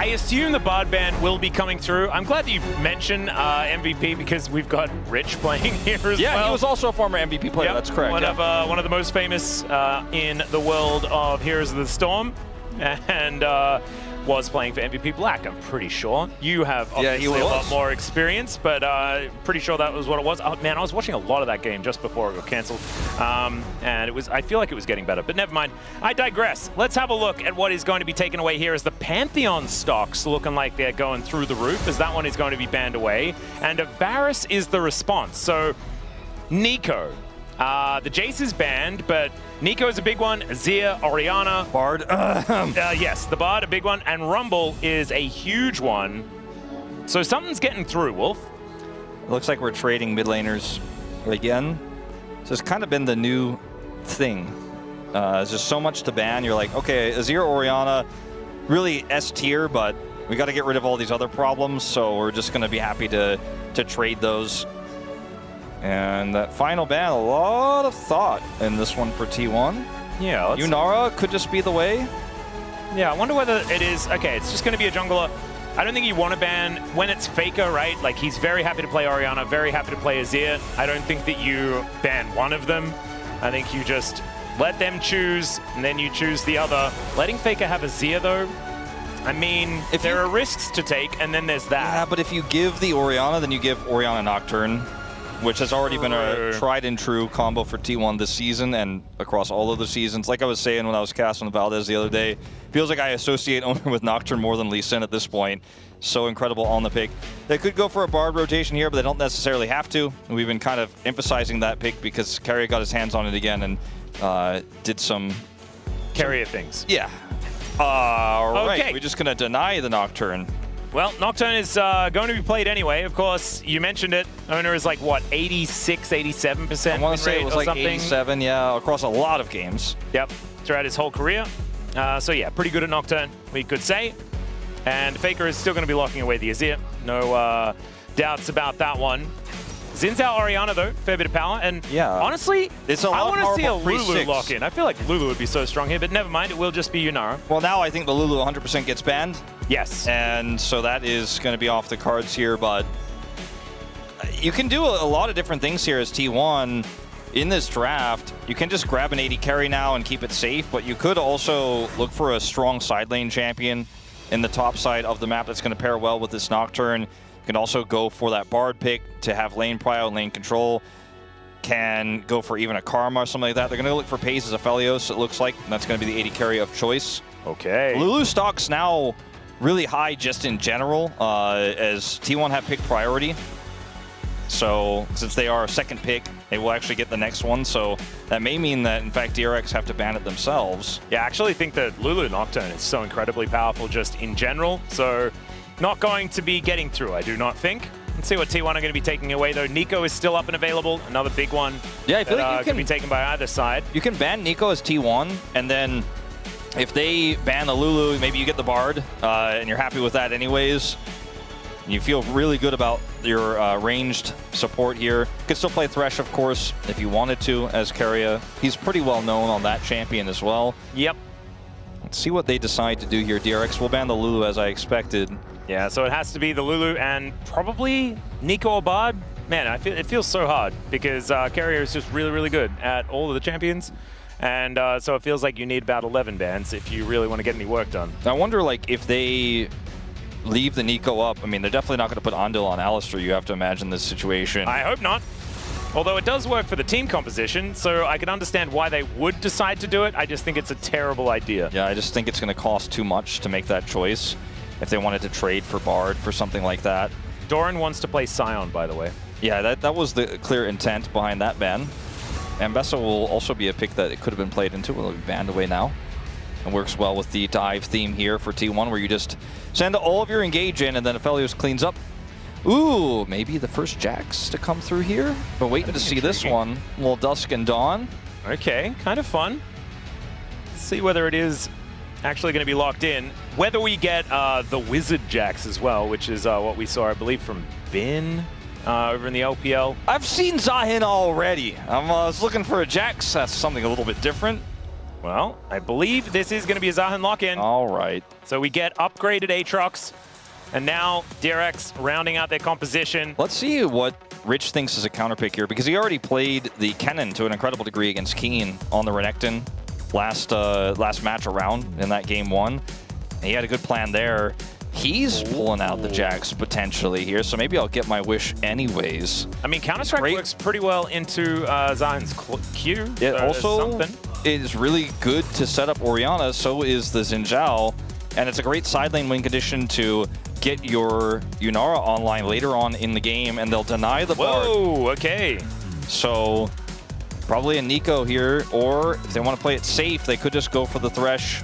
I assume the Bard ban will be coming through. I'm glad that you mentioned MVP because we've got Rich playing here as well. Yeah, he was also a former MVP player. Yep, That's correct. One of the most famous in the world of Heroes of the Storm, and was playing for MVP Black, I'm pretty sure. You have obviously a lot more experience, but pretty sure that was what it was. Oh man, I was watching a lot of that game just before it got cancelled, and it was. I feel like it was getting better, but never mind. I digress. Let's have a look at what is going to be taken away here as the Pantheon stocks looking like they're going through the roof, as that one is going to be banned away, and Varus is the response. So, Nico. The Jace is banned, but Nico is a big one. Azir, Orianna. Bard. Yes, the Bard, a big one. And Rumble is a huge one. So something's getting through, Wolf. It looks like we're trading mid laners again. So it's kind of been the new thing. There's just so much to ban. You're like, okay, Azir, Orianna, really S tier, but we got to get rid of all these other problems. So we're just going to be happy to trade those. And that final ban, a lot of thought in this one for T1. Yeah. Yunara could just be the way. Yeah, I wonder whether it is... Okay, it's just going to be a jungler. I don't think you want to ban when it's Faker, right? Like, he's very happy to play Orianna, very happy to play Azir. I don't think that you ban one of them. I think you just let them choose, and then you choose the other. Letting Faker have Azir, though, I mean, if there are risks to take, and then there's that. Yeah, but if you give the Orianna, then you give Orianna Nocturne, which has already been a tried and true combo for T1 this season and across all of the seasons. Like I was saying when I was casting Valdez the other day, feels like I associate Owner with Nocturne more than Lee Sin at this point. So incredible on the pick. They could go for a Bard rotation here, but they don't necessarily have to. We've been kind of emphasizing that pick because Carrier got his hands on it again and did some... Carrier things. Yeah. All right, okay. We're just going to deny the Nocturne. Well, Nocturne is going to be played anyway. Of course, you mentioned it. Owner is like, what, 86, 87%? I want to say it was like something. 87, yeah, across a lot of games. Yep, throughout his whole career. So yeah, pretty good at Nocturne, we could say. And Faker is still going to be locking away the Azir. No doubts about that one. Zinzao Orianna, though, fair bit of power. And yeah, honestly, it's a I want to see a Lulu pre-6 lock in. I feel like Lulu would be so strong here, but never mind. It will just be Yunara. Well, now I think the Lulu 100% gets banned. Yes. And so that is going to be off the cards here, but you can do a lot of different things here as T1 in this draft. You can just grab an 80 carry now and keep it safe, but you could also look for a strong side lane champion in the top side of the map that's going to pair well with this Nocturne. You can also go for that Bard pick to have lane prio and lane control. Can go for even a Karma or something like that. They're going to look for Pace as a Felios, it looks like. And that's going to be the 80 carry of choice. Okay. Lulu stocks now really high just in general, as T1 have pick priority. So since they are a second pick, they will actually get the next one. So that may mean that, in fact, DRX have to ban it themselves. Yeah, I actually think that Lulu Nocturne is so incredibly powerful just in general. So not going to be getting through, I do not think. Let's see what T1 are going to be taking away, though. Nico is still up and available. Another big one. Yeah, I feel like you can be taken by either side. You can ban Nico as T1, and then if they ban the Lulu, maybe you get the Bard, and you're happy with that anyways. You feel really good about your ranged support here. You could still play Thresh, of course, if you wanted to, as Keria. He's pretty well known on that champion as well. Yep. Let's see what they decide to do here. DRX will ban the Lulu as I expected. Yeah, so it has to be the Lulu and probably Nico or Bard. Man, it feels so hard because Carrier is just really, really good at all of the champions. And so it feels like you need about 11 bans if you really want to get any work done. I wonder, like, if they leave the Nico up, I mean, they're definitely not going to put Andil on Alistar, you have to imagine this situation. I hope not. Although it does work for the team composition, so I can understand why they would decide to do it. I just think it's a terrible idea. Yeah, I just think it's going to cost too much to make that choice if they wanted to trade for Bard for something like that. Doran wants to play Sion, by the way. Yeah, that was the clear intent behind that ban. Ambessa will also be a pick that it could have been played into. Will be banned away now. It works well with the dive theme here for T1, where you just send all of your engage in, and then Aphelios cleans up. Ooh, maybe the first Jax to come through here. But waiting to see this one. A little Dusk and Dawn. Okay, kind of fun. Let's see whether it is actually going to be locked in. Whether we get the Wizard Jax as well, which is what we saw, I believe, from Bin over in the LPL. I've seen Zahin already. I was looking for a Jax. That's something a little bit different. Well, I believe this is going to be a Zahan lock-in. All right. So we get upgraded Aatrox, and now DRX rounding out their composition. Let's see what Rich thinks is a counterpick here, because he already played the Kennen to an incredible degree against Keen on the Renekton last match around in that game 1. He had a good plan there. He's pulling out the Jax potentially here, so maybe I'll get my wish anyways. I mean, Counter-Strike works pretty well into Zahan's Q. It so also is really good to set up Orianna, so is the Xin Zhao, and it's a great side lane win condition to get your Yunara online later on in the game, and they'll deny the Bard. Whoa, okay. So probably a Nico here, or if they want to play it safe, they could just go for the Thresh.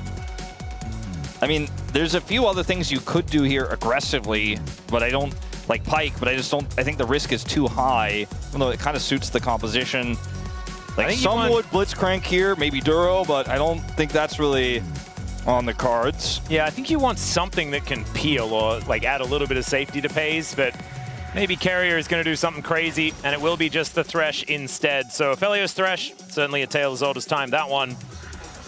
I mean, there's a few other things you could do here aggressively, but I don't like Pyke, but I just don't, I think the risk is too high, even though it kind of suits the composition. Like some would Blitzcrank here, maybe Duro, but I don't think that's really on the cards. Yeah, I think you want something that can peel or like add a little bit of safety to Pays, but maybe Carrier is going to do something crazy, and it will be just the Thresh instead. So Aphelios Thresh, certainly a tale as old as time, that one.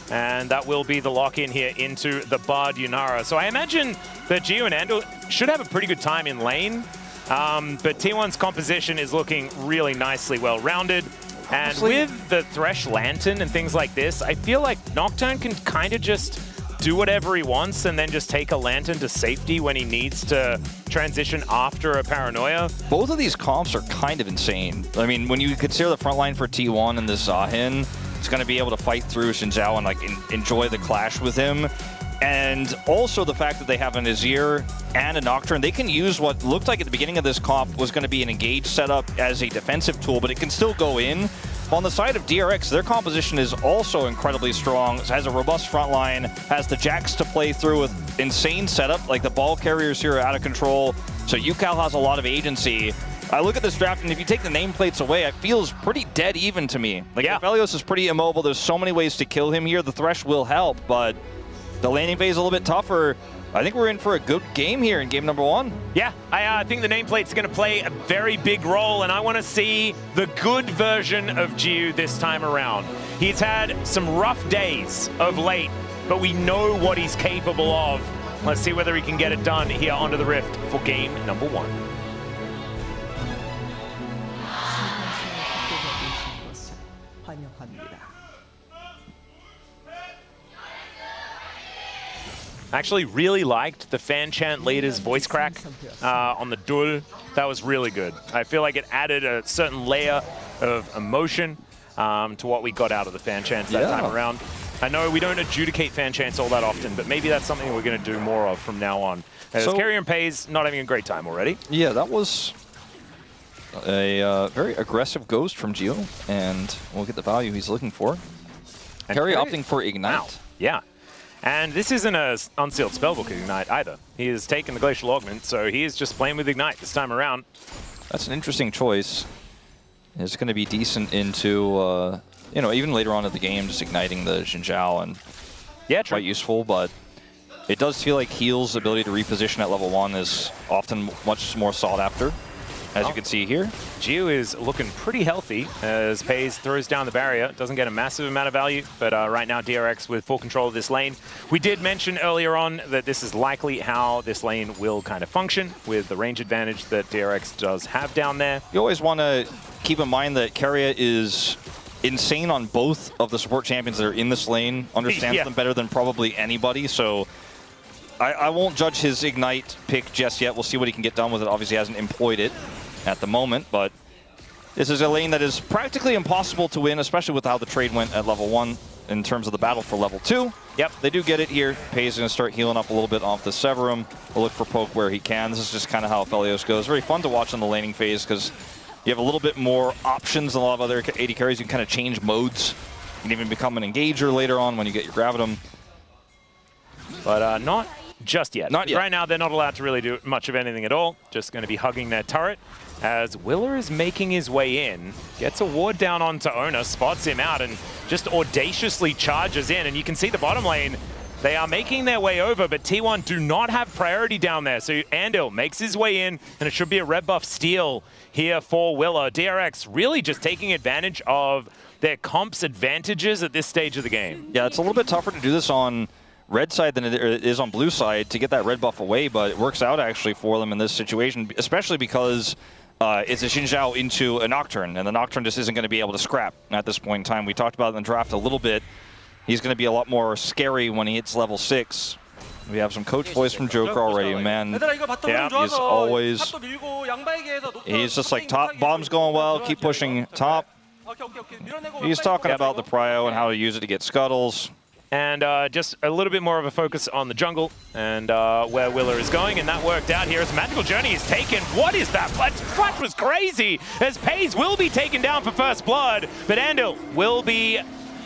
And that will be the lock-in here into the Bard Yunara. So I imagine that Gio and Andal should have a pretty good time in lane, but T1's composition is looking really nicely well-rounded. And Honestly, with the Thresh Lantern and things like this, I feel like Nocturne can kind of just do whatever he wants and then just take a Lantern to safety when he needs to transition after a Paranoia. Both of these comps are kind of insane. I mean, when you consider the front line for T1 and this Zahin, it's going to be able to fight through Xin Zhao and like enjoy the clash with him. And also the fact that they have an Azir and a Nocturne, they can use what looked like at the beginning of this comp was going to be an engage setup as a defensive tool, but it can still go in. On the side of DRX, their composition is also incredibly strong. It has a robust front line, has the Jax to play through with insane setup, like the ball carriers here are out of control. So UCal has a lot of agency. I look at this draft, and if you take the nameplates away, it feels pretty dead even to me. Like, yeah. Aphelios is pretty immobile. There's so many ways to kill him here. The Thresh will help, but the laning phase is a little bit tougher. I think we're in for a good game here in game number 1. Yeah, I think the nameplate's going to play a very big role, and I want to see the good version of Gio this time around. He's had some rough days of late, but we know what he's capable of. Let's see whether he can get it done here onto the Rift for game number 1. I actually really liked the fan chant leader's voice crack on the Dul. That was really good. I feel like it added a certain layer of emotion to what we got out of the fan chants that time around. I know we don't adjudicate fan chants all that often, but maybe that's something we're going to do more of from now on. As Carrier and Pays not having a great time already. Yeah, that was a very aggressive ghost from Gio, and we'll get the value he's looking for. And Carrier opting for Ignite. Wow. Yeah. And this isn't an unsealed spellbook Ignite either. He has taken the Glacial Augment, so he is just playing with Ignite this time around. That's an interesting choice. It's going to be decent into, you know, even later on in the game, just igniting the Xin Zhao, and quite useful, but it does feel like Heal's ability to reposition at level 1 is often much more sought after, as you can see here. Gio is looking pretty healthy as Pays throws down the barrier. Doesn't get a massive amount of value, but right now DRX with full control of this lane. We did mention earlier on that this is likely how this lane will kind of function with the range advantage that DRX does have down there. You always want to keep in mind that Carrier is insane on both of the support champions that are in this lane, understands them better than probably anybody, so I won't judge his Ignite pick just yet. We'll see what he can get done with it. Obviously, he hasn't employed it at the moment, but this is a lane that is practically impossible to win, especially with how the trade went at level 1 in terms of the battle for level 2. Yep, they do get it here. Pays is going to start healing up a little bit off the Severum. We'll look for poke where he can. This is just kind of how Aphelios goes. Very fun to watch in the laning phase because you have a little bit more options than a lot of other AD carries. You can kind of change modes. You can even become an engager later on when you get your Gravitum. But not just yet. Not yet. Right now, they're not allowed to really do much of anything at all. Just going to be hugging their turret as Willer is making his way in. Gets a ward down onto Ona, spots him out, and just audaciously charges in. And you can see the bottom lane. They are making their way over, but T1 do not have priority down there. So Andal makes his way in, and it should be a red buff steal here for Willer. DRX really just taking advantage of their comp's advantages at this stage of the game. Yeah, it's a little bit tougher to do this on red side than it is on blue side to get that red buff away, but it works out actually for them in this situation, especially because it's a Xin Zhao into a Nocturne, and the Nocturne just isn't going to be able to scrap at this point in time. We talked about it in the draft a little bit. He's going to be a lot more scary when he hits level 6. We have some coach voice from Joker already, man. Yeah, he's always... He's just like, top, bottom's going well, keep pushing top. He's talking about the prio and how to use it to get scuttles. And just a little bit more of a focus on the jungle and where Willer is going, and that worked out here as Magical Journey is taken. What is that? Flash was crazy, as Pays will be taken down for first blood, but Andil will be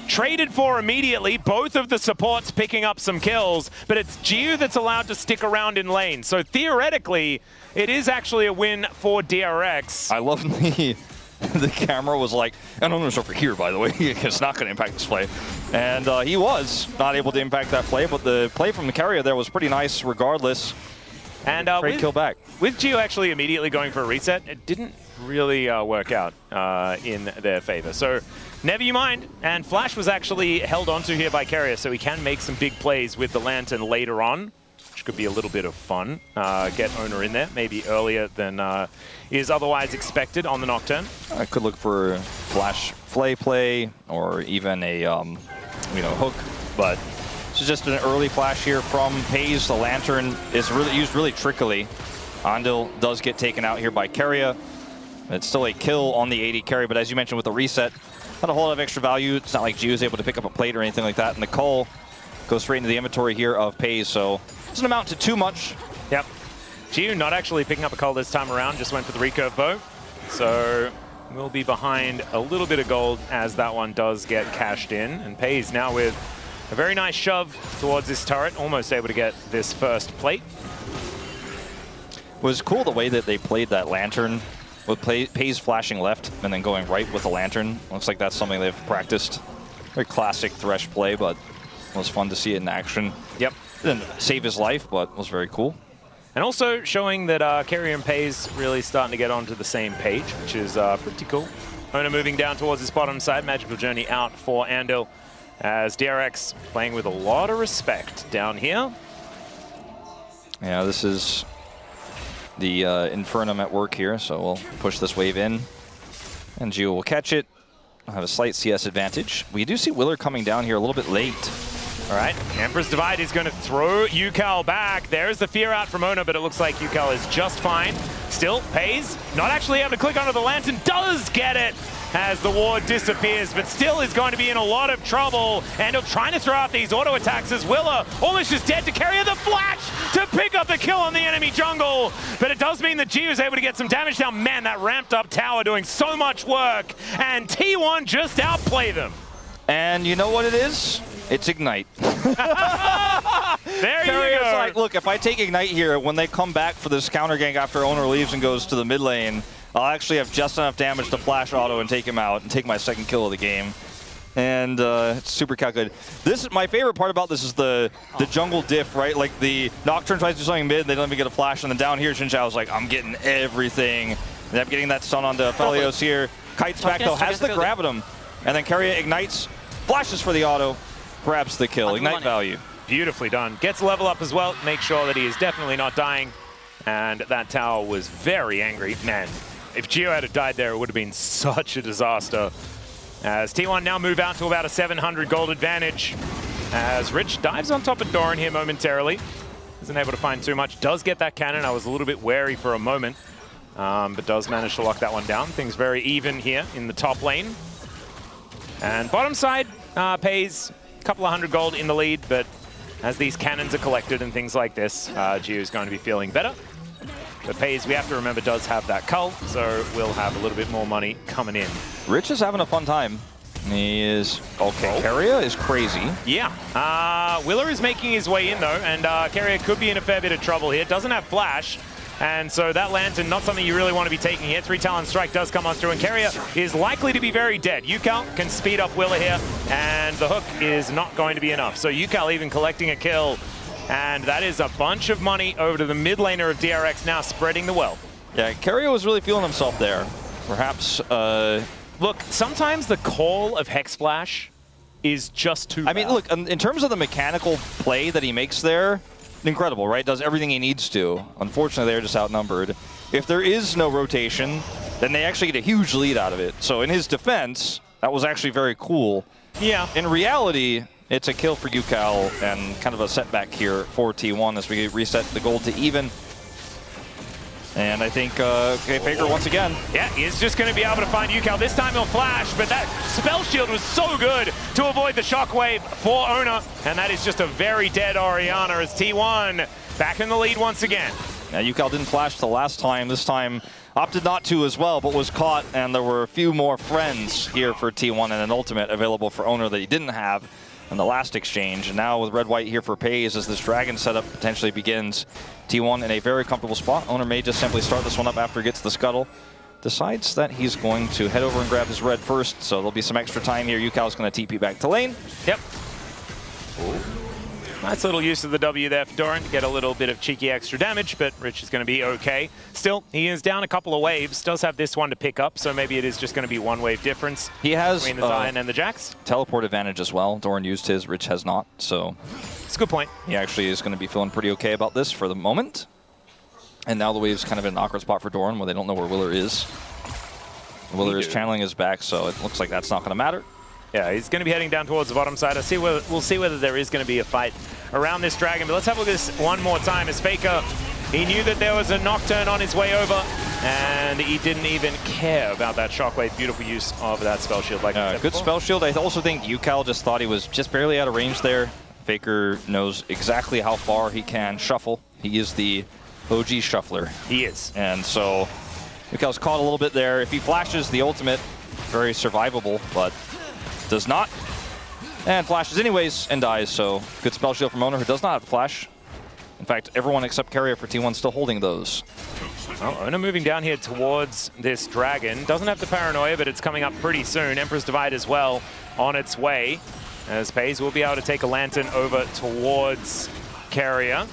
traded for immediately. Both of the supports picking up some kills, but it's Jiu that's allowed to stick around in lane. So theoretically, it is actually a win for DRX. I love the camera was like, and Owner's over here, by the way. It's not going to impact this play. And he was not able to impact that play, but the play from the carrier there was pretty nice regardless. And great kill back. With Geo actually immediately going for a reset, it didn't really work out in their favor. So never you mind. And Flash was actually held onto here by carrier, so he can make some big plays with the Lantern later on, which could be a little bit of fun. Get Owner in there, maybe earlier than is otherwise expected on the Nocturne. I could look for Flash Flay play or even a hook, but this is just an early flash here from Pays. The Lantern is used really trickily. Andil does get taken out here by Keria. It's still a kill on the AD carry, but as you mentioned with the reset, not a whole lot of extra value. It's not like Jiu is able to pick up a plate or anything like that, and the call goes straight into the inventory here of Pays, so it doesn't amount to too much. Yep. Jiu not actually picking up a call this time around, just went for the recurve bow. So we'll be behind a little bit of gold as that one does get cashed in. And Pays now with a very nice shove towards this turret, almost able to get this first plate. It was cool the way that they played that Lantern with Pays flashing left and then going right with the Lantern. Looks like that's something they've practiced. Very classic Thresh play, but it was fun to see it in action. Yep. Didn't save his life, but was very cool. And also showing that Carrier and Pays really starting to get onto the same page, which is pretty cool. Owner moving down towards his bottom side. Magical Journey out for Andil, as DRX playing with a lot of respect down here. Yeah, this is the Infernum at work here, so we'll push this wave in. And Gio will catch it. We'll have a slight CS advantage. We do see Willer coming down here a little bit late. All right, Emperor's Divide is going to throw Yukal back. There's the fear out from Owner, but it looks like Yukal is just fine. Still, Pays not actually able to click onto the Lantern, does get it as the ward disappears, but still is going to be in a lot of trouble. And trying to throw out these auto attacks as Willer almost just dead to carry the flash to pick up the kill on the enemy jungle. But it does mean that Gio is able to get some damage down. Man, that ramped up tower doing so much work, and T1 just outplay them. And you know what it is? It's Ignite. There you go. Like, look, if I take Ignite here, when they come back for this counter gank after Owner leaves and goes to the mid lane, I'll actually have just enough damage to flash auto and take him out and take my second kill of the game. And it's super calculated. My favorite part about this is the jungle diff, right? Like the Nocturne tries to do something mid, they don't even get a flash, and then down here, Xin Zhao's like, I'm getting everything. And I'm getting that stun onto Felios here. Kites back though, has the grab at him. And then Keria ignites, flashes for the auto, grabs the kill, Ignite value. Beautifully done. Gets level up as well, make sure that he is definitely not dying. And that tower was very angry. Man, if Gio had died there, it would have been such a disaster. As T1 now move out to about a 700 gold advantage. As Rich dives on top of Doran here momentarily. Isn't able to find too much. Does get that cannon. I was a little bit wary for a moment. But does manage to lock that one down. Things very even here in the top lane. And bottom side, Pays a couple of 100 gold in the lead, but as these cannons are collected and things like this, Gio is going to be feeling better. But Pays, we have to remember, does have that cull, so we'll have a little bit more money coming in. Rich is having a fun time. He is... Okay, Keria is crazy. Yeah. Willer is making his way in, though, and Keria could be in a fair bit of trouble here. Doesn't have flash. And so that Lantern, not something you really want to be taking here. 3 Talon Strike does come on through, and Keria is likely to be very dead. Yukal can speed up Willer here, and the hook is not going to be enough. So Yukal even collecting a kill, and that is a bunch of money over to the mid laner of DRX now, spreading the wealth. Yeah, Keria was really feeling himself there. Perhaps Look, sometimes the call of Hex Flash is just too bad. I mean, look, in terms of the mechanical play that he makes there, incredible, right? Does everything he needs to. Unfortunately, they're just outnumbered. If there is no rotation, then they actually get a huge lead out of it. So in his defense, that was actually very cool. Yeah. In reality, it's a kill for UCal and kind of a setback here for T1 as we reset the gold to even. And I think Faker once again. Yeah, he's just going to be able to find UCal. This time he'll flash, but that spell shield was so good to avoid the shockwave for Owner. And that is just a very dead Orianna as T1 back in the lead once again. Now, UCal didn't flash the last time. This time opted not to as well, but was caught. And there were a few more friends here for T1 and an ultimate available for Owner that he didn't have in the last exchange. And now with red-white here for Pays as this dragon setup potentially begins. T1 in a very comfortable spot. Owner may just simply start this one up after he gets the scuttle. Decides that he's going to head over and grab his red first, so there'll be some extra time here. UCal's going to TP back to lane. Yep. Ooh. Nice little use of the W there for Doran to get a little bit of cheeky extra damage, but Rich is going to be okay. Still, he is down a couple of waves, does have this one to pick up, so maybe it is just going to be one wave difference he has between the Zion and the Jax. Teleport advantage as well. Doran used his, Rich has not, so it's a good point. He actually is going to be feeling pretty okay about this for the moment. And now the wave's kind of in an awkward spot for Doran where they don't know where Willer is. Willer is channeling his back, so it looks like that's not going to matter. Yeah, he's going to be heading down towards the bottom side. We'll see whether there is going to be a fight around this dragon. But let's have a look at this one more time as Faker, he knew that there was a Nocturne on his way over, and he didn't even care about that shockwave. Beautiful use of that spell shield. Good spell shield. I also think UCal just thought he was just barely out of range there. Faker knows exactly how far he can shuffle. He is the OG shuffler. He is. And so UCal's caught a little bit there. If he flashes the ultimate, very survivable, but does not. And flashes anyways and dies, so good spell shield from Owner, who does not have flash. In fact, everyone except Carrier for T1 still holding those. Oh, Owner moving down here towards this dragon. Doesn't have the paranoia, but it's coming up pretty soon. Emperor's Divide as well on its way, as Pays will be able to take a Lantern over towards Carrier.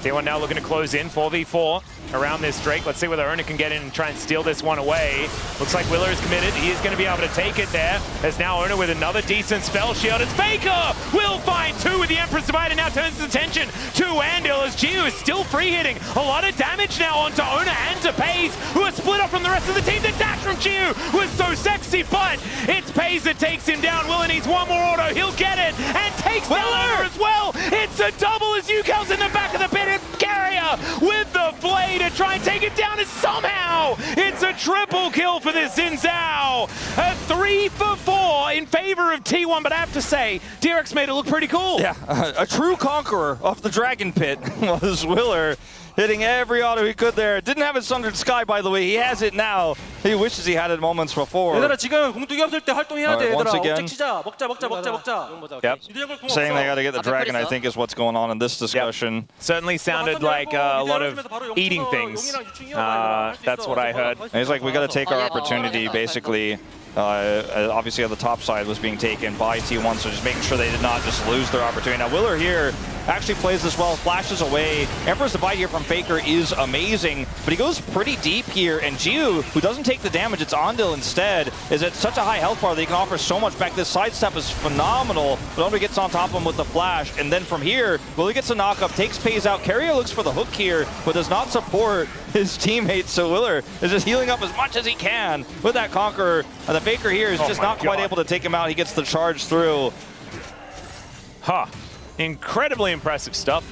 T1 now looking to close in, 4v4 around this Drake. Let's see whether Owner can get in and try and steal this one away. Looks like Willer is committed. He is going to be able to take it there. There's now Owner with another decent spell shield. It's Faker! Will find two with the Empress Divide and now turns his attention to Andil as Gio is still free hitting. A lot of damage now onto Owner and to Pays, who are split up from the rest of the team. The dash from Gio was so sexy, but it's Pays that takes him down. Willer needs one more auto. He'll get it and takes down Owner as well. It's a double as UCal's in the back of the pit. Carrier with the flay to try and take it down, and somehow it's a triple kill for this Xin Zhao. A 3 for 4 in favor of T1, but I have to say, DRX made it look pretty cool. Yeah, a true conqueror of the Dragon Pit was Willer, hitting every auto he could there. Didn't have it Sundered Sky, by the way. He has it now. He wishes he had it moments before. 얘들아 지금 공두기 없을 때 활동해야 돼. Once 얘들아 again. 억제 치자. 먹자. Yep. Saying they got to get the dragon, I think, is what's going on in this discussion. Yep. Certainly sounded like a lot of eating things. That's what I heard. And he's like, we got to take our opportunity, basically. Obviously on the top side was being taken by T1, so just making sure they did not just lose their opportunity. Now Willer here actually plays this well, flashes away. Emperor's Divide here from Faker is amazing, but he goes pretty deep here, and Jiu, who doesn't take the damage, it's Andil instead, is at such a high health bar that he can offer so much back. This sidestep is phenomenal, but Owner gets on top of him with the flash, and then from here, Willer gets a knock-up, takes Pays out. Carrier looks for the hook here, but does not support his teammates, so Willer is just healing up as much as he can with that Conqueror, and the Faker here is just not quite able to take him out. He gets the charge through. Huh. Incredibly impressive stuff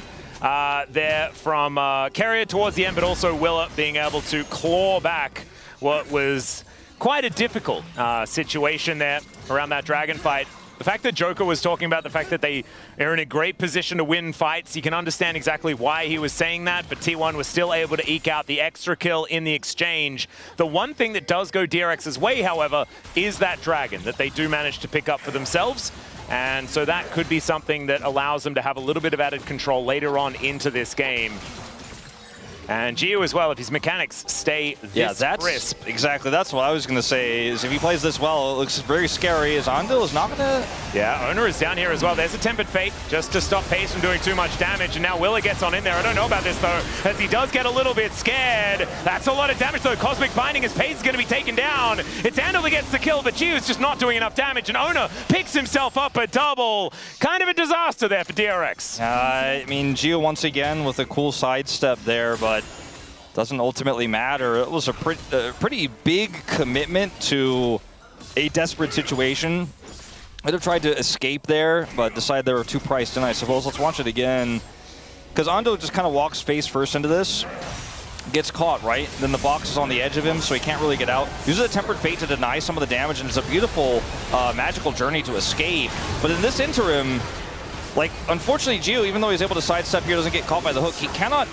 there from Carrier towards the end, but also Willer being able to claw back what was quite a difficult situation there around that dragon fight. The fact that Joker was talking about the fact that they are in a great position to win fights, you can understand exactly why he was saying that, but T1 was still able to eke out the extra kill in the exchange. The one thing that does go DRX's way, however, is that dragon that they do manage to pick up for themselves. And so that could be something that allows them to have a little bit of added control later on into this game. And Gio as well, if his mechanics stay this crisp. Exactly, that's what I was going to say, is if he plays this well, it looks very scary. Is Andil is not going to... Yeah, Owner is down here as well. There's a Tempered Fate just to stop Pace from doing too much damage, and now Willa gets on in there. I don't know about this, though, as he does get a little bit scared. That's a lot of damage, though. Cosmic Binding as Pace is going to be taken down. It's Andil that gets the kill, but Gio's just not doing enough damage, and Owner picks himself up a double. Kind of a disaster there for DRX. I mean, Gio once again with a cool sidestep there, but doesn't ultimately matter. It was a pretty big commitment to a desperate situation. I'd have tried to escape there, but decided they were too priced in, I suppose. Let's watch it again. Because Ando just kind of walks face first into this. Gets caught, right? Then the box is on the edge of him, so he can't really get out. Uses a Tempered Fate to deny some of the damage, and it's a beautiful magical journey to escape. But in this interim, like, unfortunately, Gio, even though he's able to sidestep here, doesn't get caught by the hook, he cannot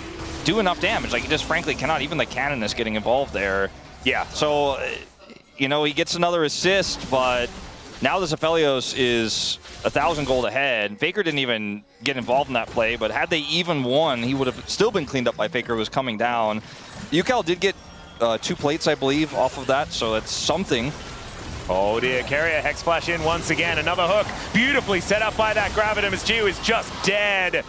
do enough damage. Like, he just frankly cannot. Even the cannon is getting involved there. Yeah, so, you know, he gets another assist, but now this Aphelios is 1,000 gold ahead. Faker didn't even get involved in that play, but had they even won, he would have still been cleaned up by Faker, who was coming down. UCal did get 2 plates, I believe, off of that, so that's something. Oh dear, Carrier Hex Flash in once again. Another hook, beautifully set up by that Gravitum, as Gio is just dead.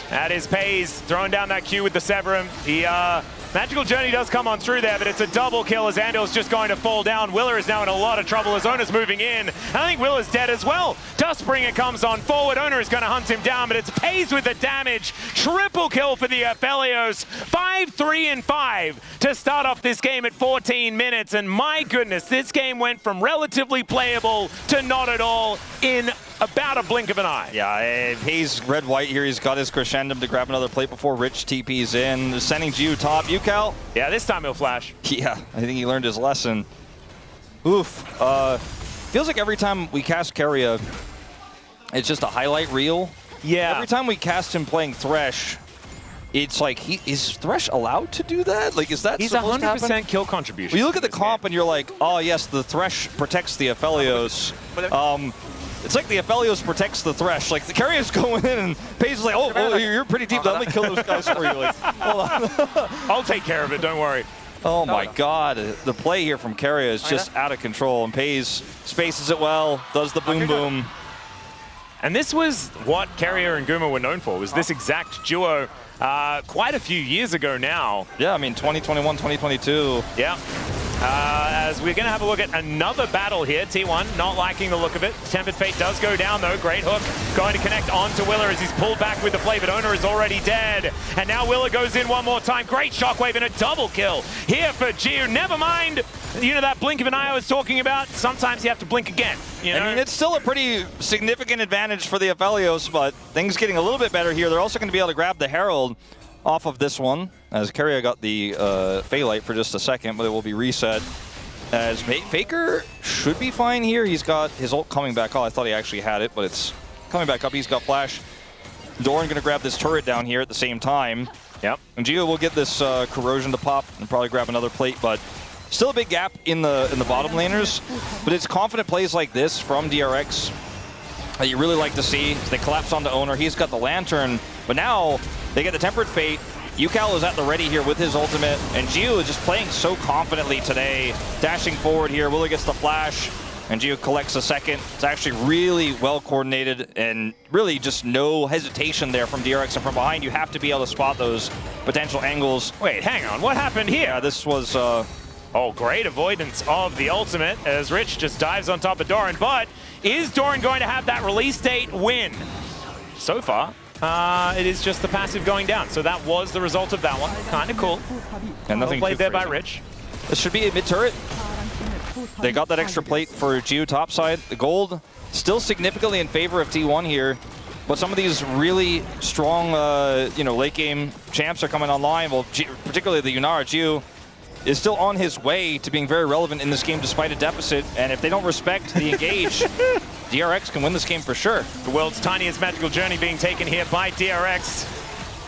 That is Pays throwing down that Q with the Severum. The Magical Journey does come on through there, but it's a double kill as Andil's just going to fall down. Willer is now in a lot of trouble as Owner's moving in. I think Willer's dead as well. Dustbringer comes on forward. Owner is going to hunt him down, but it's Pays with the damage. Triple kill for the Aphelios. 5, 3, and 5 to start off this game at 14 minutes. And my goodness, this game went from relatively playable to not at all in about a blink of an eye. Yeah, he's red-white here. He's got his Crescendum to grab another plate before Rich TP's in. They're sending Gio top. UCal? Yeah, this time he'll flash. Yeah, I think he learned his lesson. Oof. Feels like every time we cast Keria, it's just a highlight reel. Yeah. Every time we cast him playing Thresh, it's like, is Thresh allowed to do that? Like, is that He's supposed to happen? 100% kill contribution. Well, you look at the comp and you're like, oh yes, the Thresh protects the Aphelios. It's like the Aphelios protects the Thresh. Like, the Carrier's going in and Paige is like, oh, you're pretty deep. Let me kill those guys for you. Like, hold on. I'll take care of it, don't worry. Oh my God, the play here from Carrier is just out of control, and Pays spaces it well, does the boom boom. And this was what Carrier and Guma were known for, was this exact duo quite a few years ago now. Yeah, I mean, 2021, 2022. Yeah. As we're going to have a look at another battle here. T1 not liking the look of it. Tempered Fate does go down, though. Great hook going to connect onto Willer as he's pulled back with the play, but Owner is already dead. And now Willer goes in one more time. Great shockwave and a double kill here for Gio. Never mind, you know, that blink of an eye I was talking about. Sometimes you have to blink again. You know? I mean, it's still a pretty significant advantage for the Aphelios, but things getting a little bit better here. They're also going to be able to grab the Herald off of this one, as Carrier got the Phaelite for just a second, but it will be reset. As Faker should be fine here. He's got his ult coming back. Oh, I thought he actually had it, but it's coming back up. He's got Flash. Doran going to grab this turret down here at the same time. Yep. And Gio will get this Corrosion to pop and probably grab another plate, but still a big gap in the bottom laners. But it's confident plays like this from DRX that you really like to see. They collapse onto Owner. He's got the Lantern, but now they get the Tempered Fate. UCal is at the ready here with his ultimate, and Gio is just playing so confidently today. Dashing forward here, Willer gets the flash, and Gio collects a second. It's actually really well coordinated, and really just no hesitation there from DRX. And from behind, you have to be able to spot those potential angles. Wait, hang on, what happened here? Yeah, this was... Oh, great avoidance of the ultimate as Rich just dives on top of Doran, but is Doran going to have that release date win? So far, it is just the passive going down. So that was the result of that one. Kind of cool. And nothing played there by Rich. This should be a mid-turret. They got that extra plate for Gio topside. The gold still significantly in favor of T1 here. But some of these really strong, you know, late game champs are coming online. Well, particularly the Yunara. Gio is still on his way to being very relevant in this game despite a deficit. And if they don't respect the engage, DRX can win this game for sure. The world's tiniest magical journey being taken here by DRX.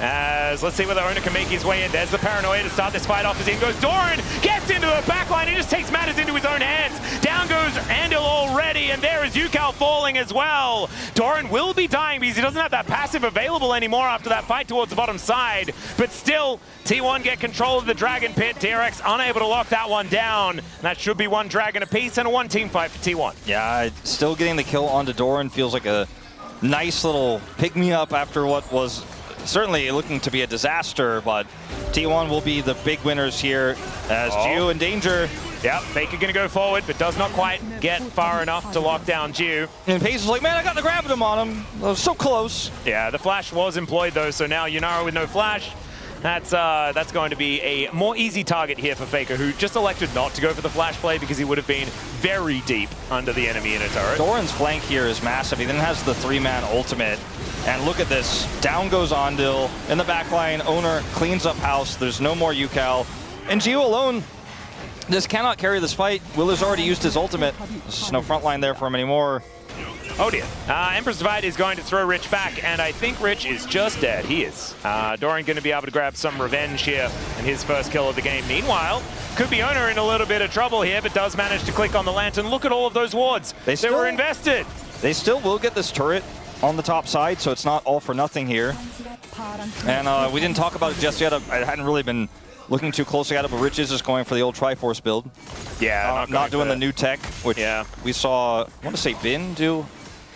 As let's see whether Owner can make his way in. There's the paranoia to start this fight off as in goes Doran. Gets into the backline. He just takes matters into his own hands. Down goes Andil already, and there is UCal falling as well. Doran will be dying because he doesn't have that passive available anymore after that fight towards the bottom side. But still, T1 get control of the Dragon Pit. DRX unable to lock that one down. That should be one Dragon apiece and a one team fight for T1. Yeah, still getting the kill onto Doran feels like a nice little pick-me-up after what was certainly looking to be a disaster, but T1 will be the big winners here as Gio in danger. Yep, Faker gonna go forward, but does not quite get far enough to lock down Gio. And Pace is like, man, I got the grabbing him on him. I was so close. Yeah, the flash was employed though, so now Yunara with no flash. That's going to be a more easy target here for Faker, who just elected not to go for the flash play because he would have been very deep under the enemy in a turret. Doran's flank here is massive. He then has the 3-man ultimate. And look at this. Down goes Ondil. In the back line, Owner cleans up house. There's no more UCal. And Gio alone just cannot carry this fight. Willer's already used his ultimate. There's no front line there for him anymore. Oh dear. Emperor's Divide is going to throw Rich back, and I think Rich is just dead. He is. Doran going to be able to grab some revenge here in his first kill of the game. Meanwhile, could be Owner in a little bit of trouble here, but does manage to click on the Lantern. Look at all of those wards. They were invested. They still will get this turret on the top side, so it's not all for nothing here. And we didn't talk about it just yet. I hadn't really been looking too closely at it, but Rich is just going for the old Triforce build. Yeah, not doing the new tech, which we saw, I want to say Bin do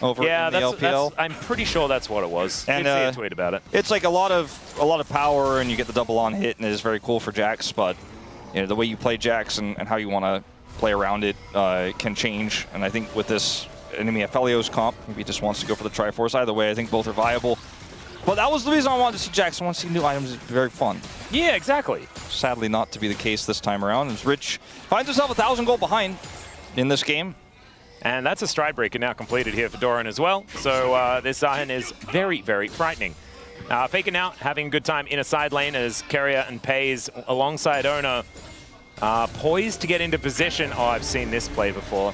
over in the LPL. I'm pretty sure that's what it was. And see a tweet about it. It's like a lot of power, and you get the double on hit, and it is very cool for Jax. But you know, the way you play Jax and how you want to play around it can change. And I think with this enemy Aphelios comp, maybe he just wants to go for the Triforce. Either way, I think both are viable. But that was the reason I wanted to see Jax. I want to see new items. It's very fun. Yeah, exactly. Sadly, not to be the case this time around. As Rich finds himself 1,000 gold behind in this game. And that's a stride breaker now completed here for Doran as well. So this Zahin is very, very frightening. Faker now having a good time in a side lane as Keria and Pays alongside Owner poised to get into position. Oh, I've seen this play before.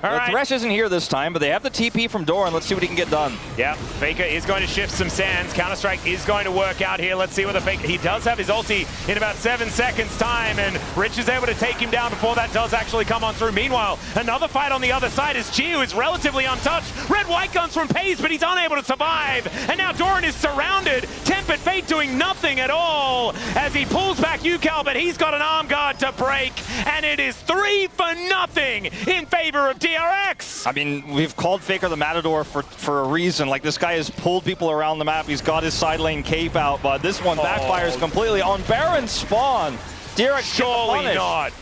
Thresh isn't here this time, but they have the TP from Doran. Let's see what he can get done. Yeah, Faker is going to shift some sands. Counter-Strike is going to work out here. Let's see what the Faker... He does have his ulti in about 7 seconds time, and Rich is able to take him down before that does actually come on through. Meanwhile, another fight on the other side as Gio is relatively untouched. Red-white guns from Pays, but he's unable to survive. And now Doran is surrounded. Tempered Fate doing nothing at all as he pulls back UCal, but he's got an arm guard to break, and it is 3-0 in favor of DRX. I mean, we've called Faker the Matador for a reason. Like, this guy has pulled people around the map. He's got his side lane cape out, but this one backfires completely on Baron spawn. DRX surely not.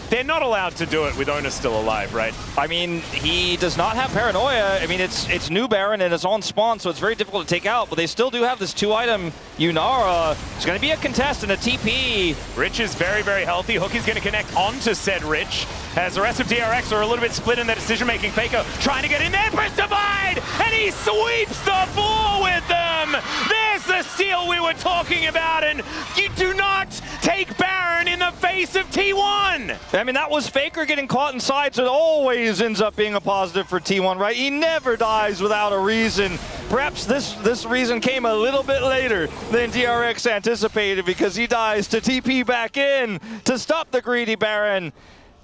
They're not allowed to do it with Owner still alive, right? I mean, he does not have Paranoia. I mean, it's new Baron and it's on spawn, so it's very difficult to take out, but they still do have this 2-item Yunara. It's going to be a contest and a TP. Rich is very, very healthy. Hook is going to connect onto said Rich, as the rest of DRX are a little bit split in their decision-making. Faker trying to get in there, press divide, and he sweeps the floor with them. There's the steal we were talking about, and you do not take Baron in the face of T1. I mean, that was Faker getting caught inside, so it always ends up being a positive for T1, right? He never dies without a reason. Perhaps this reason came a little bit later than DRX anticipated, because he dies to TP back in to stop the greedy Baron.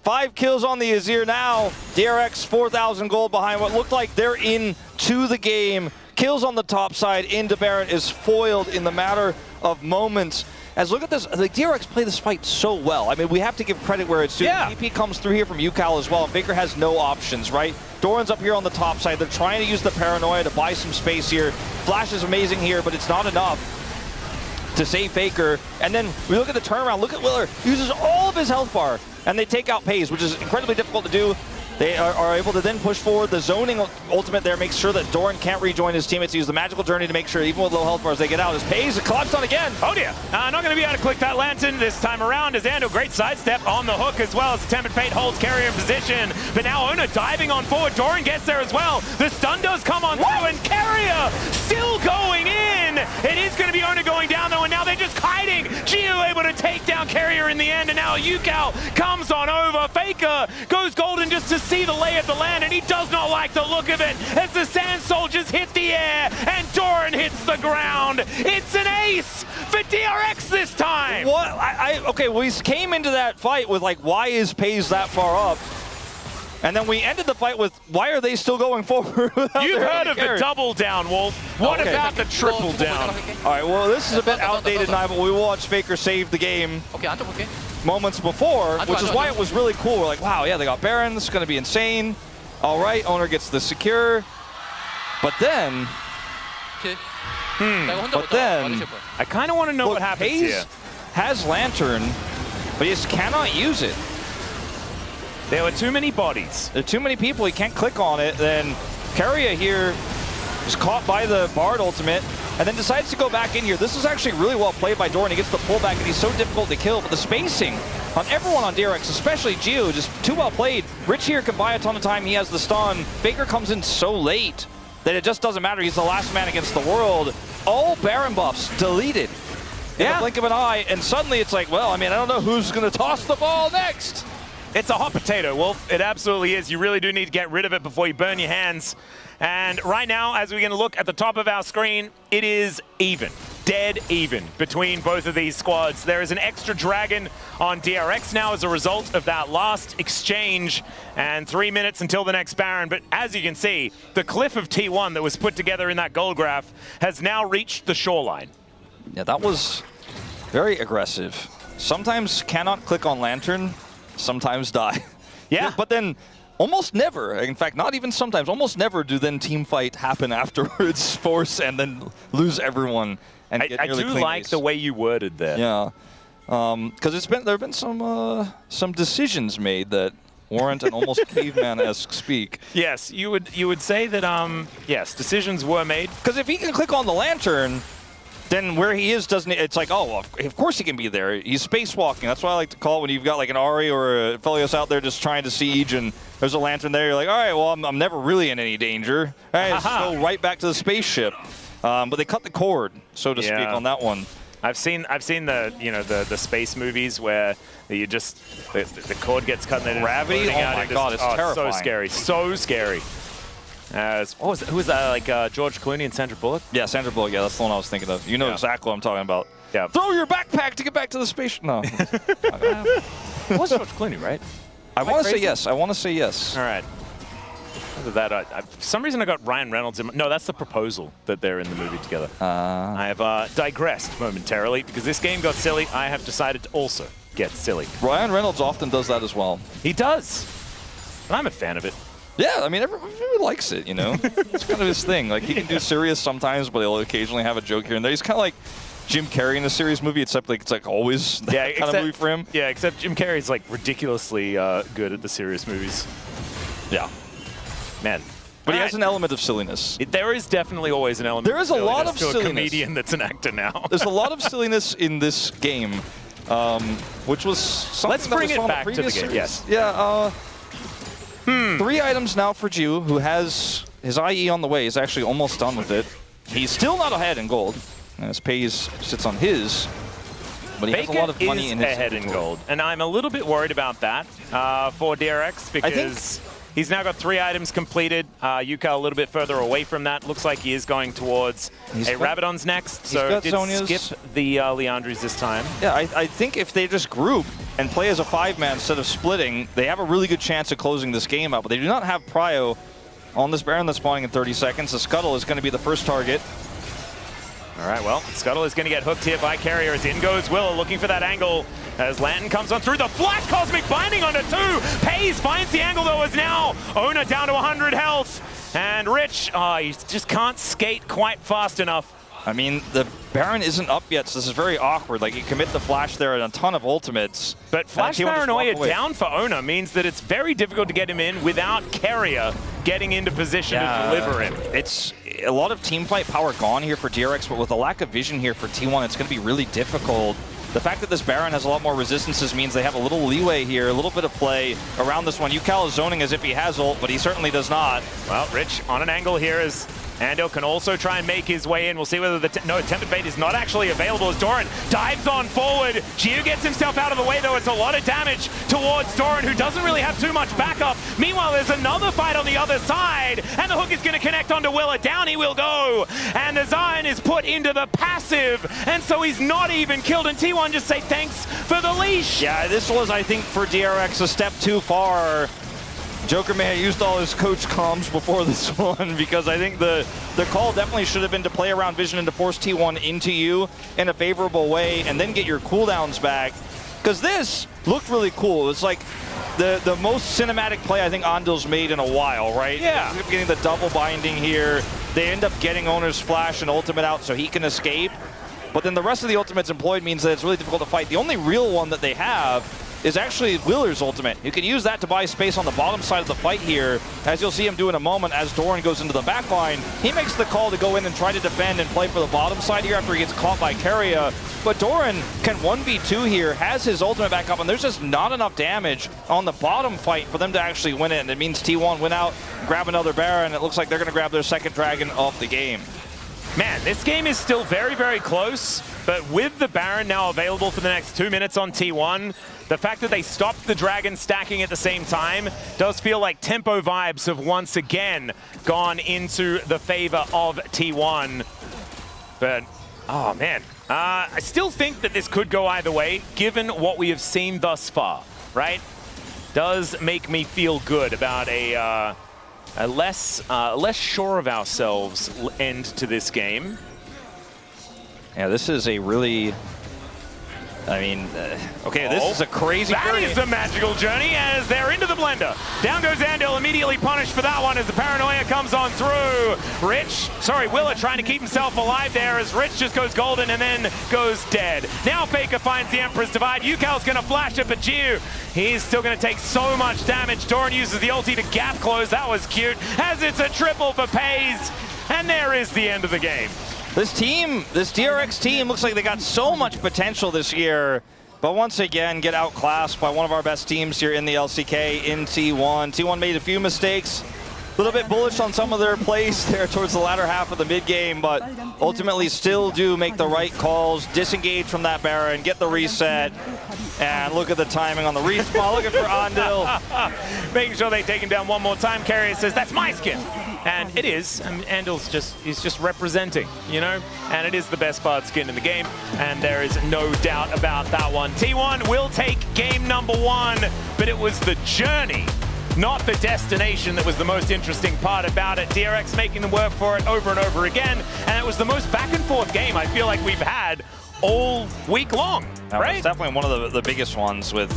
5 kills on the Azir now. DRX 4,000 gold behind what looked like they're into the game. Kills on the top side into Baron is foiled in the matter of moments. As look at this, like, DRX play this fight so well. I mean, we have to give credit where it's due. Yeah. TP comes through here from UCal as well, and Faker has no options, right? Doran's up here on the top side. They're trying to use the Paranoia to buy some space here. Flash is amazing here, but it's not enough to save Faker. And then we look at the turnaround. Look at Willer. He uses all of his health bar, and they take out Pays, which is incredibly difficult to do. They are able to then push forward. The zoning ultimate there makes sure that Doran can't rejoin his teammates. Use the magical journey to make sure, even with low health bars, they get out. As Pays collapsed on again. Oh dear. Not going to be able to click that Lantern this time around. As Ando, great sidestep on the hook as well, as Tempered Fate holds Carrier in position. But now Owner diving on forward. Doran gets there as well. The stun does come on through, and Carrier still going in. It is going to be Owner going down though, and now they're just hiding. Gio able to take down Carrier in the end, and now UCal comes on over. Faker goes golden just to see the lay of the land, and he does not like the look of it as the Sand Soldiers hit the air and Doran hits the ground. It's an ace for DRX this time. What? Okay, well, he came into that fight with, like, why is Pays that far up? And then we ended the fight with, why are they still going forward? You've heard of the double down, Wolf. What about the triple down? All right, well, this is a bit outdated now, but we watched Faker save the game moments before, which is why it was really cool. We're like, wow, yeah, they got Baron. This is going to be insane. All right, Owner gets the secure. But then... I kind of want to know what happens here. Has Lantern, but he just cannot use it. There were too many bodies. There are too many people. He can't click on it. Then Keria here is caught by the Bard ultimate and then decides to go back in here. This is actually really well played by Doran. He gets the pullback and he's so difficult to kill. But the spacing on everyone on DRX, especially Geo, just too well played. Rich here can buy a ton of time. He has the stun. Faker comes in so late that it just doesn't matter. He's the last man against the world. All Baron buffs deleted in the blink of an eye. And suddenly it's like, well, I mean, I don't know who's going to toss the ball next. It's a hot potato, Wolf. It absolutely is. You really do need to get rid of it before you burn your hands. And right now, as we're going to look at the top of our screen, it is even. Dead even between both of these squads. There is an extra dragon on DRX now as a result of that last exchange, and 3 minutes until the next Baron. But as you can see, the cliff of T1 that was put together in that goal graph has now reached the shoreline. Yeah, that was very aggressive. Sometimes cannot click on Lantern, sometimes die. Yeah. But then almost never, in fact, not even sometimes, almost never do then team fight happen afterwards, force, and then lose everyone. And I do like the way you worded that. Yeah, because there have been some decisions made that warrant an almost caveman-esque speak. Yes, you would say that yes, decisions were made. Because if he can click on the Lantern, then where he is doesn't. It's like, oh, well, of course he can be there. He's spacewalking. That's what I like to call it when you've got like an Ahri or a Felios out there just trying to siege, and there's a Lantern there. You're like, all right, well, I'm never really in any danger. All right, let's go right back to the spaceship. But they cut the cord, so to speak, on that one. I've seen the the space movies where you just the cord gets cut and then gravity. Oh my god, it's terrifying. So scary, so scary. What was that? Who was that? Like George Clooney and Sandra Bullock? Yeah, Sandra Bullock. Yeah, that's the one I was thinking of. You know exactly what I'm talking about. Yeah. Throw your backpack to get back to the space. No. It was George Clooney, right? I want to say yes. I want to say yes. All right. Other than that, for some reason I got Ryan Reynolds in. No, that's The Proposal that they're in the movie together. I have digressed momentarily because this game got silly. I have decided to also get silly. Ryan Reynolds often does that as well. He does. And I'm a fan of it. Yeah, I mean, everyone likes it, you know? It's kind of his thing. Like, he can do serious sometimes, but he'll occasionally have a joke here and there. He's kind of like Jim Carrey in a serious movie, except like it's like always that kind of movie for him. Yeah, except Jim Carrey's like ridiculously good at the serious movies. Yeah. Man. But he has an element of silliness. There is definitely always an element of silliness. There is a lot of to silliness. A comedian that's an actor now. There's a lot of silliness in this game, which was something Let's bring it back to the game. Series. Yes. Yeah. 3 items now for Ju, who has his IE on the way. He's actually almost done with it. He's still not ahead in gold. As Pays sits on his, but he has a lot of money in his ahead in gold. And I'm a little bit worried about that for DRX because he's now got 3 items completed. Yuka a little bit further away from that. Looks like he is going towards Rabadon's next. So did skip the Leandries this time. Yeah, I think if they just group and play as a 5-man instead of splitting, they have a really good chance of closing this game out. But they do not have Prio on this Baron that's spawning in 30 seconds. The Scuttle is going to be the first target. All right, well, Scuttle is going to get hooked here by Carrier as in goes Will, looking for that angle as Lantern comes on through the flash Cosmic Binding onto 2. Pays finds the angle though as now Ona down to 100 health. And Rich, he just can't skate quite fast enough. I mean, the Baron isn't up yet, so this is very awkward. Like, you commit the flash there and a ton of ultimates. But Flash Paranoia down for Ona means that it's very difficult to get him in without Carrier getting into position to deliver him. It's a lot of teamfight power gone here for DRX, but with a lack of vision here for T1, it's going to be really difficult. The fact that this Baron has a lot more resistances means they have a little leeway here, a little bit of play around this one. Yukal is zoning as if he has ult, but he certainly does not. Well, Rich on an angle here as Ando can also try and make his way in. We'll see whether no, Tempered Bait is not actually available as Doran dives on forward. Gio gets himself out of the way, though. It's a lot of damage towards Doran, who doesn't really have too much backup. Meanwhile, there's another fight on the other side, and the hook is going to connect onto Willa. Down he will go, and the Zion is put into the passive, and so he's not even killed, and T1 just say thanks for the leash. Yeah, this was, I think, for DRX a step too far. Joker may have used all his coach comms before this one because I think the call definitely should have been to play around Vision and to force T1 into you in a favorable way and then get your cooldowns back. Because this looked really cool. It's like the most cinematic play I think Andil's made in a while, right? Yeah. Getting the double binding here. They end up getting Owner's flash and ultimate out so he can escape. But then the rest of the ultimates employed means that it's really difficult to fight. The only real one that they have is actually Willer's ultimate. You can use that to buy space on the bottom side of the fight here, as you'll see him do in a moment as Doran goes into the back line. He makes the call to go in and try to defend and play for the bottom side here after he gets caught by Keria. But Doran can 1v2 here, has his ultimate back up, and there's just not enough damage on the bottom fight for them to actually win it. And it means T1 win out, grab another Baron. It looks like they're going to grab their second Dragon of the game. Man, this game is still very, very close, but with the Baron now available for the next 2 minutes on T1, the fact that they stopped the Dragon stacking at the same time does feel like tempo vibes have once again gone into the favor of T1. But, oh man, I still think that this could go either way, given what we have seen thus far, right? Does make me feel good about a less sure of ourselves end to this game. Yeah, this is a really, I mean, okay, this is a crazy journey. That is a magical journey as they're into the blender. Down goes Andil, immediately punished for that one as the paranoia comes on through. Willer trying to keep himself alive there as Rich just goes golden and then goes dead. Now Faker finds the Emperor's Divide. Yukal's gonna flash it, but Jiu, he's still gonna take so much damage. Doran uses the ulti to gap close. That was cute, as it's a triple for Pays. And there is the end of the game. This team, this DRX team, looks like they got so much potential this year, but once again get outclassed by one of our best teams here in the LCK in T1. T1 made a few mistakes, a little bit bullish on some of their plays there towards the latter half of the mid game, but ultimately still do make the right calls, disengage from that Baron, get the reset, and look at the timing on the respawn. Looking for Andil. Making sure they take him down one more time. Carrier says, that's my skin. And it is. I mean, Andil's just representing, you know? And it is the best bard skin in the game. And there is no doubt about that one. T1 will take game number 1, but it was the journey, not the destination, that was the most interesting part about it. DRX making them work for it over and over again. And it was the most back and forth game I feel like we've had all week long, right? It's definitely one of the biggest ones, with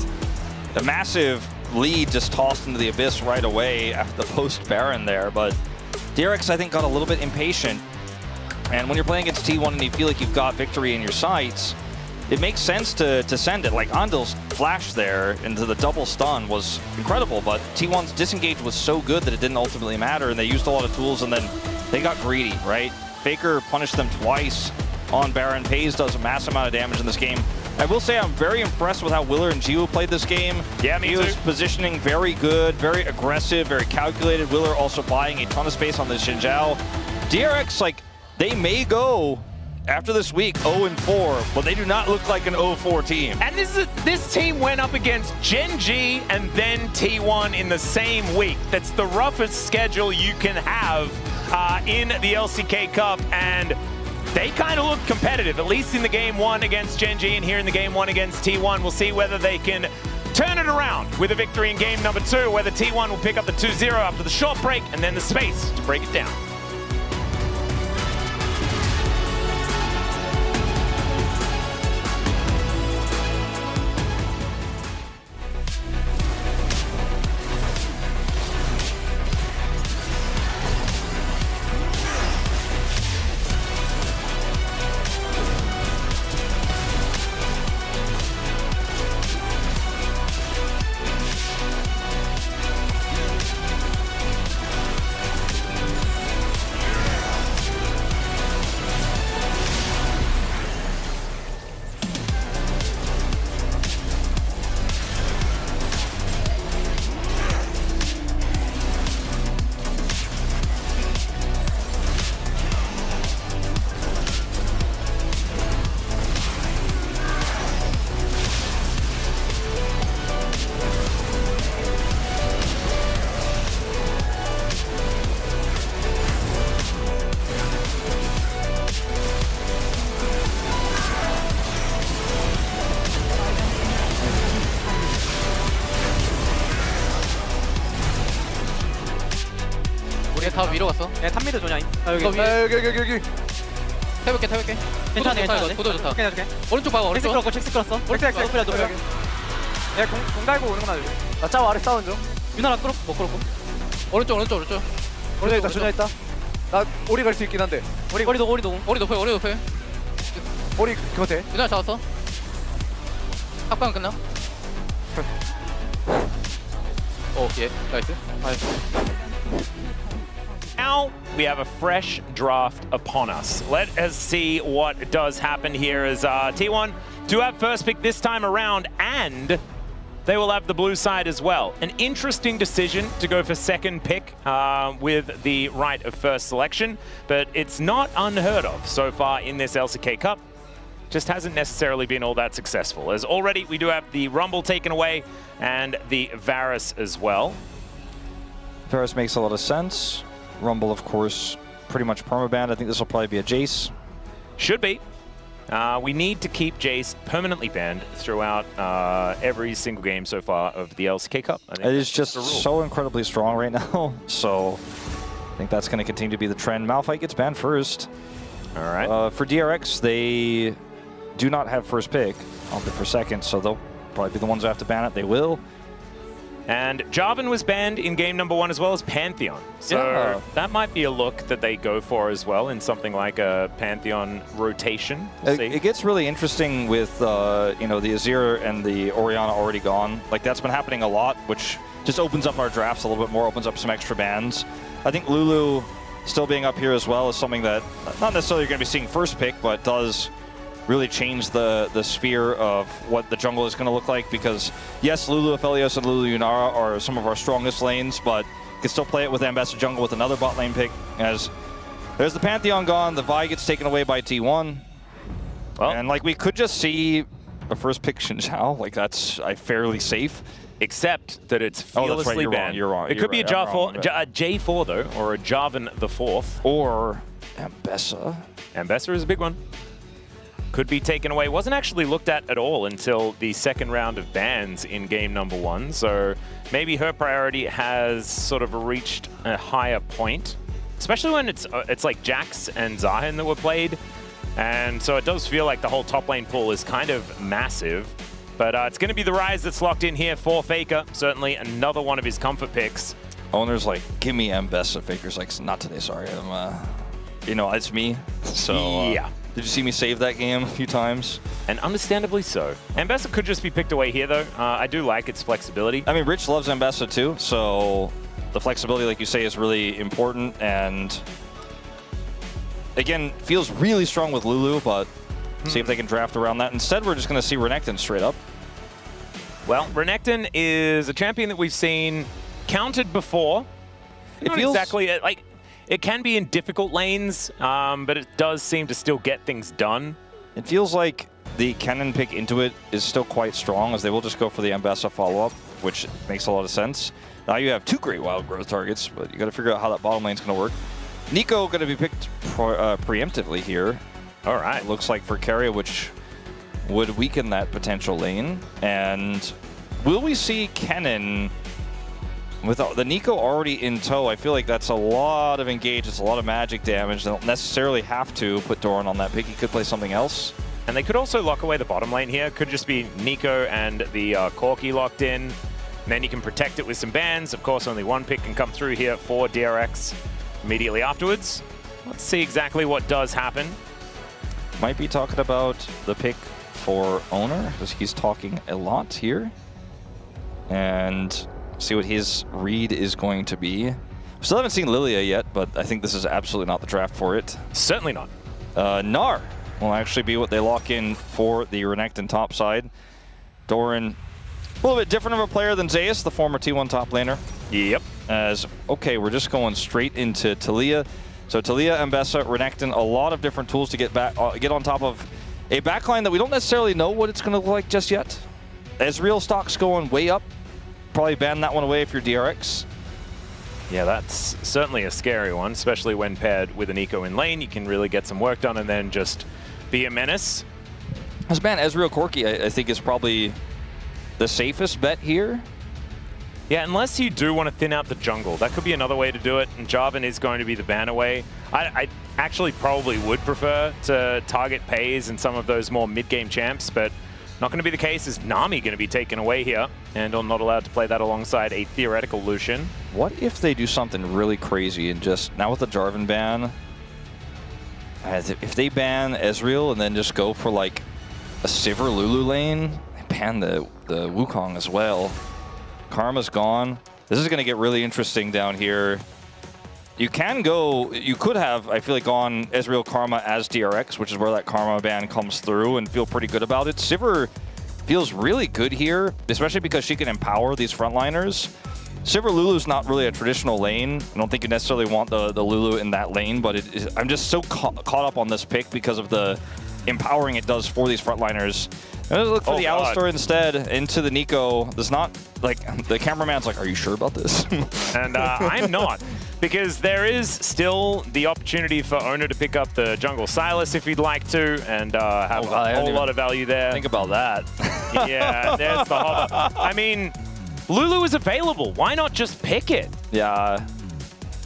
a massive lead just tossed into the abyss right away after the post Baron there. But DRX, I think, got a little bit impatient. And when you're playing against T1 and you feel like you've got victory in your sights, it makes sense to send it. Like Andil's flash there into the double stun was incredible, but T1's disengage was so good that it didn't ultimately matter, and they used a lot of tools, and then they got greedy, right? Faker punished them twice on Baron. Pays does a massive amount of damage in this game. I will say I'm very impressed with how Willer and Jiu played this game. Yeah, me too. Jiu's positioning very good, very aggressive, very calculated. Willer also buying a ton of space on the Xinjiao. DRX, like, they may go after this week 0-4, but they do not look like an 0-4 team. And this team went up against Gen G and then T1 in the same week. That's the roughest schedule you can have in the LCK Cup, and they kind of look competitive, at least in the game 1 against Gen G and here in the game 1 against T1. We'll see whether they can turn it around with a victory in game number 2, whether T1 will pick up the 2-0 after the short break and then the space to break it down. 다 위로 갔어. 야 탑미드 조냐. 이거 위에 여기. 태볼게. 괜찮아 괜찮아. 구도 좋다. 오케이. 오른쪽 봐봐. 잭스 오른쪽. 끌었고 잭스 끌었어. 잭스 높여 높여. 야공 달고 오는 거나. 나 짜오 아래 싸운 중. 유나라 끌어 못 끌었고. 오른쪽. 조냐 있다. 나 오리 갈 수 있긴 한데. 오리 노. 오리 높여. 오리 그거 돼? 유나 잡았어. 합방 끝나? 예. 나이스. Now we have a fresh draft upon us. Let us see what does happen here as T1 do have first pick this time around, and they will have the blue side as well. An interesting decision to go for second pick with the right of first selection, but it's not unheard of so far in this LCK Cup. Just hasn't necessarily been all that successful, as already we do have the Rumble taken away and the Varus as well. Varus makes a lot of sense. Rumble, of course, pretty much permabanned. I think this will probably be a Jace. Should be. We need to keep Jace permanently banned throughout every single game so far of the LCK Cup. I think it is just so incredibly strong right now, so I think that's going to continue to be the trend. Malphite gets banned first. All right. For DRX, they do not have first pick. I'll be for second, so they'll probably be the ones who have to ban it. They will. And Jarvan was banned in game number 1 as well as Pantheon. So that might be a look that they go for as well in something like a Pantheon rotation. We'll see. It gets really interesting with you know, the Azir and the Orianna already gone. Like, that's been happening a lot, which just opens up our drafts a little bit more, opens up some extra bans. I think Lulu still being up here as well is something that not necessarily you're going to be seeing first pick, but does really change the sphere of what the jungle is going to look like, because yes, Lulu Aphelios and Lulu Yunara are some of our strongest lanes, but you can still play it with Ambassador Jungle with another bot lane pick, as there's the Pantheon gone, the Vi gets taken away by T1. Well, and like, we could just see a first pick Xin Zhao, like that's fairly safe. Except that it's fearlessly banned. You're wrong. It could be a J4 though, or a Jarvan the 4th. Or Ambessa. Ambessa is a big one. Could be taken away. Wasn't actually looked at all until the second round of bans in game number 1. So maybe her priority has sort of reached a higher point, especially when it's like Jax and Zahin that were played. And so it does feel like the whole top lane pool is kind of massive. But it's going to be the Rise that's locked in here for Faker. Certainly another one of his comfort picks. Owner's like, give me Ambessa. Faker's like, not today, sorry. You know, it's me. So yeah. Did you see me save that game a few times? And understandably so. Ambessa could just be picked away here, though. I do like its flexibility. I mean, Rich loves Ambessa, too. So the flexibility, like you say, is really important. And again, feels really strong with Lulu, but see if they can draft around that. Instead, we're just going to see Renekton straight up. Well, Renekton is a champion that we've seen counted before. It feels exactly like it can be in difficult lanes, but it does seem to still get things done. It feels like the Kennen pick into it is still quite strong, as they will just go for the Ambessa follow-up, which makes a lot of sense. Now you have 2 great wild growth targets, but you got to figure out how that bottom lane's going to work. Nico going to be picked preemptively here. All right. It looks like for Keria, which would weaken that potential lane. And will we see Kennen with the Nico already in tow? I feel like that's a lot of engage. It's a lot of magic damage. They don't necessarily have to put Doran on that pick. He could play something else. And they could also lock away the bottom lane here. Could just be Nico and the Corki locked in. And then you can protect it with some bans. Of course, only one pick can come through here for DRX immediately afterwards. Let's see exactly what does happen. Might be talking about the pick for Owner, because he's talking a lot here. And see what his read is going to be. Still haven't seen Lilia yet, but I think this is absolutely not the draft for it. Certainly not. Gnar will actually be what they lock in for the Renekton top side. Doran, a little bit different of a player than Zeus, the former T1 top laner. Yep. As, okay, we're just going straight into Talia. So Talia, Ambessa, Renekton, a lot of different tools to get on top of a backline that we don't necessarily know what it's going to look like just yet. Ezreal stock's going way up. Probably ban that one away if you're DRX. Yeah, that's certainly a scary one, especially when paired with an Eco in lane. You can really get some work done and then just be a menace. As ban Ezreal Corki, I think, is probably the safest bet here. Yeah, unless you do want to thin out the jungle. That could be another way to do it, and Jarvan is going to be the banner way. I actually probably would prefer to target Pays and some of those more mid-game champs, but not going to be the case. Is Nami going to be taken away here, and not allowed to play that alongside a theoretical Lucian? What if they do something really crazy and just, now with the Jarvan ban, if they ban Ezreal and then just go for like a Sivir Lulu lane, they ban the Wukong as well. Karma's gone. This is going to get really interesting down here. You could have, I feel like, gone Ezreal Karma as DRX, which is where that Karma ban comes through, and feel pretty good about it. Sivir feels really good here, especially because she can empower these frontliners. Sivir Lulu's not really a traditional lane. I don't think you necessarily want the Lulu in that lane, but I'm just so caught up on this pick because of the empowering it does for these frontliners. I'm gonna look for the Alistar instead into the Nico. There's not, like, the cameraman's like, are you sure about this? And I'm not, because there is still the opportunity for Owner to pick up the jungle Sylas if he'd like to, and have a whole lot of value there. Think about that. Yeah, there's the hover. I mean, Lulu is available. Why not just pick it? Yeah.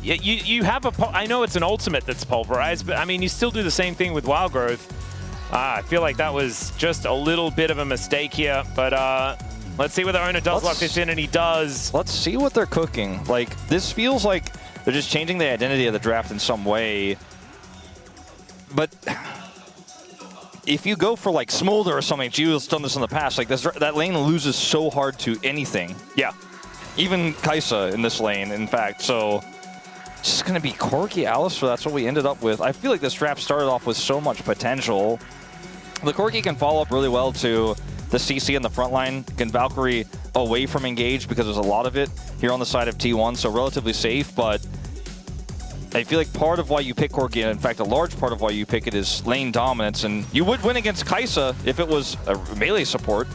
You have I know it's an ultimate that's pulverized, but I mean, you still do the same thing with Wild Growth. I feel like that was just a little bit of a mistake here, but let's see whether Owner does lock this in, and he does. Let's see what they're cooking. Like, this feels like they're just changing the identity of the draft in some way. But if you go for like Smolder or something, Gio's done this in the past, like that lane loses so hard to anything. Yeah. Even Kai'Sa in this lane, in fact, so it's just going to be Corki Alistar. That's what we ended up with. I feel like this draft started off with so much potential. The Corki can follow up really well to the CC in the front line. Can Valkyrie away from engage because there's a lot of it here on the side of T1, so relatively safe, but I feel like part of why you pick Corki, and in fact a large part of why you pick it, is lane dominance, and you would win against Kai'Sa if it was a melee support,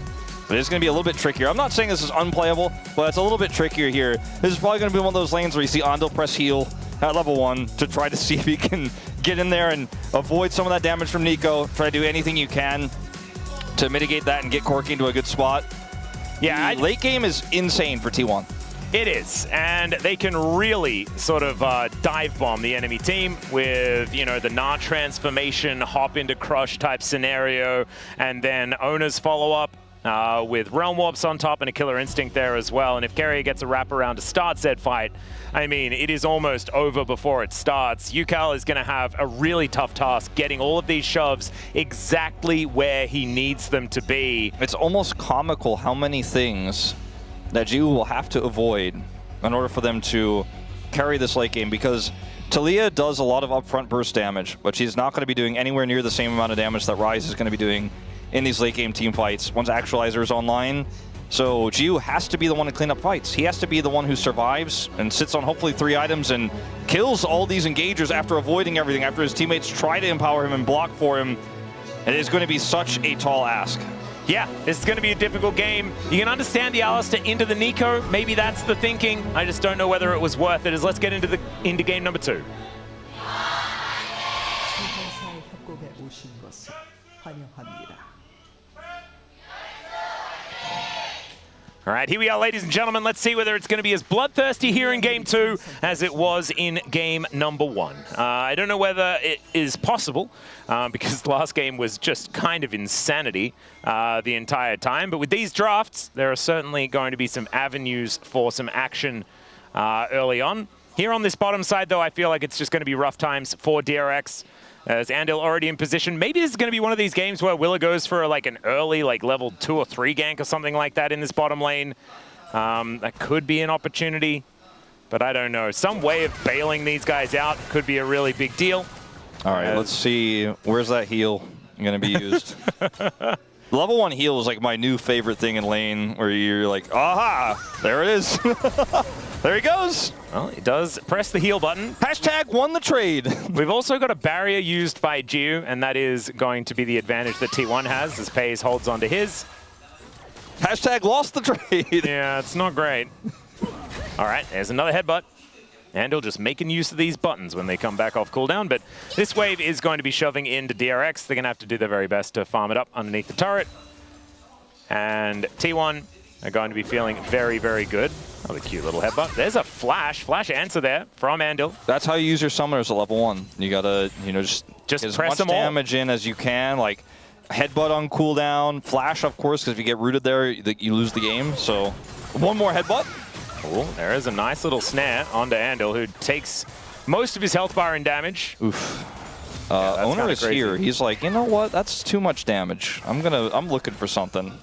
but it's going to be a little bit trickier. I'm not saying this is unplayable, but it's a little bit trickier here. This is probably going to be one of those lanes where you see Andal press heal at level 1 to try to see if he can get in there and avoid some of that damage from Nico. Try to do anything you can to mitigate that and get Corki into a good spot. Yeah, late game is insane for T1. It is, and they can really sort of dive bomb the enemy team with, you know, the Gnar transformation, hop into crush type scenario, and then Owner's follow-up with Realm Warps on top and a Killer Instinct there as well. And if Carrier gets a wraparound to start said fight, I mean, it is almost over before it starts. Yukal is going to have a really tough task getting all of these shoves exactly where he needs them to be. It's almost comical how many things that Gio will have to avoid in order for them to carry this late game, because Taliyah does a lot of upfront burst damage, but she's not going to be doing anywhere near the same amount of damage that Ryze is going to be doing in these late game team fights once Actualizer is online. So Gio has to be the one to clean up fights. He has to be the one who survives and sits on hopefully 3 items and kills all these engagers after avoiding everything, after his teammates try to empower him and block for him. It is going to be such a tall ask. Yeah, this is going to be a difficult game. You can understand the Alistar into the Nico. Maybe that's the thinking. I just don't know whether it was worth it. As let's get into game number 2. All right, here we are, ladies and gentlemen. Let's see whether it's going to be as bloodthirsty here in Game 2 as it was in Game number 1. I don't know whether it is possible, because the last game was just kind of insanity the entire time. But with these drafts, there are certainly going to be some avenues for some action early on. Here on this bottom side, though, I feel like it's just going to be rough times for DRX. As Andal already in position. Maybe this is going to be one of these games where Willa goes for like an early, like level 2 or 3 gank or something like that in this bottom lane. That could be an opportunity, but I don't know. Some way of bailing these guys out could be a really big deal. All right, let's see. Where's that heal going to be used? Level 1 heal is like my new favorite thing in lane, where you're like, aha, there it is. There he goes. Well, he does press the heal button. Hashtag won the trade. We've also got a barrier used by Gio, and that is going to be the advantage that T1 has, as Pays holds onto his. Hashtag lost the trade. Yeah, it's not great. All right, there's another headbutt. Andal just making use of these buttons when they come back off cooldown, but this wave is going to be shoving into DRX. They're going to have to do their very best to farm it up underneath the turret. And T1 are going to be feeling very, very good. Another cute little headbutt. There's a flash answer there from Andil. That's how you use your summoners at level 1. You gotta, you know, just get as press much them all. damage in as you can. Like headbutt on cooldown, flash of course, because if you get rooted there, you lose the game. So one more headbutt. Oh, there is a nice little snare onto Andil, who takes most of his health bar in damage. Oof. Yeah, Owner is here. He's like, you know what? That's too much damage. I'm looking for something.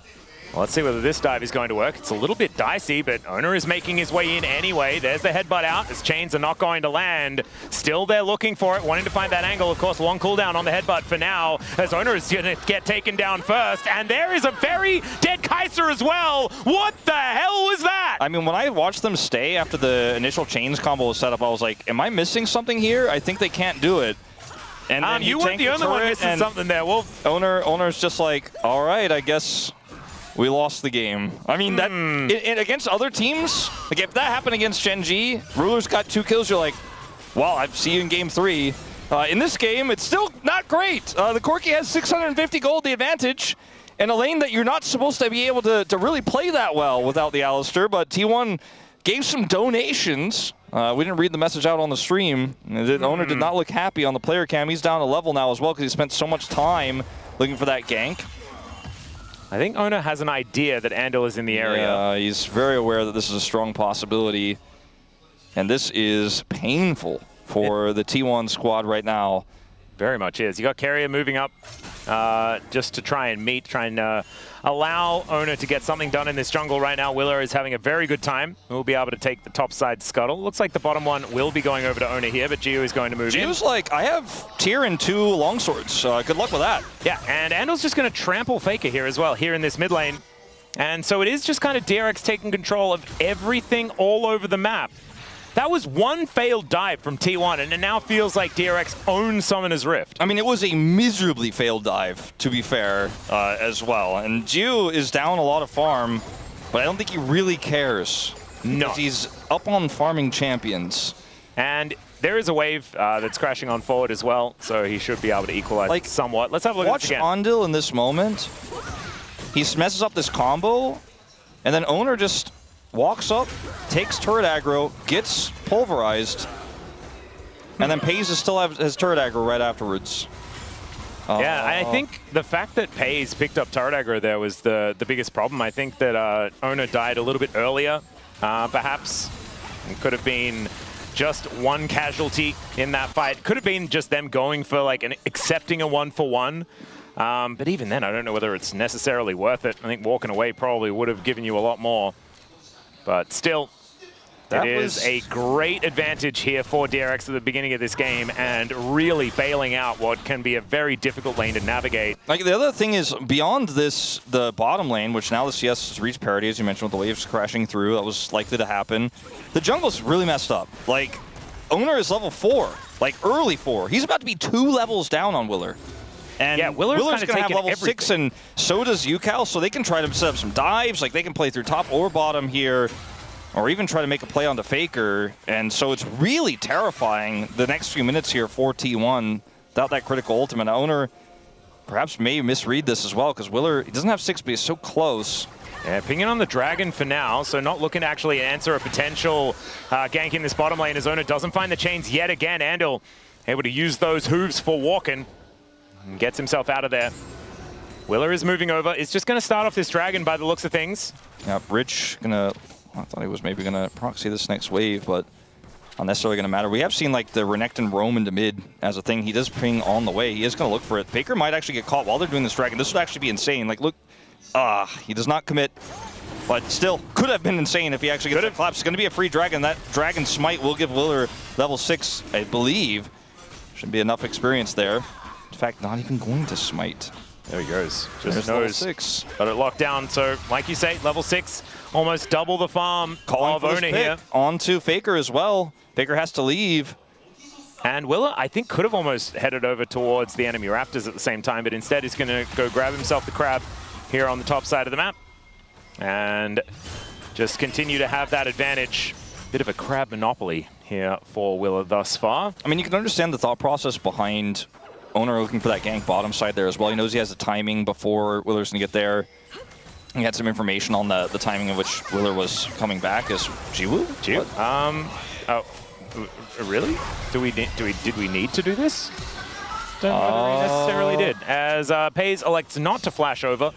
Well, let's see whether this dive is going to work. It's a little bit dicey, but Owner is making his way in anyway. There's the headbutt out. His chains are not going to land. Still they're looking for it, wanting to find that angle. Of course, long cooldown on the headbutt for now, as Owner is going to get taken down first. And there is a very dead Kaiser as well. What the hell was that? I mean, when I watched them stay after the initial chains combo was set up, I was like, am I missing something here? I think they can't do it. And then you weren't the only one missing something there, Wolf. Owner's just like, all right, I guess we lost the game. I mean, that against other teams, like if that happened against Gen G, Ruler's got 2 kills, you're like, well, I see you in game 3. In this game, it's still not great. The Corki has 650 gold, the advantage, in a lane that you're not supposed to be able to really play that well without the Alistair, but T1 gave some donations. We didn't read the message out on the stream. The Owner did not look happy on the player cam. He's down a level now as well because he spent so much time looking for that gank. I think Owner has an idea that Andil is in the area. Yeah, he's very aware that this is a strong possibility. And this is painful for the T1 squad right now. Very much is. You got Carrier moving up just to try and allow Owner to get something done in this jungle right now. Willer is having a very good time. We'll be able to take the top side scuttle. Looks like the bottom one will be going over to Owner here, but Gio is going to move in. Gio's like, I have tier and 2 longswords. Good luck with that. Yeah, and Andil's just going to trample Faker here as well, here in this mid lane. And so it is just kind of DRX taking control of everything all over the map. That was one failed dive from T1, and it now feels like DRX owns Summoner's Rift. I mean, it was a miserably failed dive, to be fair, as well. And Gio is down a lot of farm, but I don't think he really cares. No. Because he's up on farming champions. And there is a wave that's crashing on forward as well, so he should be able to equalize somewhat. Let's have a look at this again. Watch Andil in this moment. He messes up this combo, and then Owner just walks up, takes turret aggro, gets pulverized, and then Pays is still have his turret aggro right afterwards. Yeah, I think the fact that Pays picked up turret aggro there was the biggest problem. I think that Owner died a little bit earlier, perhaps. It could have been just one casualty in that fight. Could have been just them going for like accepting a 1-for-1. But even then, I don't know whether it's necessarily worth it. I think walking away probably would have given you a lot more. But still, it is a great advantage here for DRX at the beginning of this game and really bailing out what can be a very difficult lane to navigate. Like the other thing is, beyond this, the bottom lane, which now the CS has reached parity, as you mentioned, with the waves crashing through, that was likely to happen. The jungle's really messed up. Like, Owner is level 4, like early 4. He's about to be 2 levels down on Willer. And yeah, Willer's going to have level everything. 6, and so does UCal, so they can try to set up some dives. Like, they can play through top or bottom here, or even try to make a play onto Faker. And so it's really terrifying the next few minutes here for T1 without that critical ultimate. Owner perhaps may misread this as well, because Willer, he doesn't have 6, but he's so close. Yeah, pinging on the Dragon for now, so not looking to actually answer a potential gank in this bottom lane as Owner doesn't find the chains yet again. Andil able to use those hooves for walking. And gets himself out of there. Willer is moving over. It's just going to start off this Dragon by the looks of things. Yeah, Rich gonna, I thought he was maybe gonna proxy this next wave, but not necessarily gonna matter. We have seen like the Renekton roam into mid as a thing. He does ping on the way. He is gonna look for it. Faker might actually get caught while they're doing this Dragon. This would actually be insane. Like, look, he does not commit, but still could have been insane if he actually gets the collapse. It's gonna be a free Dragon. That Dragon smite will give Willer level 6, I believe. Should be enough experience there. In fact, not even going to smite. There he goes. Just There's level knows. 6. Got it locked down. So, like you say, level 6, almost double the farm of Owner here. On to Faker as well. Faker has to leave. And Willer, I think, could have almost headed over towards the enemy Raptors at the same time, but instead he's going to go grab himself the crab here on the top side of the map. And just continue to have that advantage. Bit of a crab monopoly here for Willer thus far. I mean, you can understand the thought process behind Owner looking for that gank bottom side there as well. He knows he has the timing before Willer's going to get there. We had some information on the timing of which Willer was coming back as Jiwoo? Oh, really? Did we need to do this? Don't know whether we necessarily did. As Pays elects not to flash over.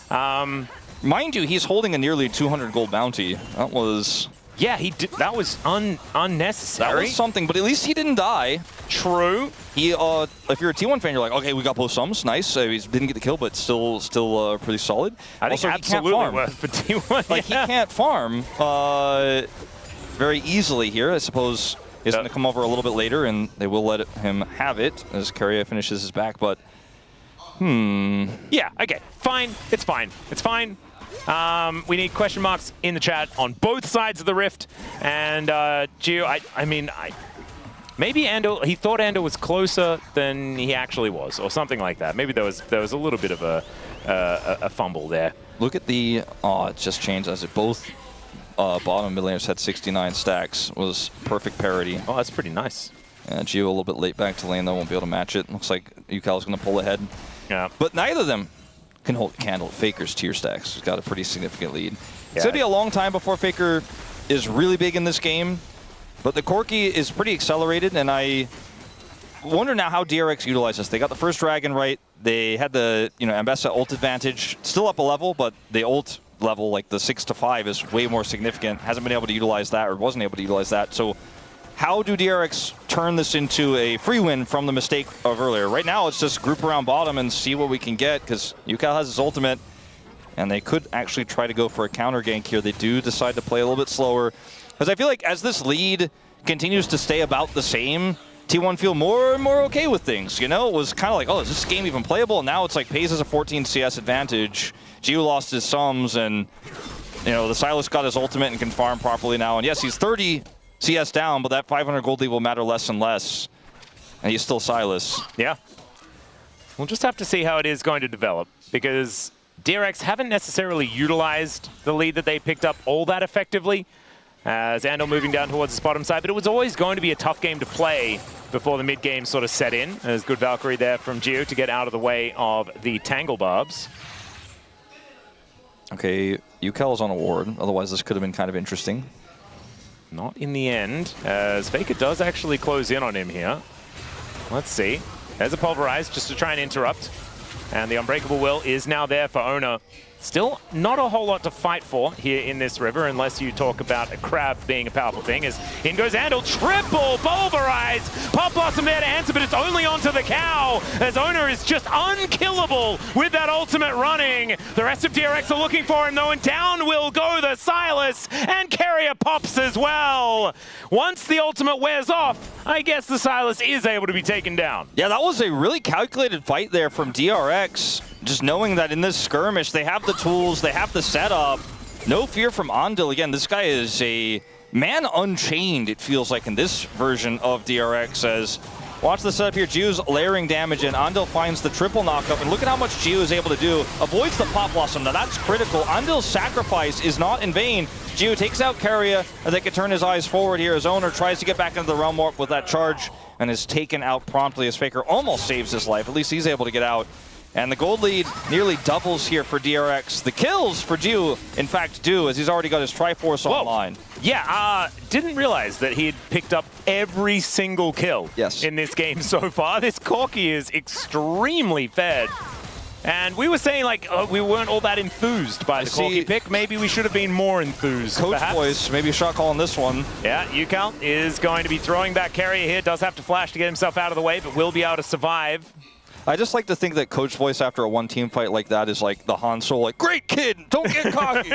Mind you, he's holding a nearly 200 gold bounty. That was... Yeah, he did. That was unnecessary. That was something, but at least he didn't die. True. He, if you're a T1 fan, you're like, okay, we got both sums, nice. He didn't get the kill, but still pretty solid. I think also, absolutely worth for T1. Like, he can't farm very easily here. I suppose he's going to come over a little bit later, and they will let him have it as Carrier finishes his back, but... Yeah, okay, fine. It's fine. It's fine. We need question marks in the chat on both sides of the rift. And Gio, I mean, maybe Andal, he thought Andal was closer than he actually was, or something like that. Maybe there was a little bit of a fumble there. Look at the, it just changed as it both bottom mid laners had 69 stacks. Was perfect parity. Oh, that's pretty nice. Gio a little bit late back to lane though, won't be able to match it. Looks like Yukal's going to pull ahead. Yeah. But neither of them can hold a candle at Faker's tier stacks. He's got a pretty significant lead. Yeah. It's going to be a long time before Faker is really big in this game, but the Corki is pretty accelerated, and I wonder now how DRX utilizes this. They got the first dragon right. They had the Ambessa ult advantage, still up a level, but the ult level, like the 6 to 5, is way more significant. Hasn't been able to utilize that, or wasn't able to utilize that. So how do DRX turn this into a free win from the mistake of earlier? Right now, it's just group around bottom and see what we can get, because Yukal has his ultimate, and they could actually try to go for a counter gank here. They do decide to play a little bit slower, because I feel like as this lead continues to stay about the same, T1 feel more and more okay with things. You know, it was kind of like, oh, is this game even playable? And now it's like Pays has a 14 CS advantage. Gio lost his sums, and the Silas got his ultimate and can farm properly now. And yes, he's 30 CS down, but that 500 gold lead will matter less and less. And he's still Silas. Yeah. We'll just have to see how it is going to develop, because DRX haven't necessarily utilized the lead that they picked up all that effectively, as Andal moving down towards his bottom side. But it was always going to be a tough game to play before the mid game sort of set in. There's good Valkyrie there from Gio to get out of the way of the Tangle Barbs. Okay, Yukal is on a ward. Otherwise, this could have been kind of interesting. Not in the end, as Faker does actually close in on him here. Let's see. There's a Pulverize just to try and interrupt. And the Unbreakable Will is now there for Owner. Still not a whole lot to fight for here in this river, unless you talk about a crab being a powerful thing. As in goes Andal, triple Pulverize! Pop Blossom there to answer, but it's only onto the cow, as Owner is just unkillable with that ultimate running. The rest of DRX are looking for him though, and down will go the Silas, and Carrier pops as well. Once the ultimate wears off, I guess the Silas is able to be taken down. Yeah, that was a really calculated fight there from DRX. Just knowing that in this skirmish, they have the tools, they have the setup. No fear from Andal. Again, this guy is a man unchained, it feels like, in this version of DRX. As watch the setup here. Gio's layering damage, and Andal finds the triple knockup. And look at how much Gio is able to do. Avoids the Pop Blossom. Now that's critical. Andal's sacrifice is not in vain. Gio takes out Carrier, and they can turn his eyes forward here. His Owner tries to get back into the Realm Warp with that charge, and is taken out promptly as Faker almost saves his life. At least he's able to get out. And the gold lead nearly doubles here for DRX. The kills for Gio, in fact, do, as he's already got his Triforce online. Yeah, didn't realize that he had picked up every single kill in this game so far. This Corki is extremely fed. And we were saying, like, we weren't all that enthused by the Corki pick. Maybe we should have been more enthused, Coach perhaps. voice, maybe a shot call on this one. Yeah, Yukal is going to be throwing back Carrier here. Does have to flash to get himself out of the way, but will be able to survive. I just like to think that Coach voice after a one-team fight like that is like the Han Solo, like, great kid, don't get cocky.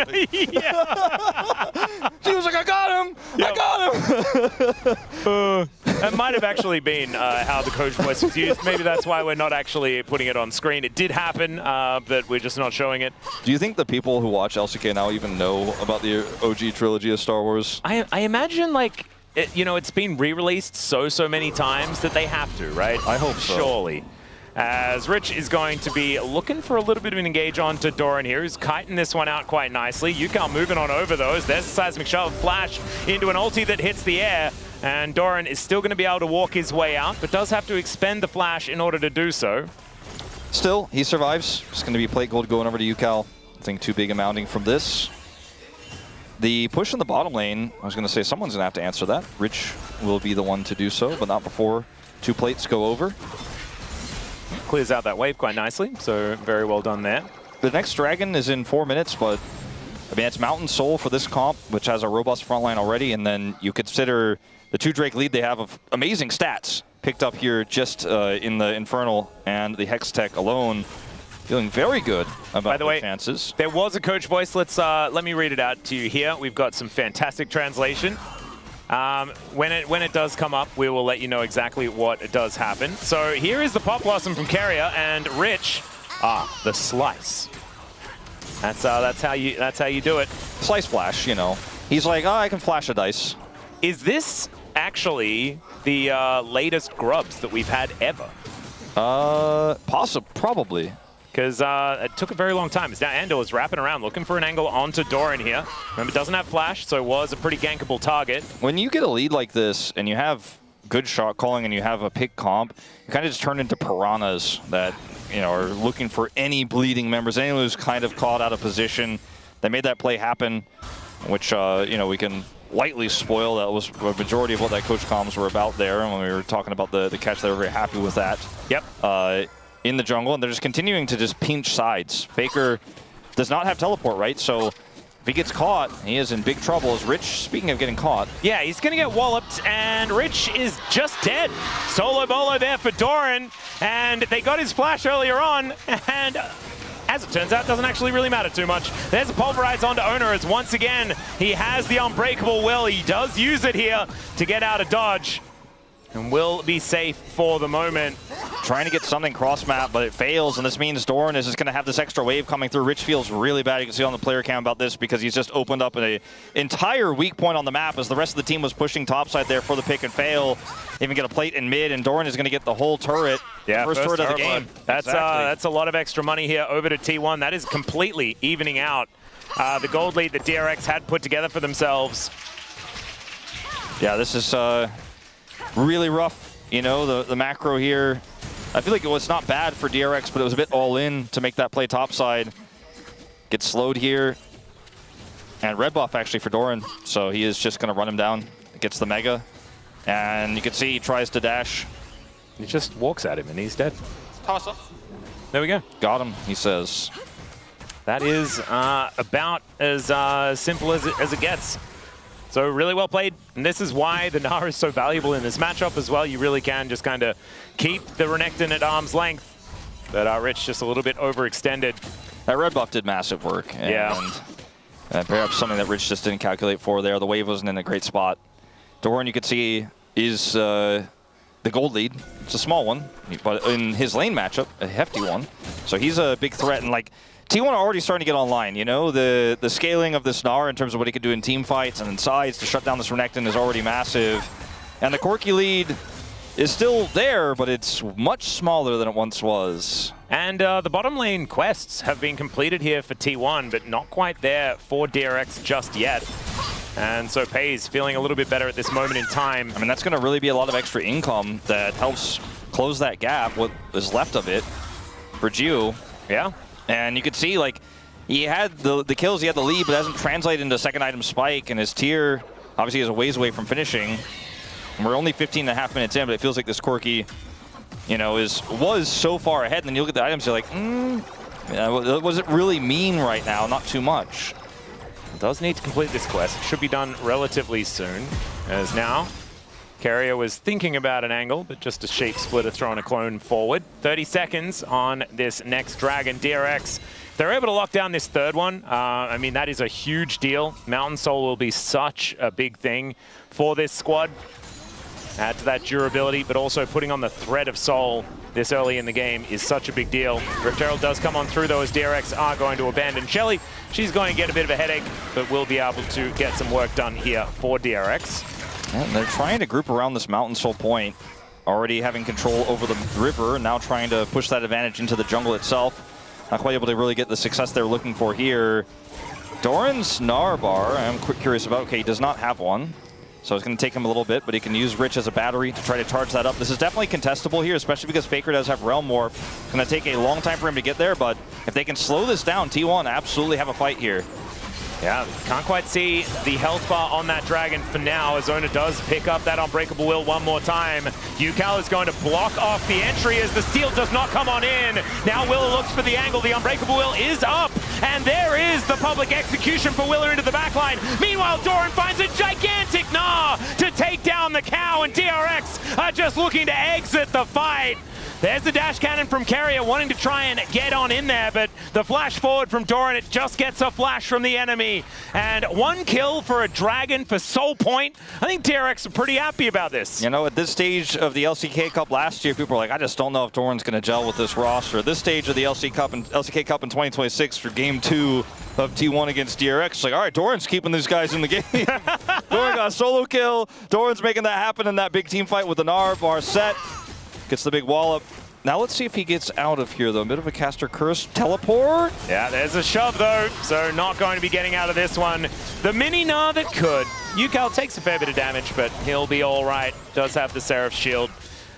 She was like, I got him, I got him. That might have actually been how the Coach voice was used. Maybe that's why we're not actually putting it on screen. It did happen, but we're just not showing it. Do you think the people who watch LCK now even know about the OG trilogy of Star Wars? I imagine, like, it's been re-released so many times that they have to, right? I hope so. Surely. As Rich is going to be looking for a little bit of an engage onto Doran here, who's kiting this one out quite nicely. Yukal moving on over those. There's a Seismic Shove flash into an ulti that hits the air, and Doran is still going to be able to walk his way out, but does have to expend the flash in order to do so. Still, he survives. It's going to be plate gold going over to Yukal. Nothing too big amounting from this. The push in the bottom lane, I was going to say someone's going to have to answer that. Rich will be the one to do so, but not before 2 plates go over. Clears out that wave quite nicely, so very well done there. The next dragon is in 4 minutes, but I mean, it's Mountain Soul for this comp, which has a robust front line already, and then you consider the 2 Drake lead they have of amazing stats picked up here just in the Infernal and the Hex Tech alone. Feeling very good about the chances. There was a coach voice. Let me read it out to you here. We've got some fantastic translation. When it does come up, we will let you know exactly what does happen. So here is the Pop Blossom from Carrier and Rich. The slice. That's how you do it. Slice flash, you know. He's like, oh, I can flash a dice. Is this actually the latest grubs that we've had ever? Probably. Because it took a very long time. It's now Andor is wrapping around, looking for an angle onto Doran here. Remember, doesn't have flash, so was a pretty gankable target. When you get a lead like this, and you have good shot calling, and you have a pick comp, you kind of just turn into piranhas that, you know, are looking for any bleeding members, anyone who's kind of caught out of position. They made that play happen, which, you know, we can lightly spoil. That was a majority of what that coach comms were about there, and when we were talking about the catch, they were very happy with that. Yep. In the jungle, and they're just continuing to just pinch sides. Faker does not have teleport, right? So if he gets caught, he is in big trouble. As Rich, speaking of getting caught. Yeah, he's going to get walloped, and Rich is just dead. Solo bolo there for Doran, and they got his flash earlier on, and as it turns out, doesn't actually really matter too much. There's a pulverize onto Owner as once again, he has the unbreakable will. He does use it here to get out of dodge, and will be safe for the moment. Trying to get something cross-map, but it fails, and this means Doran is just going to have this extra wave coming through. Rich feels really bad. You can see on the player cam about this because he's just opened up an entire weak point on the map as the rest of the team was pushing topside there for the pick and fail. Even get a plate in mid, and Doran is going to get the whole turret. Yeah, first turret of the game. That's a lot of extra money here over to T1. That is completely evening out the gold lead that DRX had put together for themselves. Yeah, this is really rough, you know, the macro here. I feel like it was not bad for DRX, but it was a bit all in to make that play topside. Gets slowed here. And red buff actually for Doran, so he is just going to run him down. Gets the mega. And you can see he tries to dash. He just walks at him and he's dead. Toss up. There we go. Got him, he says. That is about as simple as it gets. So really well played, and this is why the Gnar is so valuable in this matchup as well. You really can just kind of keep the Renekton at arm's length, but Rich just a little bit overextended. That red buff did massive work, and perhaps something that Rich just didn't calculate for there. The wave wasn't in a great spot. Doran, you could see, is the gold lead. It's a small one, but in his lane matchup, a hefty one. So he's a big threat, and like, T1 are already starting to get online, you know? The scaling of this Gnar in terms of what he could do in team fights and in sides to shut down this Renekton is already massive. And the Corki lead is still there, but it's much smaller than it once was. And the bottom lane quests have been completed here for T1, but not quite there for DRX just yet. And so Pays feeling a little bit better at this moment in time. I mean, that's going to really be a lot of extra income that helps close that gap, what is left of it, for Gio. Yeah. And you could see, like, he had the kills, he had the lead, but it hasn't translated into second item spike, and his tier obviously is a ways away from finishing. And we're only 15.5 minutes in, but it feels like this Corki, you know, was so far ahead, and then you look at the items, you're like, yeah, what does it really mean right now? Not too much. Does need to complete this quest. Should be done relatively soon, as now Carrier was thinking about an angle, but just a shape splitter throwing a clone forward. 30 seconds on this next dragon. DRX, they're able to lock down this third one. I mean, that is a huge deal. Mountain Soul will be such a big thing for this squad. Add to that durability, but also putting on the threat of Soul this early in the game is such a big deal. Rift Herald does come on through, though, as DRX are going to abandon Shelly. She's going to get a bit of a headache, but will be able to get some work done here for DRX. And they're trying to group around this Mountain Soul point, already having control over the river, and now trying to push that advantage into the jungle itself. Not quite able to really get the success they're looking for here. Doran's Gnar bar, I'm curious about. Okay, he does not have one. So it's going to take him a little bit, but he can use Rich as a battery to try to charge that up. This is definitely contestable here, especially because Faker does have Realm Warp. It's going to take a long time for him to get there, but if they can slow this down, T1 absolutely have a fight here. Yeah, can't quite see the health bar on that Dragon for now, as Ona does pick up that Unbreakable Will one more time. UCal is going to block off the entry as the steal does not come on in. Now Willer looks for the angle. The Unbreakable Will is up, and there is the public execution for Willer into the backline. Meanwhile, Doran finds a gigantic Gnar to take down the cow, and DRX are just looking to exit the fight. There's the dash cannon from Carrier wanting to try and get on in there, but the flash forward from Doran, it just gets a flash from the enemy. And 1 kill for a Dragon for Soul Point. I think DRX are pretty happy about this. You know, at this stage of the LCK Cup last year, people were like, I just don't know if Doran's going to gel with this roster. At this stage of the LCK Cup in 2026 for Game 2 of T1 against DRX, it's like, all right, Doran's keeping these guys in the game. Doran got a solo kill. Doran's making that happen in that big team fight with the Gnar. Bar set. Gets the big wallop. Now let's see if he gets out of here, though. A bit of a caster curse. Teleport? Yeah, there's a shove, though, so not going to be getting out of this one. The mini Gnar that could. UCal takes a fair bit of damage, but he'll be all right. Does have the Seraph's shield.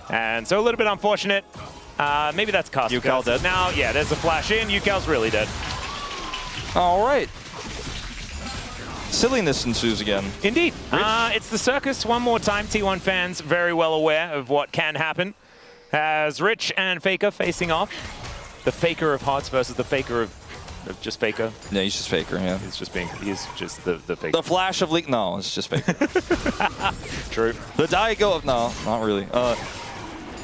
And so a little bit unfortunate. Maybe that's caster UCal curse. dead. Now, yeah, there's a flash in. UCal's really dead. All right. Silliness ensues again. Indeed. It's the circus one more time. T1 fans very well aware of what can happen. As Rich and Faker facing off. The Faker of Hearts versus the Faker of just Faker. Yeah, he's just Faker, yeah. He's just the Faker. The flash of leak. No, it's just Faker. True. The Daigo of. No, not really.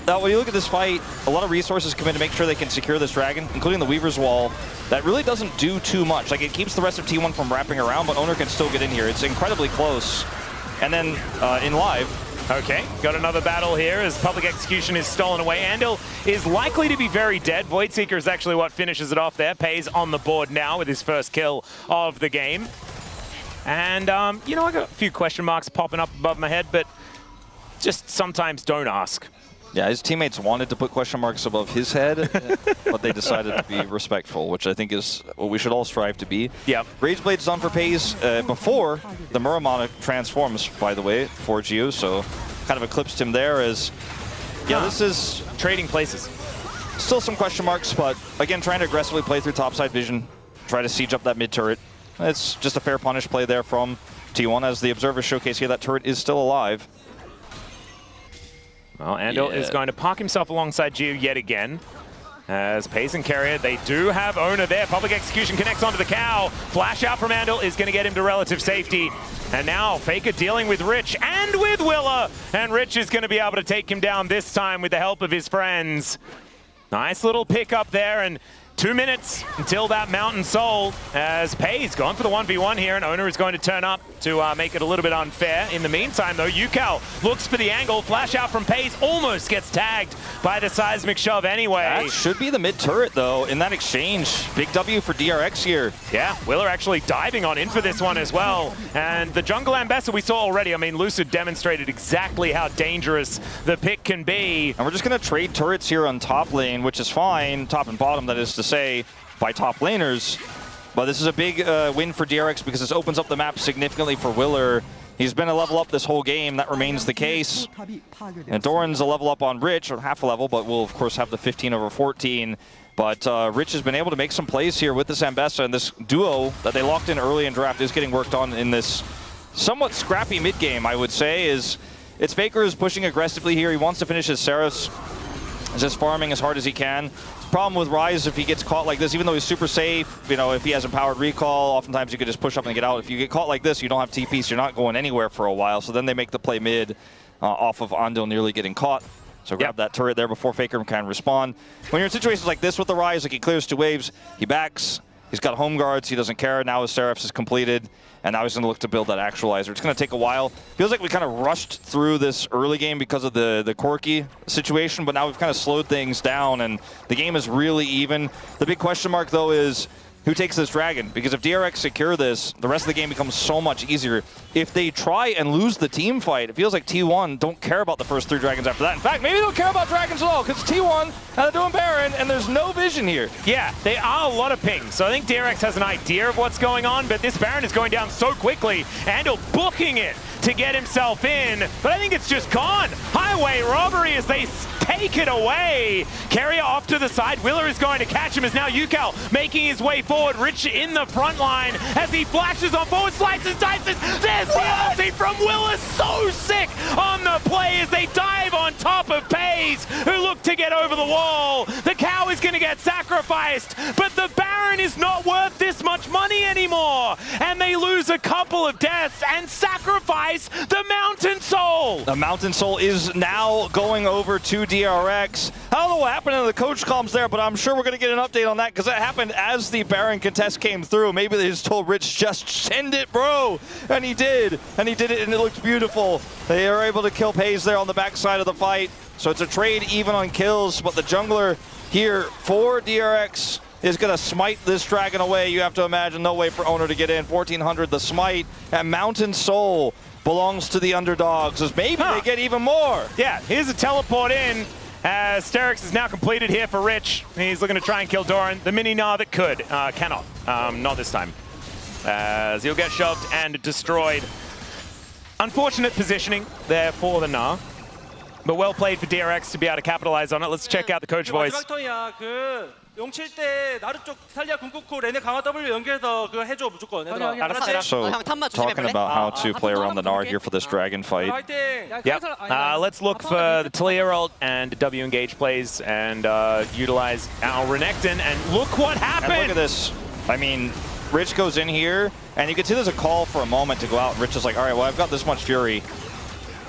Now, when you look at this fight, a lot of resources come in to make sure they can secure this Dragon, including the Weaver's Wall. That really doesn't do too much. Like, it keeps the rest of T1 from wrapping around, but Owner can still get in here. It's incredibly close. And then in live. Okay, got another battle here as Public Execution is stolen away. Andil is likely to be very dead. Voidseeker is actually what finishes it off there. Pays on the board now with his first kill of the game. And, you know, I got a few question marks popping up above my head, but just sometimes don't ask. Yeah, his teammates wanted to put question marks above his head, but they decided to be respectful, which I think is what we should all strive to be. Yep. Rageblade's on for Pays before the Muramana transforms, by the way, for Geo, so kind of eclipsed him there as, yeah, this is trading places. Still some question marks, but again, trying to aggressively play through topside vision, try to siege up that mid turret. It's just a fair punish play there from T1 as the observers showcase here that turret is still alive. Well, Andil is going to park himself alongside Geo yet again. As Pays and Carrier, they do have Owner there. Public Execution connects onto the cow. Flash out from Andil is going to get him to relative safety. And now Faker dealing with Rich and with Willa. And Rich is going to be able to take him down this time with the help of his friends. Nice little pick up there, and 2 minutes until that Mountain Soul as Pays gone for the 1v1 here, and Owner is going to turn up to make it a little bit unfair. In the meantime, though, UCal looks for the angle. Flash out from Pays, almost gets tagged by the seismic shove anyway. That should be the mid turret, though, in that exchange. Big W for DRX here. Yeah, Willer actually diving on in for this one as well. And the jungle ambassador we saw already, I mean, Lucid demonstrated exactly how dangerous the pick can be. And we're just going to trade turrets here on top lane, which is fine, top and bottom, that is to say, by top laners. But this is a big win for DRX because this opens up the map significantly for Willer. He's been a level up this whole game. That remains the case. And Doran's a level up on Rich, or half a level, but will, of course, have the 15/14. But Rich has been able to make some plays here with this Ambessa, and this duo that they locked in early in draft is getting worked on in this somewhat scrappy mid-game, I would say. It's Faker who's pushing aggressively here. He wants to finish his Seraphs. He's just farming as hard as he can. The problem with Ryze, if he gets caught like this, even though he's super safe, you know, if he has empowered recall, oftentimes you could just push up and get out. If you get caught like this, you don't have TP, so you're not going anywhere for a while. So then they make the play mid off of Andil nearly getting caught. So grab that turret there before Faker can respond. When you're in situations like this with the Ryze, like he clears 2 waves, he backs, he's got home guards, he doesn't care. Now his Seraphs is completed, and now he's going to look to build that actualizer. It's going to take a while. Feels like we kind of rushed through this early game because of the Corki situation, but now we've kind of slowed things down, and the game is really even. The big question mark, though, is who takes this dragon. Because if DRX secure this, the rest of the game becomes so much easier. If they try and lose the team fight, it feels like T1 don't care about the first 3 dragons after that. In fact, maybe they don't care about dragons at all, because T1 they're doing Baron, and there's no vision here. Yeah, they are a lot of pings. So I think DRX has an idea of what's going on, but this Baron is going down so quickly. Andal booking it to get himself in, but I think it's just gone. Highway robbery as they take it away. Carrier off to the side. Willer is going to catch him as now Yukal making his way forward. Rich in the front line as he flashes on forward, slices, dices. There's the ulti from Willer. So sick on the play as they dive on top of Pays, who look to get over the wall. The cow is going to get sacrificed, but the Baron is not worth this much money anymore. And they lose a couple of deaths and sacrifice the Mountain Soul. The Mountain Soul is now going over to DRX. I don't know what happened in the coach comms there, but I'm sure we're going to get an update on that because that happened as the Baron contest came through. Maybe they just told Rich, just send it, bro. And he did. And he did it, and it looked beautiful. They are able to kill Pays there on the backside of the fight. So it's a trade even on kills, but the jungler here for DRX is going to smite this dragon away. You have to imagine no way for Owner to get in. 1400 the smite, and Mountain Soul belongs to the underdogs as maybe they get even more. Yeah, here's a teleport in as Sterix is now completed here for Rich. He's looking to try and kill Doran. The mini Gnar that could, cannot, not this time. As he'll get shoved and destroyed. Unfortunate positioning there for the Gnar, but well played for DRX to be able to capitalize on it. Let's check out the coach voice. 용칠 때 나르 쪽 탈리아 궁극고 레네 강화 W 연결해서 그거 해줘 무조건 얘들아. So talking about how to play around the Gnar here for this dragon fight. Yep. Let's look for the Talia ult and W engage plays and utilize our Renekton, and look what happened. And look at this. I mean, Rich goes in here, and you can see there's a call for a moment to go out. Rich is like, all right, well, I've got this much fury,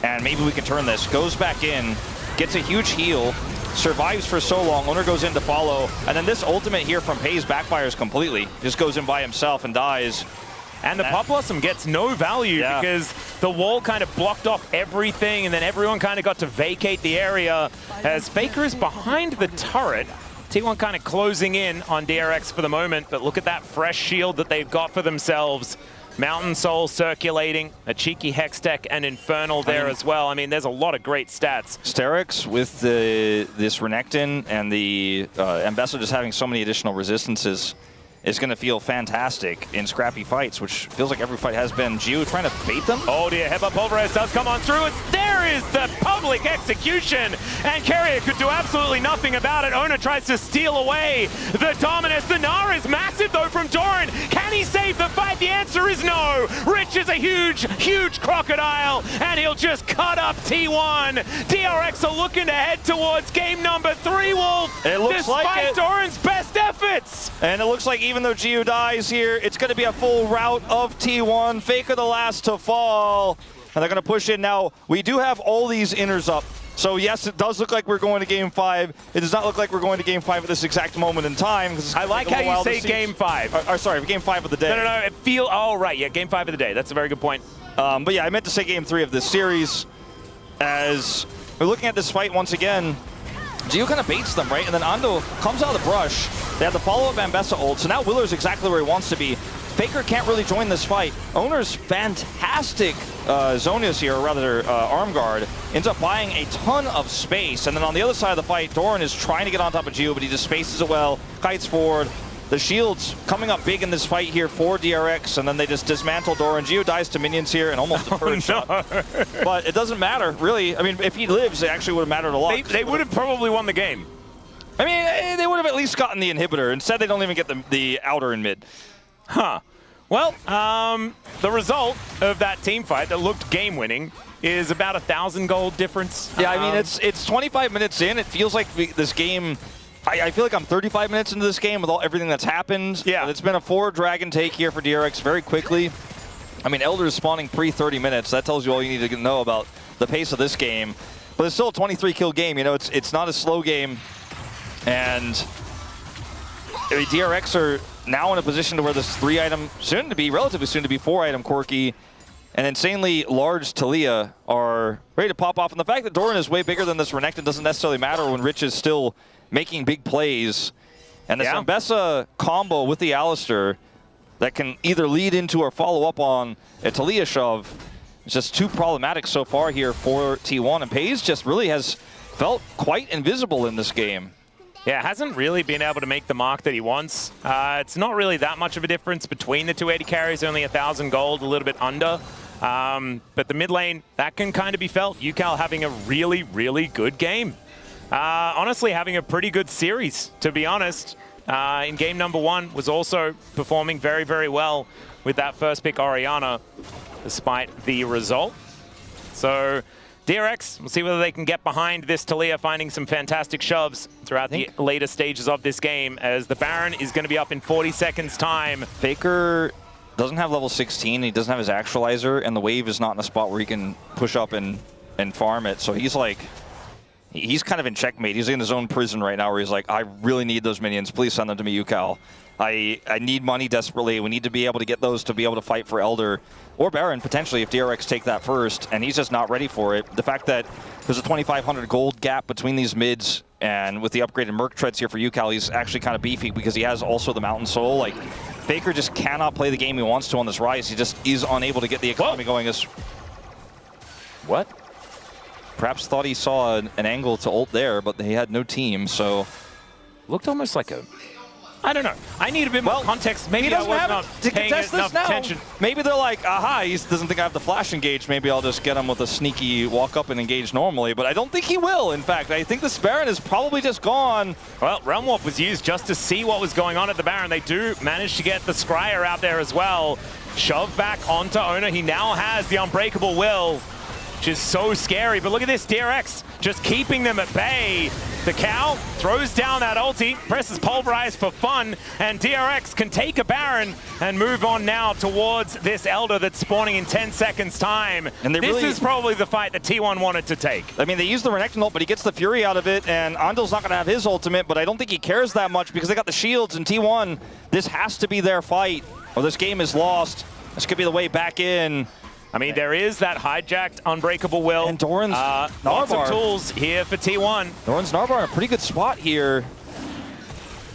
and maybe we can turn this. Goes back in, gets a huge heal, survives for so long. Owner goes in to follow, and then this ultimate here from Pays backfires completely. Just goes in by himself and dies. And the Pop Blossom gets no value because the wall kind of blocked off everything, and then everyone kind of got to vacate the area as Faker is behind the turret. T1 kind of closing in on DRX for the moment, but look at that fresh shield that they've got for themselves. Mountain Soul circulating, a cheeky Hextech and Infernal there as well. I mean, there's a lot of great stats. Sterix with this Renekton and the Ambassador just having so many additional resistances is going to feel fantastic in scrappy fights, which feels like every fight has been. Gio trying to bait them. Oh dear, Headbutt Pulverize does come on through. There is the public execution, and Carrier could do absolutely nothing about it. Owner tries to steal away the dominance. The Gnar is massive though from Doran. Can he save the fight? The answer is no. Rich is a huge, huge crocodile, and he'll just cut up T1. DRX are looking to head towards game number 3, Wolf. It looks like it. Doran's best efforts. And it looks like even though Gio dies here, it's going to be a full rout of T1. Faker the last to fall. And they're going to push in now. We do have all these inners up. So yes, it does look like we're going to game 5. It does not look like we're going to game 5 at this exact moment in time. I like how you say game 5. Sorry, game 5 of the day. No. Oh, right. Yeah, game 5 of the day. That's a very good point. But yeah, I meant to say game 3 of this series. As we're looking at this fight once again, Gio kind of baits them, right? And then Ando comes out of the brush. They have the follow-up Ambessa ult, so now Willer's exactly where he wants to be. Faker can't really join this fight. Owner's fantastic Zonius here, or rather arm guard, ends up buying a ton of space. And then on the other side of the fight, Doran is trying to get on top of Gio, but he just spaces it well, kites forward. The shield's coming up big in this fight here for DRX, and then they just dismantle Doran. Gio dies to minions here and almost a first shot. But it doesn't matter, really. I mean, if he lives, it actually would have mattered a lot. They would have probably won the game. I mean, they would have at least gotten the inhibitor. Instead, they don't even get the outer and mid. Huh. Well, the result of that team fight that looked game-winning is about 1,000 gold difference. Yeah, I mean, it's 25 minutes in. It feels like this game... I feel like I'm 35 minutes into this game with everything that's happened. Yeah. It's been a 4-dragon take here for DRX very quickly. I mean, Elder is spawning pre-30 minutes. That tells you all you need to know about the pace of this game. But it's still a 23-kill game. You know, it's not a slow game. And I mean, DRX are now in a position to where this 3-item, relatively soon to be 4-item Corki, and insanely large Talia are ready to pop off. And the fact that Doran is way bigger than this Renekton doesn't necessarily matter when Rich is still making big plays. And the Zambessa combo with the Alistair that can either lead into or follow up on a Taliyah shove is just too problematic so far here for T1. And FaZe just really has felt quite invisible in this game. Yeah, hasn't really been able to make the mark that he wants. It's not really that much of a difference between the two AD carries, only 1,000 gold, a little bit under. But the mid lane, that can kind of be felt. UCal having a really, really good game. Honestly, having a pretty good series, to be honest. In game number 1, was also performing very, very well with that first pick Orianna, despite the result. So DRX, we'll see whether they can get behind this Taliyah, finding some fantastic shoves throughout the later stages of this game, as the Baron is going to be up in 40 seconds time. Faker doesn't have level 16, he doesn't have his actualizer, and the wave is not in a spot where he can push up and farm it. So he's like, he's kind of in checkmate. He's in his own prison right now where he's like, I really need those minions. Please send them to me, UCal. I need money desperately. We need to be able to get those to be able to fight for Elder or Baron, potentially, if DRX take that first, and he's just not ready for it. The fact that there's a 2,500 gold gap between these mids, and with the upgraded Merc treads here for UCal, he's actually kind of beefy because he has also the Mountain Soul. Like, Faker just cannot play the game he wants to on this Rise. He just is unable to get the economy going. What? Perhaps thought he saw an angle to ult there, but he had no team, so... Looked almost like a... I don't know. I need a bit more context. Maybe I was not paying enough attention. Maybe they're like, aha, he doesn't think I have the flash engage. Maybe I'll just get him with a sneaky walk up and engage normally. But I don't think he will, in fact. I think this Baron is probably just gone. Well, Realm Warp was used just to see what was going on at the Baron. They do manage to get the Scryer out there as well. Shove back onto Owner. He now has the Unbreakable Will, which is so scary. But look at this, DRX just keeping them at bay. The Cow throws down that ulti, presses Pulverize for fun, and DRX can take a Baron and move on now towards this Elder that's spawning in 10 seconds time. And this is probably the fight that T1 wanted to take. I mean, they use the Renekton ult, but he gets the Fury out of it, and Andal's not going to have his ultimate, but I don't think he cares that much because they got the shields, and T1, this has to be their fight, or this game is lost. This could be the way back in. I mean, there is that hijacked Unbreakable Will. And Doran's lots of tools here for T1. Doran's Narbar in a pretty good spot here.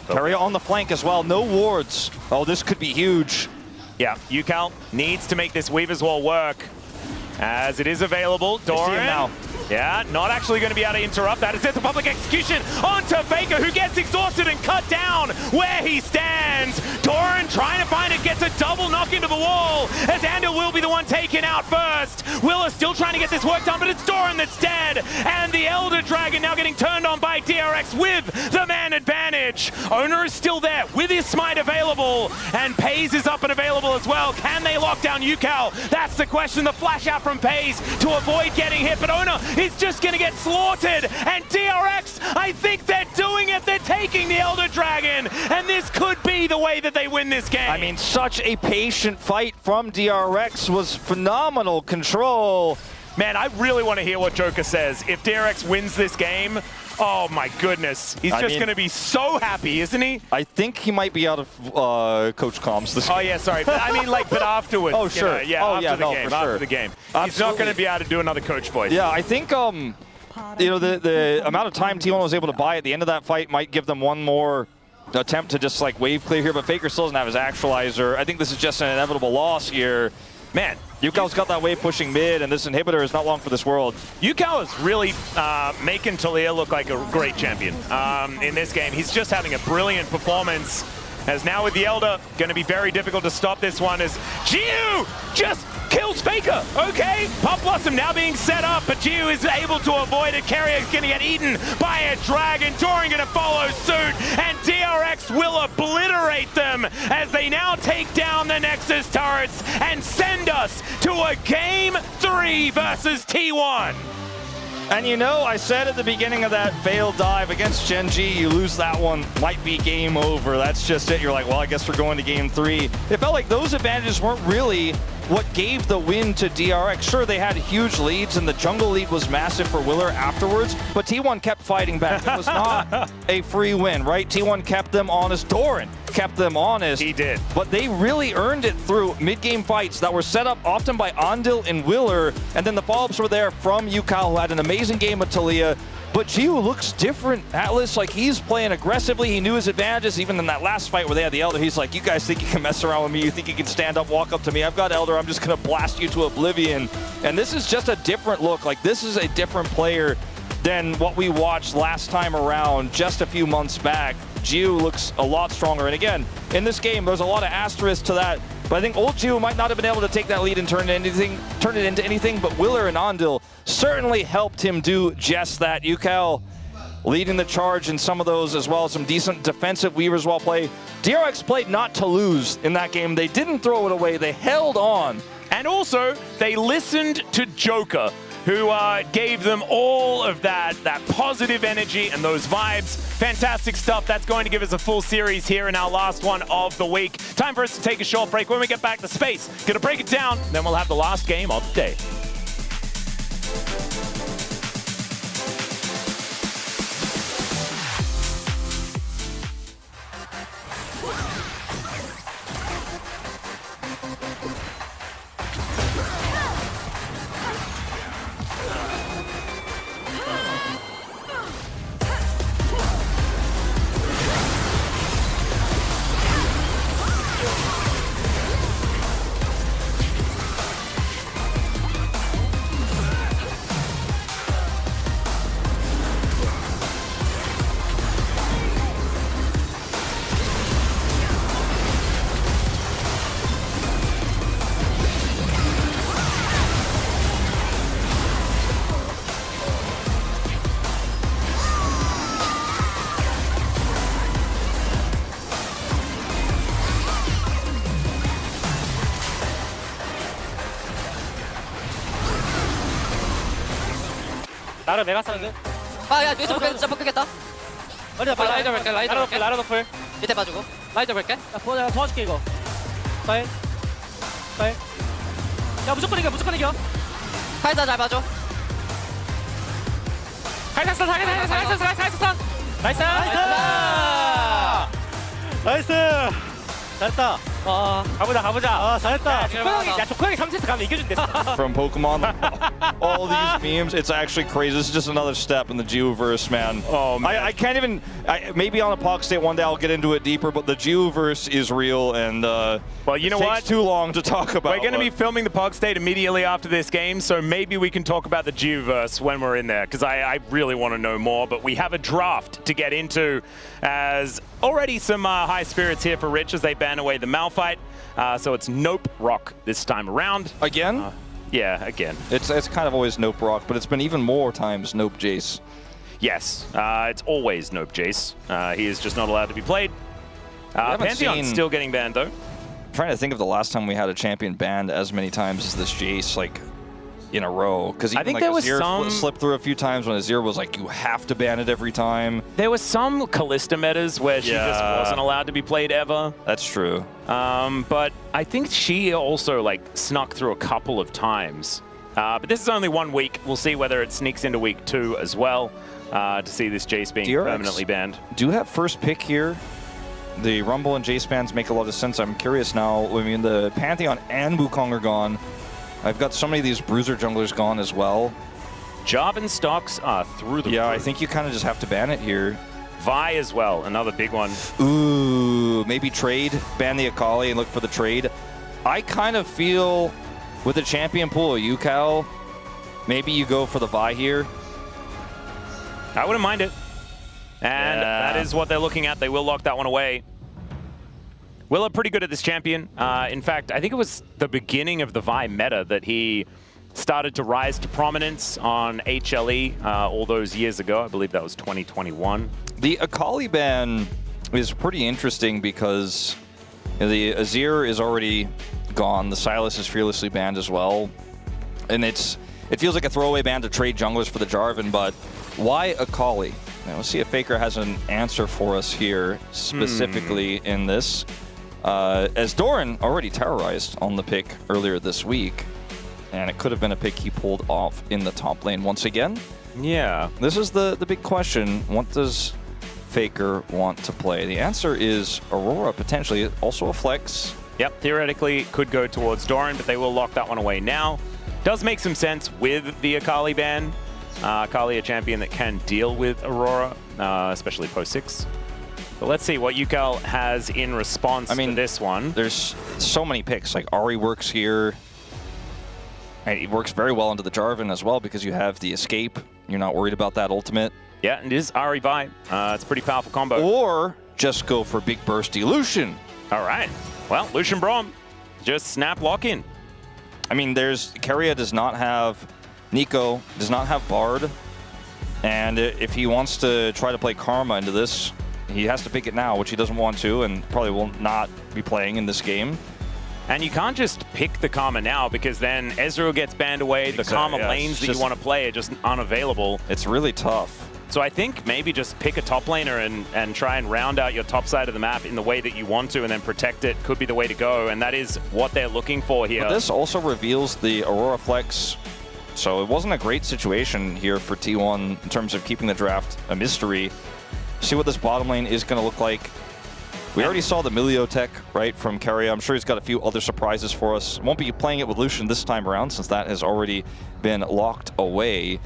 Keria on the flank as well. No wards. Oh, this could be huge. Yeah, UCal needs to make this Weaver's Wall work, as it is available. Doran now. Yeah, not actually going to be able to interrupt that. It's at the public execution onto Faker, who gets exhausted and cut down where he stands. Doran trying to find it, gets a double knock into the wall, as Andal will be the one taken out first. Willa still trying to get this work done, but it's Doran that's dead. And the Elder Dragon now getting turned on by DRX with the man advantage. Owner is still there with his smite available, and FaZe is up and available as well. Can they lock down UCal? That's the question. The flash out from FaZe to avoid getting hit, but Owner is just going to get slaughtered. And DRX, I think they're doing it. They're taking the Elder Dragon, and this could be the way that they win this game. I mean, such a patient fight from DRX was phenomenal control. Man, I really want to hear what Joker says. If DRX wins this game, oh my goodness. He's just going to be so happy, isn't he? I think he might be out of coach comms this game. Oh yeah, sorry. But I mean, like, but afterwards. Oh, sure. You know, after the game. Absolutely. He's not going to be able to do another coach voice. Yeah, I think, you know, the amount of time T1 was able to buy at the end of that fight might give them one more attempt to just, like, wave clear here, but Faker still doesn't have his actualizer. I think this is just an inevitable loss here. Man, UCal's got that wave pushing mid, and this inhibitor is not long for this world. UCal is really making Taliyah look like a great champion in this game. He's just having a brilliant performance. As now with the Elder, going to be very difficult to stop this one as Gio just kills Faker. Okay, Pop Blossom now being set up, but Gio is able to avoid it. Keria is going to get eaten by a dragon. Doran going to follow suit, and DRX will obliterate them as they now take down the Nexus turrets and send us to a Game 3 versus T1. And you know, I said at the beginning of that failed dive against Gen G, you lose that one, might be game over. That's just it. You're like, well, I guess we're going to game 3. It felt like those advantages weren't really what gave the win to DRX. Sure, they had huge leads, and the jungle lead was massive for Willer afterwards, but T1 kept fighting back. It was not a free win, right? T1 kept them honest. Doran kept them honest. He did. But they really earned it through mid-game fights that were set up often by Andal and Willer, and then the follow-ups were there from UCal, who had an amazing game with Taliyah. But But Gio looks different. Atlas, like, he's playing aggressively. He knew his advantages. Even in that last fight where they had the Elder, he's like, you guys think you can mess around with me? You think you can stand up, walk up to me? I've got Elder. I'm just going to blast you to oblivion. And this is just a different look. Like, this is a different player than what we watched last time around just a few months back. Gio looks a lot stronger. And again, in this game, there's a lot of asterisks to that. But I think old Gio might not have been able to take that lead and turn it into anything. But Willer and Ondil certainly helped him do just that. UCal leading the charge in some of those as well. Some decent defensive Weavers well played. DRX played not to lose in that game. They didn't throw it away. They held on. And also, they listened to Joker, who gave them all of that positive energy and those vibes. Fantastic stuff. That's going to give us a full series here in our last one of the week. Time for us to take a short break. When we get back to space, gonna break it down, then we'll have the last game of the day. 나를 메가 사는데? 아야 뒤에서 진짜 뽑겠다. 라이저 볼게, 라이저 볼게. 라이저 노플. 밑에 봐주고. 라이저 볼게. 야, 도와줄게 이거. 파일. 야 무조건 이겨, 무조건 이겨. 카이사 잘 봐줘. 나이스. 나이스. 잘했다. 가보자. 잘했다. 조커 형이 3세트 가면 이겨준대. From Pokemon, all these memes, it's actually crazy. This is just another step in the Geoverse, man. Oh, man. I can't even, maybe on a Pog State one day I'll get into it deeper, but the Geoverse is real, and well, you know it what? takes too long to talk about. We're going to be filming the Pog State immediately after this game, so maybe we can talk about the Geoverse when we're in there, because I really want to know more. But we have a draft to get into, as already some high spirits here for Rich as they ban away the Malphite. So it's Nope Rock this time around. Again? Yeah, again. It's kind of always Nope Rock, but it's been even more times Nope Jace. Yes, it's always Nope Jace. He is just not allowed to be played. Pantheon's still getting banned, though. I'm trying to think of the last time we had a champion banned as many times as this Jace, like, in a row. Because I think like there was Azir slipped through a few times when Azir was like, you have to ban it every time. There was some Callista metas where she just wasn't allowed to be played ever. That's true. But I think she also like snuck through a couple of times. But this is only 1 week. We'll see whether it sneaks into week 2 as well to see this Jace being DRX permanently banned. Do have first pick here. The Rumble and Jace bans make a lot of sense. I'm curious now. I mean, the Pantheon and Wukong are gone. I've got so many of these bruiser junglers gone as well. Jarvan stocks are through the roof. I think you kind of just have to ban it here. Vi as well, another big one. Ooh, maybe trade, ban the Akali and look for the trade. I kind of feel with the champion pool of UCal, maybe you go for the Vi here. I wouldn't mind it. And that is what they're looking at. They will lock that one away. Willer pretty good at this champion. In fact, I think it was the beginning of the Vi meta that he started to rise to prominence on HLE all those years ago. I believe that was 2021. The Akali ban is pretty interesting because the Azir is already gone. The Sylas is fearlessly banned as well. And it feels like a throwaway ban to trade junglers for the Jarvan, but why Akali? Now, let's see if Faker has an answer for us here, specifically in this. As Doran already terrorized on the pick earlier this week, and it could have been a pick he pulled off in the top lane once again. Yeah. This is the big question. What does Faker want to play? The answer is Aurora, potentially. Also a flex. Yep, theoretically could go towards Doran, but they will lock that one away now. Does make some sense with the Akali ban. Kali, a champion that can deal with Aurora, especially post 6. But let's see what UCAL has in response to this one. There's so many picks. Like Ahri works here. And it works very well into the Jarvan as well because you have the escape. You're not worried about that ultimate. Yeah, it is Ahri Vi. It's a pretty powerful combo. Or just go for big bursty Lucian. All right. Well, Lucian Braum, just snap lock in. I mean, Keria does not have Nico, does not have Bard. And if he wants to try to play Karma into this, he has to pick it now, which he doesn't want to and probably will not be playing in this game. And you can't just pick the Karma now because then Ezreal gets banned away. The Karma lanes that you want to play are just unavailable. It's really tough. So I think maybe just pick a top laner and try and round out your top side of the map in the way that you want to and then protect it could be the way to go. And that is what they're looking for here. But this also reveals the Aurora Flex. So it wasn't a great situation here for T1 in terms of keeping the draft a mystery. See what this bottom lane is going to look like. We already saw the Milio tech, right, from Keria. I'm sure he's got a few other surprises for us. Won't be playing it with Lucian this time around since that has already been locked away.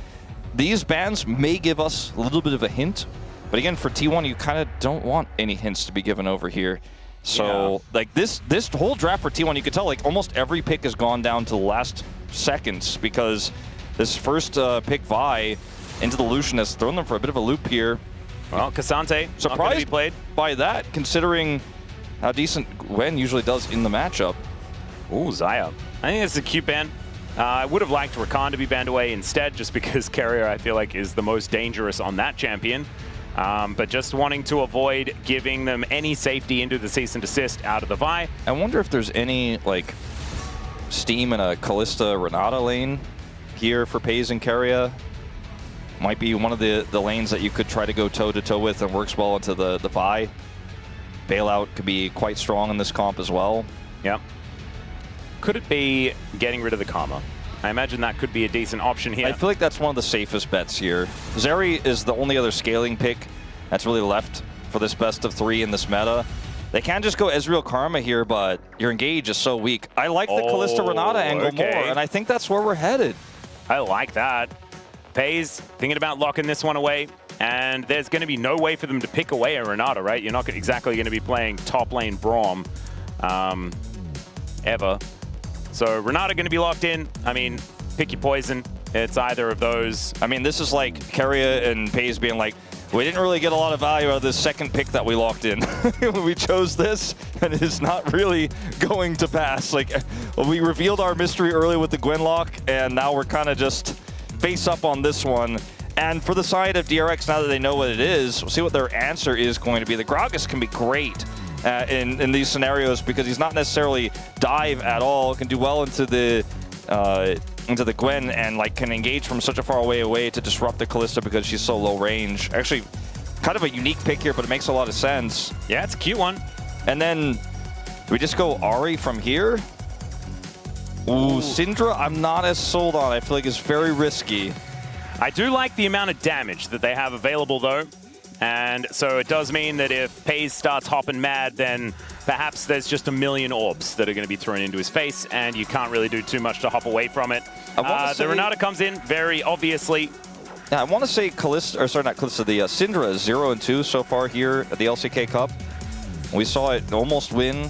These bans may give us a little bit of a hint, but again, for T1, you kind of don't want any hints to be given over here. So, like, this whole draft for T1, you could tell, like, almost every pick has gone down to the last seconds because this first pick Vi into the Lucian has thrown them for a bit of a loop here. Well, Cassante, surprised by that, considering how decent Gwen usually does in the matchup. Ooh, Xayah. I think it's a cute ban. I would have liked Rakan to be banned away instead, just because Keria, I feel like, is the most dangerous on that champion. But just wanting to avoid giving them any safety into the cease and desist out of the Vi. I wonder if there's any, like, steam in a Kalista Renata lane here for FaZe and Keria. Might be one of the lanes that you could try to go toe-to-toe with and works well into the Vi. Bailout could be quite strong in this comp as well. Yep. Could it be getting rid of the Karma? I imagine that could be a decent option here. I feel like that's one of the safest bets here. Zeri is the only other scaling pick that's really left for this best of 3 in this meta. They can just go Ezreal Karma here, but your engage is so weak. I like the Kalista Renata angle more, and I think that's where we're headed. I like that. FaZe thinking about locking this one away, and there's going to be no way for them to pick away a Renata, right? You're not exactly going to be playing top lane Braum ever. So Renata going to be locked in. I mean, pick your poison. It's either of those. I mean, this is like Keria and FaZe being like, we didn't really get a lot of value out of this second pick that we locked in. We chose this, and it's not really going to pass. Like, we revealed our mystery early with the Gwen lock, and now we're kind of just face up on this one. And for the side of DRX, now that they know what it is, we'll see what their answer is going to be. The Gragas can be great in these scenarios because he's not necessarily dive at all. Can do well into the Gwen and like can engage from such a far away to disrupt the Kalista because she's so low range. Actually, kind of a unique pick here, but it makes a lot of sense. Yeah, it's a cute one. And then we just go Ahri from here. Ooh, Syndra, I'm not as sold on. I feel like it's very risky. I do like the amount of damage that they have available, though. And so it does mean that if FaZe starts hopping mad, then perhaps there's just a million orbs that are going to be thrown into his face, and you can't really do too much to hop away from it. The Renata comes in very obviously. Yeah, I want to say Kalista, or sorry, not Kalista, the Syndra is 0-2 so far here at the LCK Cup. We saw it almost win,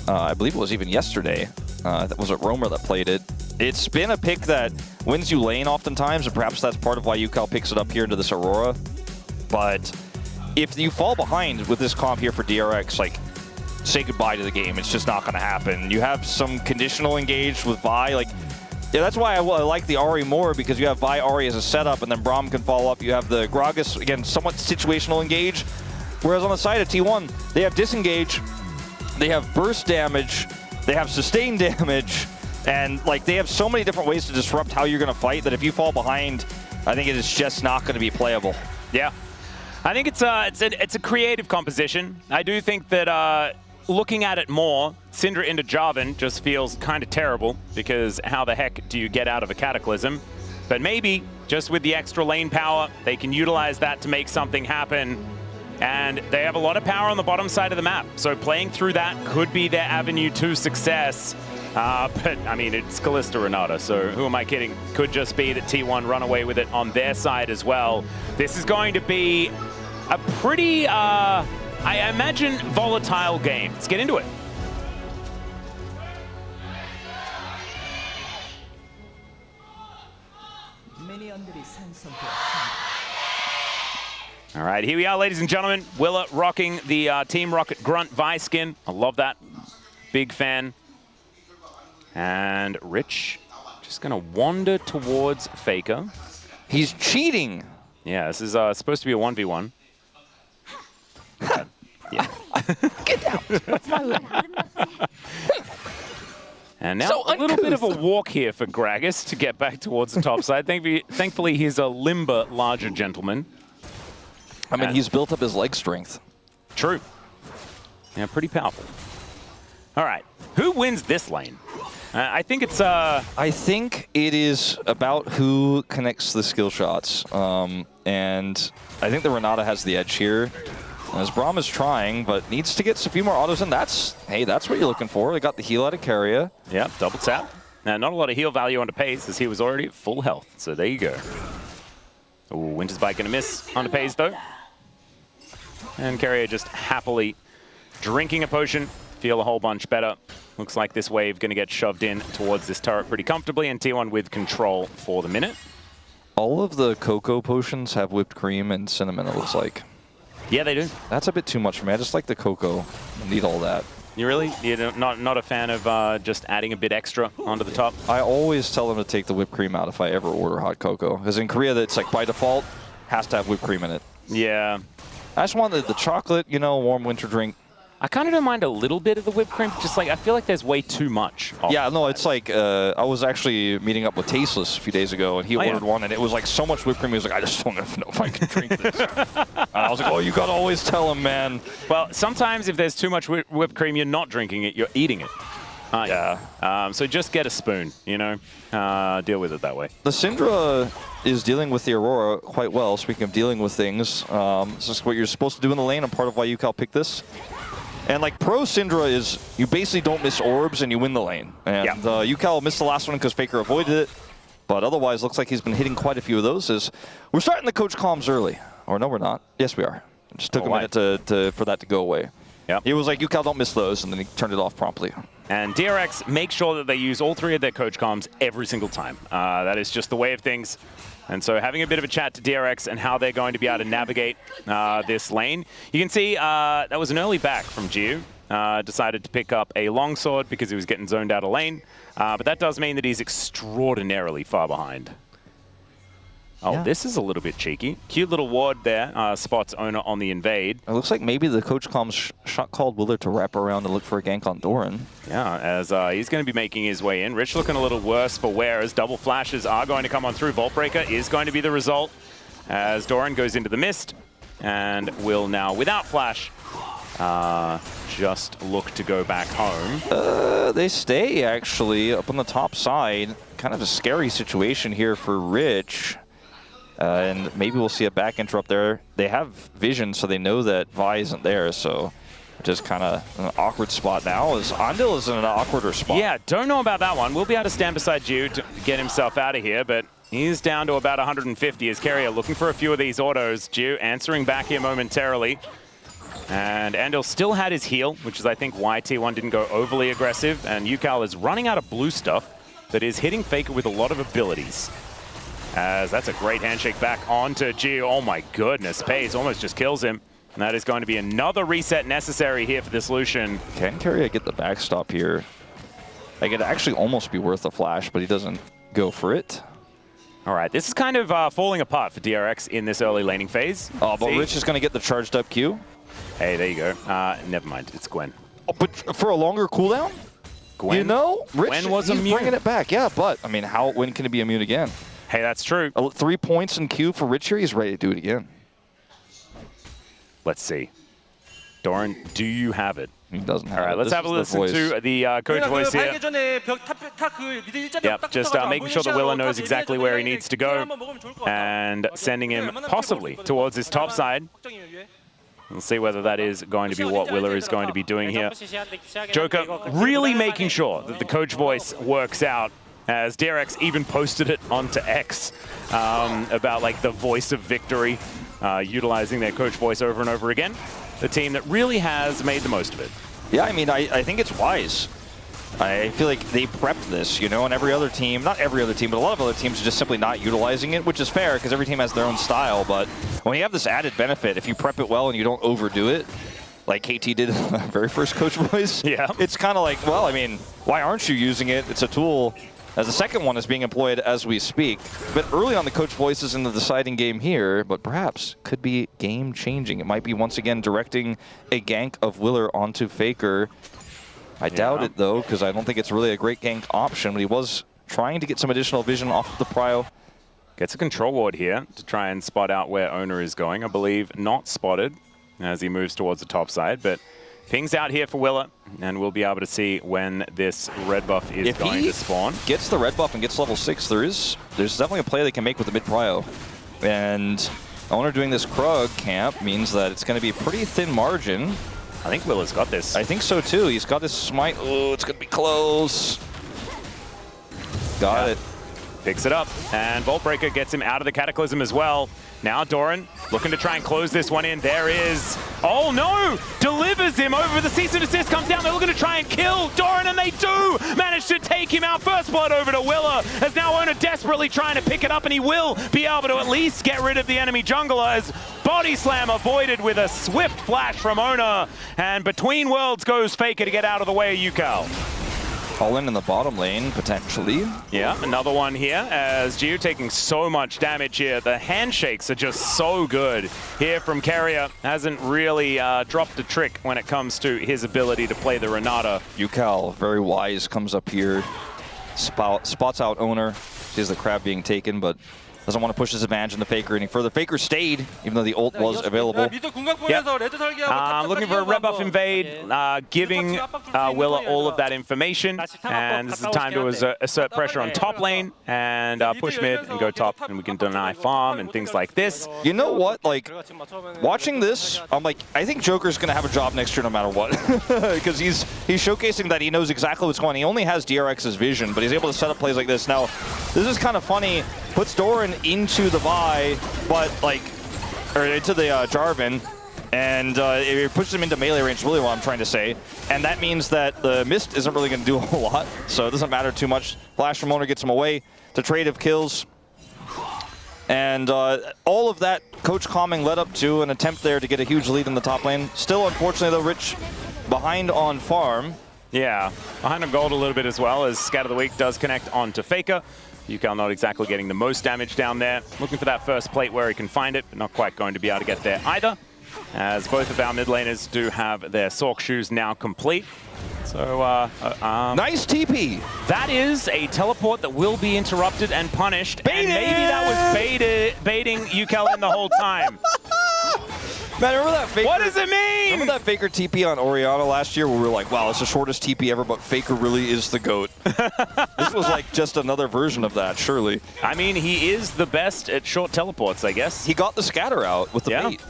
I believe it was even yesterday. That was at Romer that played it. It's been a pick that wins you lane oftentimes, and perhaps that's part of why UCAL picks it up here into this Aurora. But if you fall behind with this comp here for DRX, like, say goodbye to the game. It's just not going to happen. You have some conditional engage with Vi. Like, yeah, that's why I like the Ahri more, because you have Vi Ahri as a setup, and then Braum can follow up. You have the Gragas, again, somewhat situational engage. Whereas on the side of T1, they have disengage, they have burst damage, they have sustained damage, and like they have so many different ways to disrupt how you're going to fight that if you fall behind, I think it is just not going to be playable. Yeah. I think it's a creative composition. I do think that looking at it more, Syndra into Jarvan just feels kind of terrible, because how the heck do you get out of a Cataclysm? But maybe, just with the extra lane power, they can utilize that to make something happen. And they have a lot of power on the bottom side of the map, so playing through that could be their avenue to success. But, I mean, it's Kalista Renata, so who am I kidding? Could just be that T1 run away with it on their side as well. This is going to be a pretty, I imagine, volatile game. Let's get into it. All right, here we are, ladies and gentlemen. Willa rocking the Team Rocket Grunt Vi skin. I love that. Big fan. And Rich just going to wander towards Faker. He's cheating. Yeah, this is supposed to be a 1v1. Yeah. Get out. And now So a little bit of a walk here for Gragas to get back towards the top side. Thankfully, he's a limber, larger gentleman. I mean, he's built up his leg strength. True. Yeah, pretty powerful. All right, who wins this lane? I think it's... I think it is about who connects the skill shots. And I think the Renata has the edge here. As Braum is trying, but needs to get a few more autos in. That's what you're looking for. They got the heal out of Keria. Yeah, double tap. Now, not a lot of heal value onto Paze, as he was already at full health. So there you go. Ooh, Winter's Bite going to miss onto Paze, though. And Keria just happily drinking a potion. Feel a whole bunch better. Looks like this wave going to get shoved in towards this turret pretty comfortably, and T1 with control for the minute. All of the cocoa potions have whipped cream and cinnamon, it looks like. Yeah, they do. That's a bit too much for me. I just like the cocoa. I need all that. You're not a fan of just adding a bit extra onto the top? I always tell them to take the whipped cream out if I ever order hot cocoa. Because in Korea, it's like by default, has to have whipped cream in it. Yeah. I just want the chocolate, you know, warm winter drink. I kind of don't mind a little bit of the whipped cream. Just like, I feel like there's way too much. Yeah, no, it's like, I was actually meeting up with Tasteless a few days ago, and he ordered one, and it was like so much whipped cream. He was like, I just don't know if I can drink this. And I was like, oh, you got to always tell him, man. Well, sometimes if there's too much whipped cream, you're not drinking it, you're eating it. Yeah. So just get a spoon, you know, deal with it that way. The Syndra is dealing with the Aurora quite well. Speaking of dealing with things, this is what you're supposed to do in the lane, and part of why UCal picked this. And like pro Syndra is, you basically don't miss orbs and you win the lane. And UCal missed the last one because Faker avoided it. But otherwise, looks like he's been hitting quite a few of those. We're starting the coach comms early. Or no, we're not. Yes, we are. It just took a minute for that to go away. Yep. He was like, UCal, don't miss those, and then he turned it off promptly. And DRX make sure that they use all three of their coach comms every single time. That is just the way of things. And so having a bit of a chat to DRX and how they're going to be able to navigate this lane. You can see that was an early back from Jiu. Decided to pick up a longsword because he was getting zoned out of lane. But that does mean that he's extraordinarily far behind. Oh, yeah. This is a little bit cheeky. Cute little ward there, spots owner on the invade. It looks like maybe the coach comms shot called Willard to wrap around and look for a gank on Doran. Yeah, as he's going to be making his way in. Rich looking a little worse for wear as double flashes are going to come on through. Vault Breaker is going to be the result as Doran goes into the mist and will now, without flash, just look to go back home. They stay, actually, up on the top side. Kind of a scary situation here for Rich. And maybe we'll see a back interrupt there. They have vision, so they know that Vi isn't there, so just kind of an awkward spot now. As Andil is in an awkwarder spot. Yeah, don't know about that one. We'll be able to stand beside Jiu to get himself out of here, but he's down to about 150 as Keria looking for a few of these autos. Jiu answering back here momentarily. And Andil still had his heal, which is, I think, why T1 didn't go overly aggressive. And UCal is running out of blue stuff that is hitting Faker with a lot of abilities. As that's a great handshake back onto Jiu. Oh my goodness, Paze almost just kills him. And that is going to be another reset necessary here for this Lucian. Can Keria get the backstop here? Like, it'd actually almost be worth a flash, but he doesn't go for it. All right, this is kind of falling apart for DRX in this early laning phase. Oh, but Rich is going to get the charged up Q. Hey, there you go. Never mind, it's Gwen. Oh, but for a longer cooldown? Gwen? You know, Rich, Gwen was he's immune. bringing it back. Yeah, but, I mean, when can it be immune again? Hey, that's true. 3 points in Q for Rich here. He's ready to do it again. Let's see. Doran, do you have it? He doesn't have it. All right, let's have a listen to the coach voice here. Yep, just making sure that Willa knows exactly where he needs to go and sending him possibly towards his top side. We'll see whether that is going to be what Willa is going to be doing here. Joker really making sure that the coach voice works out, as DRX even posted it onto X about like the voice of victory, utilizing their coach voice over and over again. The team that really has made the most of it. Yeah, I mean, I think it's wise. I feel like they prepped this, you know, and every other team, not every other team, but a lot of other teams are just simply not utilizing it, which is fair because every team has their own style. But when you have this added benefit, if you prep it well and you don't overdo it, like KT did in the very first coach voice, yeah, it's kind of like, well, I mean, why aren't you using it? It's a tool. As the second one is being employed as we speak. But early on, the coach voice is in the deciding game here, but perhaps could be game-changing. It might be once again directing a gank of Willer onto Faker. I doubt it, though, because I don't think it's really a great gank option, but he was trying to get some additional vision off of the prio. Gets a control ward here to try and spot out where Owner is going. I believe not spotted as he moves towards the top side, but pings out here for Willa, and we'll be able to see when this red buff is going to spawn. If he gets the red buff and gets level 6, there's definitely a play they can make with the mid prio. And Owner doing this Krug camp means that it's going to be a pretty thin margin. I think Willa's got this. I think so too. He's got his smite. Oh, it's going to be close. Got it. Picks it up, and Vault Breaker gets him out of the Cataclysm as well. Now Doran looking to try and close this one in. There is, oh no! Delivers him over the cease and desist, comes down. They're looking to try and kill Doran, and they do manage to take him out. First blood over to Willa, as now Owner desperately trying to pick it up, and he will be able to at least get rid of the enemy jungler, as body slam avoided with a swift flash from Owner. And between worlds goes Faker to get out of the way of UCal. All in the bottom lane, potentially. Yeah, another one here, as Gio taking so much damage here. The handshakes are just so good here from Carrier. Hasn't really dropped a trick when it comes to his ability to play the Renata. UCal, very wise, comes up here, spots out Owner, sees the crab being taken, but doesn't want to push his advantage into Faker any further. Faker stayed, even though the ult was available. Yep. Looking for a red buff invade, giving Willa all of that information. And this is the time to assert pressure on top lane and push mid and go top, and we can deny farm and things like this. You know what? Like, watching this, I'm like, I think Joker's going to have a job next year no matter what. Because he's showcasing that he knows exactly what's going on. He only has DRX's vision, but he's able to set up plays like this. Now, this is kind of funny. Puts Doran into the Vi, but like, or into the Jarvan, and it pushes him into melee range, is really what I'm trying to say. And that means that the Mist isn't really going to do a whole lot, so it doesn't matter too much. Flash from Owner gets him away to trade of kills. And all of that coach calming led up to an attempt there to get a huge lead in the top lane. Still, unfortunately, though, Rich behind on farm. Yeah, behind on gold a little bit as well, as Scat of the Week does connect onto Faker. UCal not exactly getting the most damage down there. Looking for that first plate where he can find it, but not quite going to be able to get there either, as both of our mid laners do have their Sork shoes now complete. So, nice TP. That is a teleport that will be interrupted and punished, and maybe that was baiting UCal in the whole time. Man, remember that Faker? What does it mean? Remember that Faker TP on Orianna last year where we were like, wow, it's the shortest TP ever, but Faker really is the GOAT. This was like just another version of that, surely. I mean, he is the best at short teleports, I guess. He got the scatter out with the bait.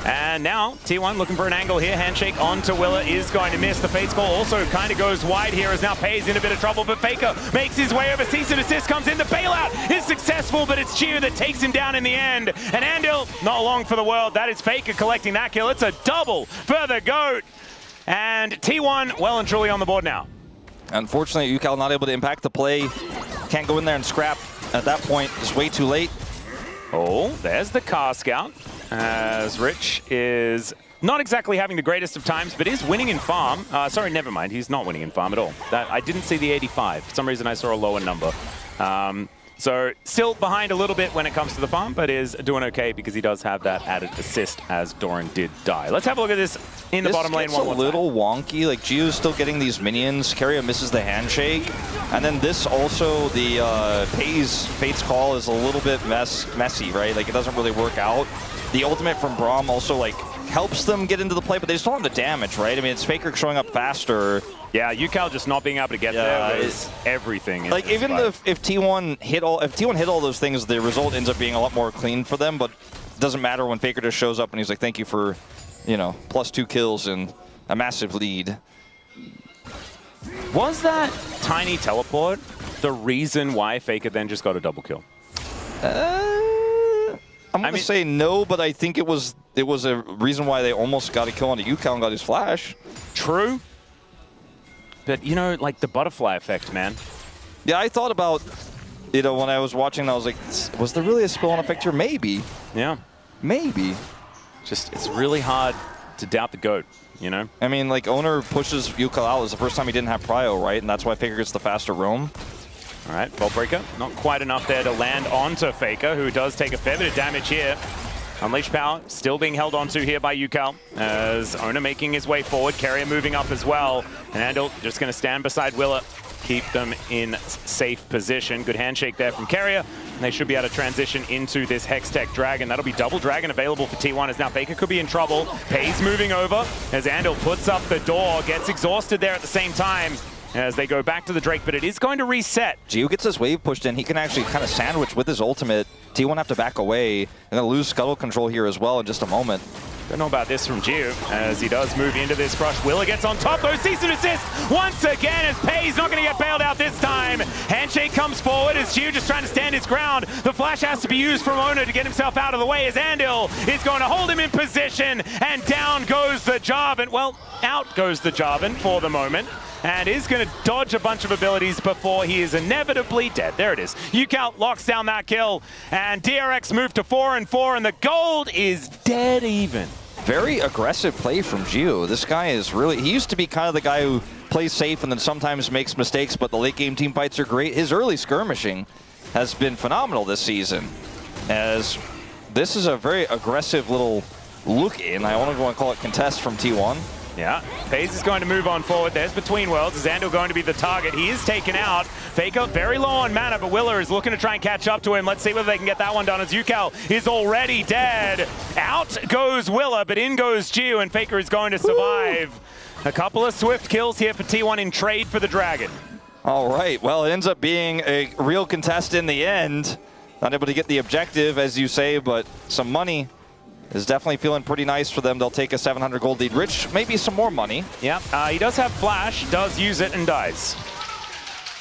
And now, T1 looking for an angle here. Handshake onto Willa is going to miss. The Fate's Call also kind of goes wide here, as now Pei's in a bit of trouble, but Faker makes his way over. Cease and Desist comes in. The bailout is successful, but it's Gio that takes him down in the end. And Andil, not long for the world. That is Faker collecting that kill. It's a double for the GOAT. And T1 well and truly on the board now. Unfortunately, UCal not able to impact the play. Can't go in there and scrap at that point. It's way too late. Oh, there's the car scout, as Rich is not exactly having the greatest of times, but is winning in farm. Sorry, never mind. He's not winning in farm at all. I didn't see the 85. For some reason, I saw a lower number. So still behind a little bit when it comes to the farm, but is doing okay because he does have that added assist as Doran did die. Let's have a look at this in the bottom lane one more time. It's a little wonky. Like, Gio's still getting these minions. Carrier misses the handshake. And then this also, the Pei's Fate's Call is a little bit messy, right? Like, it doesn't really work out. The ultimate from Braum also, like, helps them get into the play, but they just don't have the damage, right? I mean, it's Faker showing up faster. Yeah, UCal just not being able to get there is everything. Like, even if T1 hit all those things, the result ends up being a lot more clean for them, but it doesn't matter when Faker just shows up and he's like, thank you for you know, +2 kills and a massive lead. Was that tiny teleport the reason why Faker then just got a double kill? I'm going to say no, but I think it was a reason why they almost got a kill on a UCal and got his flash. True. But, you know, like the butterfly effect, man. Yeah, I thought about, you know, when I was watching, I was like, was there really a spill-on effect here? Maybe. Yeah. Maybe. Just, it's really hard to doubt the GOAT, you know? I mean, like, Owner pushes UCal out. It was the first time he didn't have prio, right? And that's why Faker gets the faster roam. All right, Vault Breaker, not quite enough there to land onto Faker, who does take a fair bit of damage here. Unleashed Power still being held onto here by UCal, as Owner making his way forward, Carrier moving up as well. And Andal just going to stand beside Willa, keep them in safe position. Good handshake there from Carrier, and they should be able to transition into this Hextech Dragon. That'll be double Dragon available for T1, as now Faker could be in trouble. Pays moving over, as Andal puts up the door, gets exhausted there at the same time, as they go back to the Drake, but it is going to reset. Gio gets his wave pushed in. He can actually kind of sandwich with his ultimate. T1 have to back away. They're going to lose Scuttle control here as well in just a moment. Don't know about this from Gio, as he does move into this crush. Willa gets on top, though. Cease and desist once again, as Pay's not going to get bailed out this time. Handshake comes forward as Gio just trying to stand his ground. The flash has to be used from Owner to get himself out of the way, as Andal is going to hold him in position, and down goes the Jarvan. Well, out goes the Jarvan for the moment, and is going to dodge a bunch of abilities before he is inevitably dead. There it is. UCal locks down that kill, and DRX moved to 4-4, and the gold is dead even. Very aggressive play from Gio. This guy is really, he used to be kind of the guy who plays safe and then sometimes makes mistakes, but the late game team fights are great. His early skirmishing has been phenomenal this season, as this is a very aggressive little look in. I want to call it contest from T1. Yeah, FaZe is going to move on forward. There's Between Worlds. Is Andal going to be the target? He is taken out. Faker very low on mana, but Willa is looking to try and catch up to him. Let's see whether they can get that one done, as UCal is already dead. Out goes Willa, but in goes Gio, and Faker is going to survive. Woo! A couple of swift kills here for T1 in trade for the Dragon. All right, well, it ends up being a real contest in the end. Not able to get the objective, as you say, but some money is definitely feeling pretty nice for them. They'll take a 700 gold lead. Rich, maybe some more money. Yeah, he does have flash, does use it, and dies.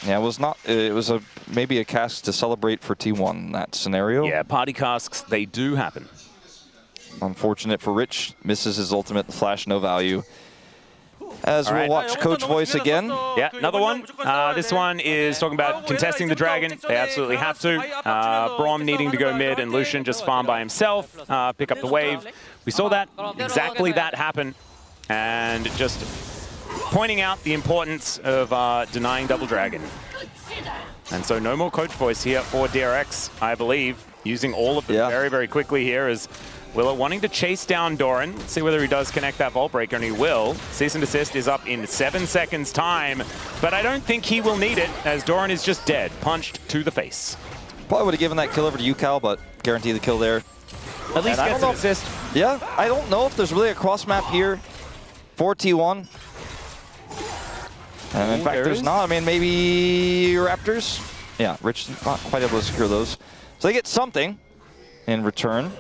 Yeah, it was not. It was maybe a cask to celebrate for T1 in that scenario. Yeah, party casks, they do happen. Unfortunate for Rich. Misses his ultimate. The flash, no value. As we'll watch Coach Voice again. Yeah, another one. This one is talking about contesting the Dragon. They absolutely have to. Braum needing to go mid, and Lucian just farm by himself, pick up the wave. We saw that, exactly that happen, and just pointing out the importance of denying double Dragon. And so no more Coach Voice here for DRX, I believe, using all of them very, very quickly here, as Willa wanting to chase down Doran. Let's see whether he does connect that Vault Breaker, and he will. Cease and desist is up in 7 seconds time, but I don't think he will need it, as Doran is just dead, punched to the face. Probably would have given that kill over to UCal, but guarantee the kill there. At least gets an assist. Yeah, I don't know if there's really a cross map here for T1. And in fact, there's not. I mean, maybe Raptors. Yeah, Rich not quite able to secure those. So they get something in return.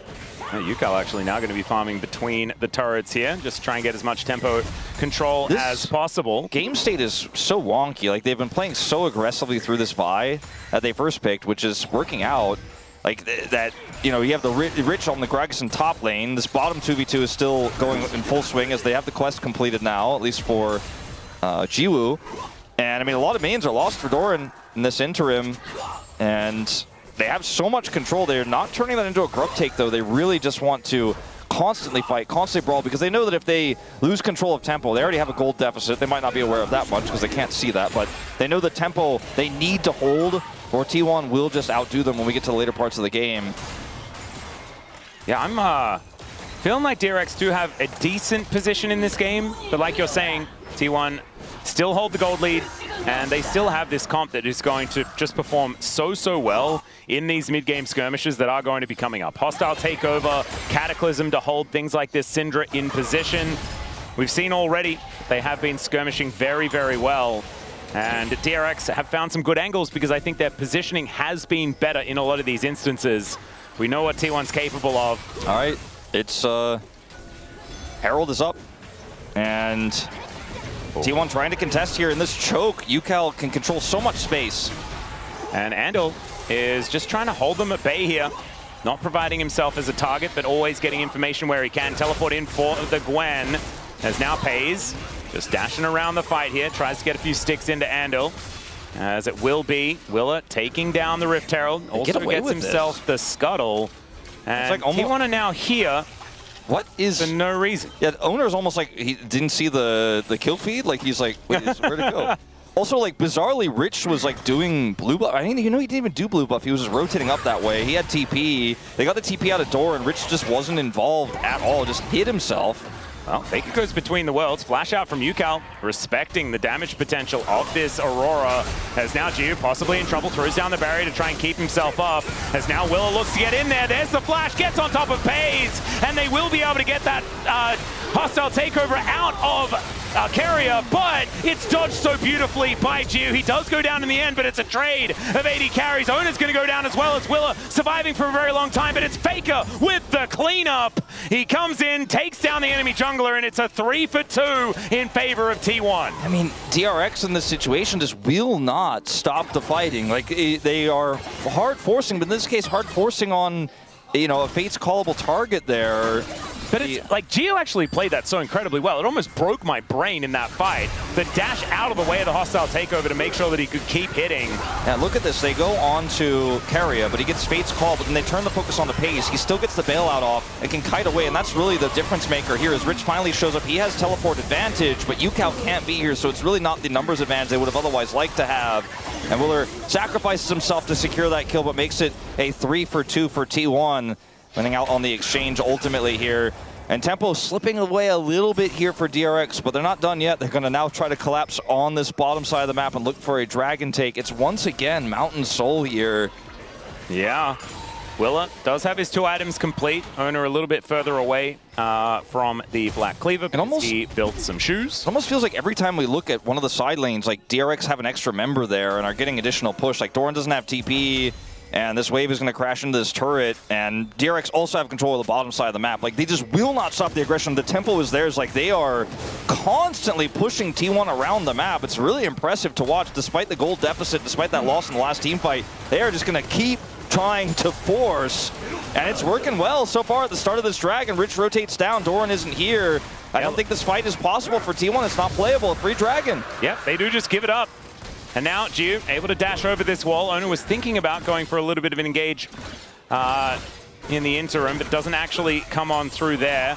UCal actually now going to be farming between the turrets here, just try and get as much tempo control as possible. Game state is so wonky. Like, they've been playing so aggressively through this Vi that they first picked, which is working out. Like, that, you know, you have the Rich on the Gragas top lane. This bottom 2v2 is still going in full swing, as they have the quest completed now, at least for Jiwoo. And, I mean, a lot of mains are lost for Doran in this interim, and they have so much control. They're not turning that into a grub take, though. They really just want to constantly fight, constantly brawl, because they know that if they lose control of tempo, they already have a gold deficit. They might not be aware of that much because they can't see that, but they know the tempo they need to hold, or T1 will just outdo them when we get to the later parts of the game. Yeah, I'm feeling like DRX do have a decent position in this game, but like you're saying, T1 still hold the gold lead, and they still have this comp that is going to just perform so well in these mid-game skirmishes that are going to be coming up. Hostile takeover, Cataclysm to hold things like this Syndra in position. We've seen already they have been skirmishing very, very well. And DRX have found some good angles because I think their positioning has been better in a lot of these instances. We know what T1's capable of. All right, it's Herald is up. And T1 trying to contest here in this choke. UCal can control so much space. And Andal is just trying to hold them at bay here. Not providing himself as a target, but always getting information where he can. Teleport in for the Gwen, as now Pays just dashing around the fight here. Tries to get a few sticks into Andal, as it will be Willa taking down the Rift Herald. Also gets himself the Scuttle. And it's like T1 are now here. What is... For no reason. Yeah, Owner's almost like he didn't see the kill feed. Like he's like, wait, where'd it go? Also, like, bizarrely, Rich was, like, doing blue buff. I mean, you know, he didn't even do blue buff. He was just rotating up that way. He had TP. They got the TP out of door, and Rich just wasn't involved at all. Just hit himself. Well, Faker goes between the worlds. Flash out from UCal, respecting the damage potential of this Aurora. As now Gio, possibly in trouble, throws down the barrier to try and keep himself up. As now Willa looks to get in there. There's the flash, gets on top of Pays, and they will be able to get that hostile takeover out of Carrier, but it's dodged so beautifully by Gio. He does go down in the end, but it's a trade of 80 carries. Owner's going to go down as well as Willa, surviving for a very long time, but it's Faker with the cleanup. He comes in, takes down the enemy jungler, and it's a 3-for-2 in favor of T1. I mean, DRX in this situation just will not stop the fighting. Like, they are hard forcing, but in this case, hard forcing on, you know, a Fate's callable target there. But it's like Gio actually played that so incredibly well. It almost broke my brain in that fight. The dash out of the way of the hostile takeover to make sure that he could keep hitting. Yeah, look at this. They go on to Carrier, but he gets Fate's call, but then they turn the focus on the Pace. He still gets the bailout off and can kite away, and that's really the difference maker here as Rich finally shows up. He has teleport advantage, but UCal can't be here, so it's really not the numbers advantage they would have otherwise liked to have. And Willer sacrifices himself to secure that kill, but makes it a 3-for-2 for T1. Winning out on the exchange ultimately here. And tempo slipping away a little bit here for DRX, but they're not done yet. They're going to now try to collapse on this bottom side of the map and look for a dragon take. It's once again Mountain Soul here. Yeah. Willa does have his 2 items complete. Owner a little bit further away from the Black Cleaver because he built some shoes. It almost feels like every time we look at one of the side lanes, like DRX have an extra member there and are getting additional push. Like Doran doesn't have TP. And this wave is going to crash into this turret, and DRX also have control of the bottom side of the map. Like, they just will not stop the aggression. The tempo is theirs. Like, they are constantly pushing T1 around the map. It's really impressive to watch, despite the gold deficit, despite that loss in the last team fight. They are just going to keep trying to force, and it's working well so far at the start of this dragon. Rich rotates down. Doran isn't here. I don't think this fight is possible for T1. It's not playable. A free dragon. Yep, they do just give it up. And now Gio able to dash over this wall. Owner was thinking about going for a little bit of an engage in the interim, but doesn't actually come on through there.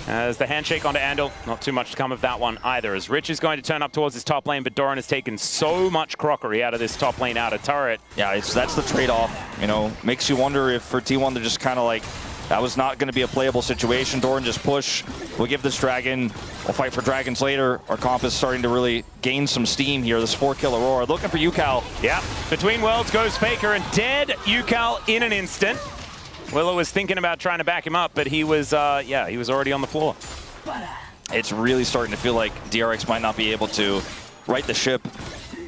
As the handshake onto Andal, not too much to come of that one either. As Rich is going to turn up towards his top lane, but Doran has taken so much crockery out of this top lane outer turret. Yeah, that's the trade-off. You know, makes you wonder if for T1 they're just kind of like, that was not going to be a playable situation. Doran just push. We'll give this dragon. We'll fight for dragons later. Our comp is starting to really gain some steam here. This 4-kill Aurora. Looking for UCal. Yeah. Between worlds goes Faker and dead UCal in an instant. Willow was thinking about trying to back him up, but he was, yeah, he was already on the floor. It's really starting to feel like DRX might not be able to right the ship.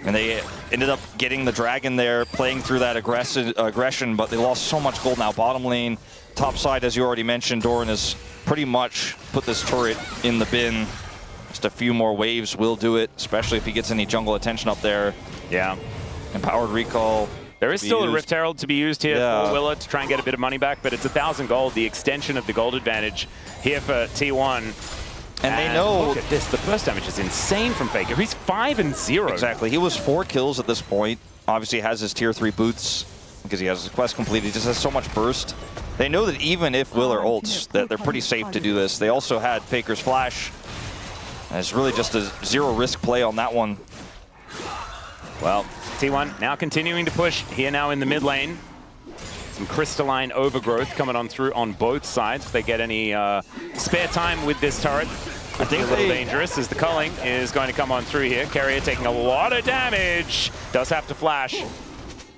And they ended up getting the dragon there, playing through that aggression, but they lost so much gold now. Bottom lane, top side, as you already mentioned, Doran has pretty much put this turret in the bin. Just a few more waves will do it, especially if he gets any jungle attention up there. Yeah. Empowered recall. There is still a Rift Herald to be used here for Willa to try and get a bit of money back, but it's 1,000 gold, the extension of the gold advantage here for T1. And they know... Look at this, the burst damage is insane from Faker. He's 5-0. Exactly, he was 4 kills at this point. Obviously has his tier 3 boots because he has his quest completed. He just has so much burst. They know that even if Willer ults, that they're pretty safe to do this. They also had Faker's flash. And it's really just a zero risk play on that one. Well, T1 now continuing to push here now in the mid lane. Some crystalline overgrowth coming on through on both sides. If they get any spare time with this turret, I think a little dangerous as the culling is going to come on through here. Carrier taking a lot of damage. Does have to flash.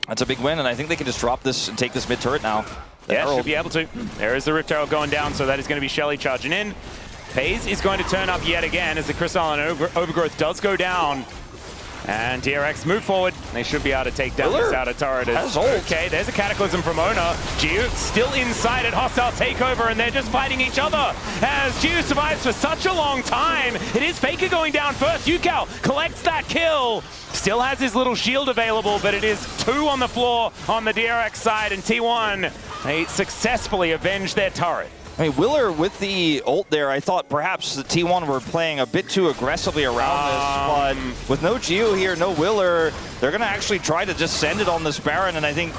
That's a big win, and I think they can just drop this and take this mid turret now. Yeah, should be able to. There is the Rift Herald going down, so that is going to be Shelly charging in. Pays is going to turn up yet again as the crystalline overgrowth does go down. And DRX move forward. They should be able to take down this outer turret. Okay, there's a Cataclysm from Ona. Geo still inside at hostile takeover, and they're just fighting each other. As Geo survives for such a long time, it is Faker going down first. Yukao collects that kill. Still has his little shield available, but it is 2 on the floor on the DRX side, and T1, they successfully avenge their turret. I mean, Willer with the ult there, I thought perhaps the T1 were playing a bit too aggressively around this, but with no Geo here, no Willer, they're going to actually try to just send it on this Baron, and I think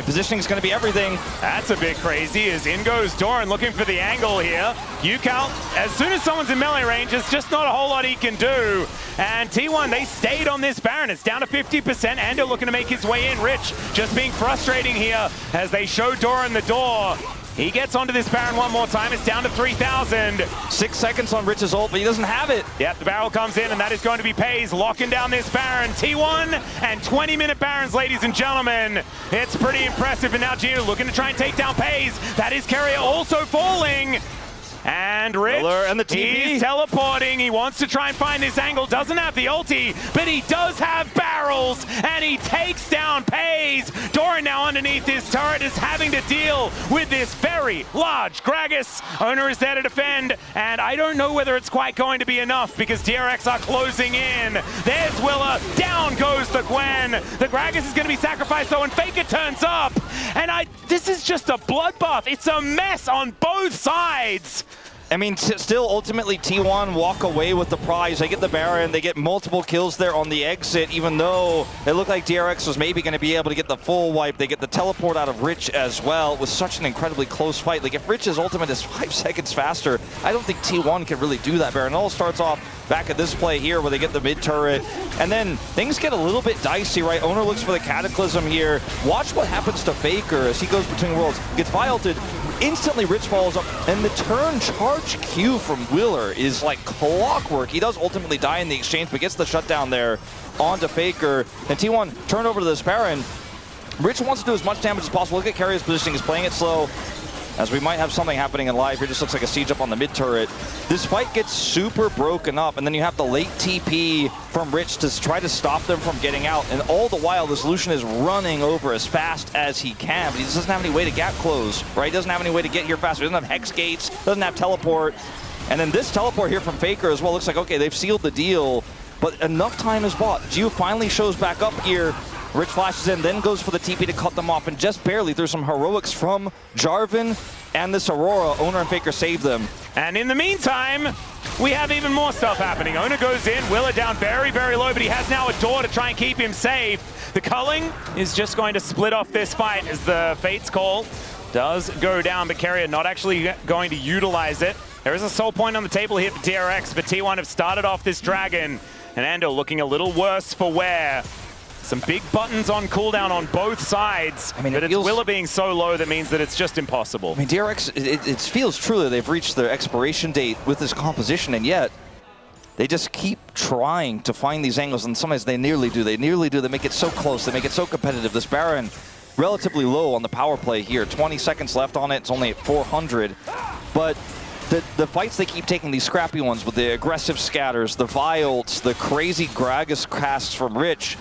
positioning is going to be everything. That's a bit crazy, as in goes Doran looking for the angle here. Yukao, as soon as someone's in melee range, there's just not a whole lot he can do. And T1, they stayed on this Baron. It's down to 50%. Ando looking to make his way in. Rich just being frustrating here as they show Doran the door. He gets onto this Baron one more time. It's down to 3,000. 6 seconds on Rich's ult, but he doesn't have it. Yep, the barrel comes in, and that is going to be Pays locking down this Baron. T1 and 20-minute Barons, ladies and gentlemen. It's pretty impressive. And now Geo looking to try and take down Pays. That is Carrier also falling. And Rich, and the TP. He's teleporting. He wants to try and find this angle. Doesn't have the ulti, but he does have barrels, and he takes down Pays. Doran now underneath his turret is having to deal with this very large Gragas. Owner is there to defend, and I don't know whether it's quite going to be enough because DRX are closing in. There's Willa. Down goes the Gwen. The Gragas is going to be sacrificed, though, and Faker turns up. And this is just a bloodbath. It's a mess on both sides. I mean, still, ultimately, T1 walk away with the prize. They get the Baron. They get multiple kills there on the exit, even though it looked like DRX was maybe going to be able to get the full wipe. They get the teleport out of Rich as well. It was such an incredibly close fight. Like, if Rich's ultimate is 5 seconds faster, I don't think T1 can really do that, Baron. It all starts off back at this play here where they get the mid turret. And then things get a little bit dicey, right? Owner looks for the Cataclysm here. Watch what happens to Faker as he goes between worlds. Gets vi-ulted. Instantly, Rich falls up, and the turn charge Q from Willer is like clockwork. He does ultimately die in the exchange, but gets the shutdown there onto Faker. And T1 turn over to this Baron. Rich wants to do as much damage as possible. Look at Carrier's positioning. He's playing it slow, as we might have something happening in live. Here just looks like a siege up on the mid turret. This fight gets super broken up, and then you have the late TP from Rich to try to stop them from getting out. And all the while, this Lucian is running over as fast as he can, but he just doesn't have any way to gap close, right? He doesn't have any way to get here faster. He doesn't have Hex Gates, doesn't have teleport. And then this teleport here from Faker as well looks like, okay, they've sealed the deal, but enough time is bought. Geo finally shows back up here. Rich flashes in, then goes for the TP to cut them off, and just barely through some heroics from Jarvan and this Aurora, Owner and Faker save them. And in the meantime, we have even more stuff happening. Owner goes in, Willa down very, very low, but he has now a door to try and keep him safe. The culling is just going to split off this fight as the Fate's Call does go down, but Carrier not actually going to utilize it. There is a soul point on the table here for DRX, but T1 have started off this Dragon, and Ando looking a little worse for wear. Some big buttons on cooldown on both sides, but it's Willa being so low that means that it's just impossible. I mean, DRX, it feels truly they've reached their expiration date with this composition, and yet they just keep trying to find these angles, and sometimes they nearly do. They make it so close. They make it so competitive. This Baron, relatively low on the power play here. 20 seconds left on it. It's only at 400. But the fights they keep taking, these scrappy ones with the aggressive scatters, the vi-ults, the crazy Gragas casts from Rich,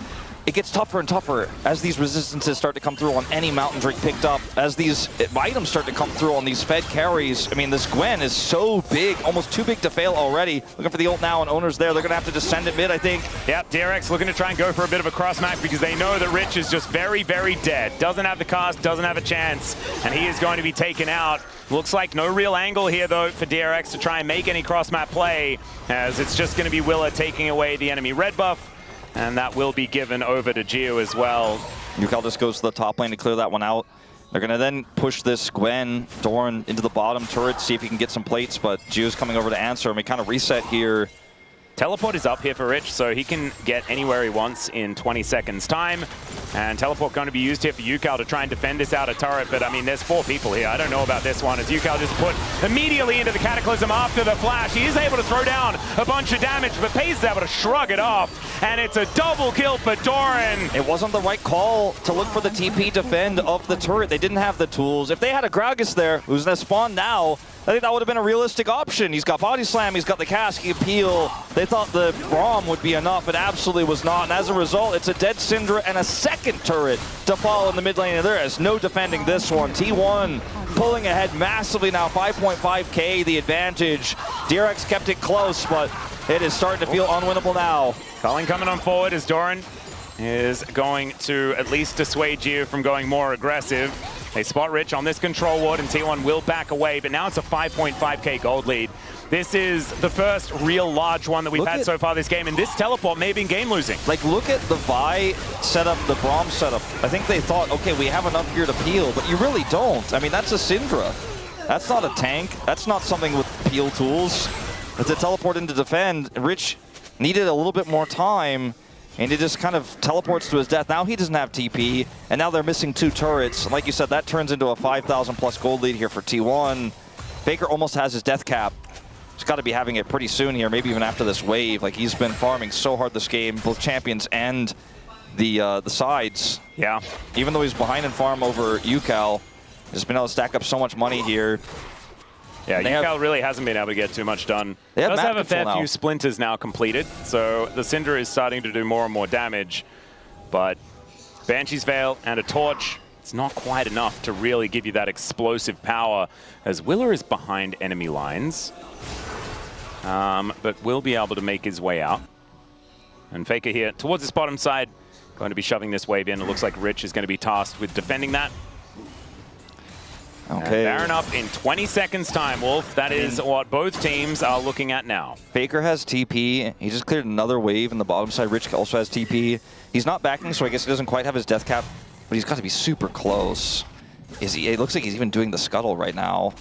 it gets tougher and tougher as these resistances start to come through on any Mountain Drake picked up, as these items start to come through on these fed carries. I mean, this Gwen is so big, almost too big to fail already. Looking for the ult now, and Owner's there. They're going to have to just send it mid, I think. Yep, DRX looking to try and go for a bit of a cross match because they know that Rich is just very, very dead. Doesn't have the cast, doesn't have a chance, and he is going to be taken out. Looks like no real angle here, though, for DRX to try and make any cross-map play, as it's just going to be Willa taking away the enemy red buff, and that will be given over to Geo as well. Yukal just goes to the top lane to clear that one out. They're going to then push this Gwen, Doran into the bottom turret, see if he can get some plates, but Geo's coming over to answer, and we kind of reset here. Teleport is up here for Rich, so he can get anywhere he wants in 20 seconds time. And teleport going to be used here for Yukal to try and defend this outer turret, but I mean, there's 4 people here. I don't know about this one, as Yukal just put immediately into the Cataclysm after the flash. He is able to throw down a bunch of damage, but Pays is able to shrug it off, and it's a double kill for Doran. It wasn't the right call to look for the TP defend of the turret. They didn't have the tools. If they had a Gragas there, who's going to spawn now, I think that would have been a realistic option. He's got Body Slam, he's got the cast, he can peel. They They thought the Braum would be enough. It absolutely was not. And as a result, it's a dead Syndra and a second turret to fall in the mid lane. And there is no defending this one. T1 pulling ahead massively now. 5.5k the advantage. DRX kept it close, but it is starting to feel unwinnable now. Culling coming on forward as Doran is going to at least dissuade you from going more aggressive. They spot Rich on this control ward, and T1 will back away, but now it's a 5.5k gold lead. This is the first real large one that we've had so far this game, and this teleport may have been game losing. Like, look at the Vi setup, the Braum setup. I think they thought, okay, we have enough here to peel, but you really don't. I mean, that's a Syndra. That's not a tank. That's not something with peel tools. It's a teleport in to defend. Rich needed a little bit more time, and it just kind of teleports to his death. Now he doesn't have TP, and now they're missing 2 turrets. Like you said, that turns into a 5,000 plus gold lead here for T1. Faker almost has his death cap. He's got to be having it pretty soon here, maybe even after this wave. Like, he's been farming so hard this game, both champions and the sides. Yeah. Even though he's behind in farm over UCal, he's been able to stack up so much money here. Yeah, UCal really hasn't been able to get too much done. Does have a fair few splinters now completed, so the Syndra is starting to do more and more damage. But Banshee's Veil and a Torch, it's not quite enough to really give you that explosive power, as Willer is behind enemy lines. But will be able to make his way out. And Faker here towards this bottom side, going to be shoving this wave in. It looks like Rich is going to be tasked with defending that. Okay. Baron up in 20 seconds time, Wolf. That is what both teams are looking at now. Faker has TP. He just cleared another wave in the bottom side. Rich also has TP. He's not backing, so I guess he doesn't quite have his death cap, but he's got to be super close. It looks like he's even doing the scuttle right now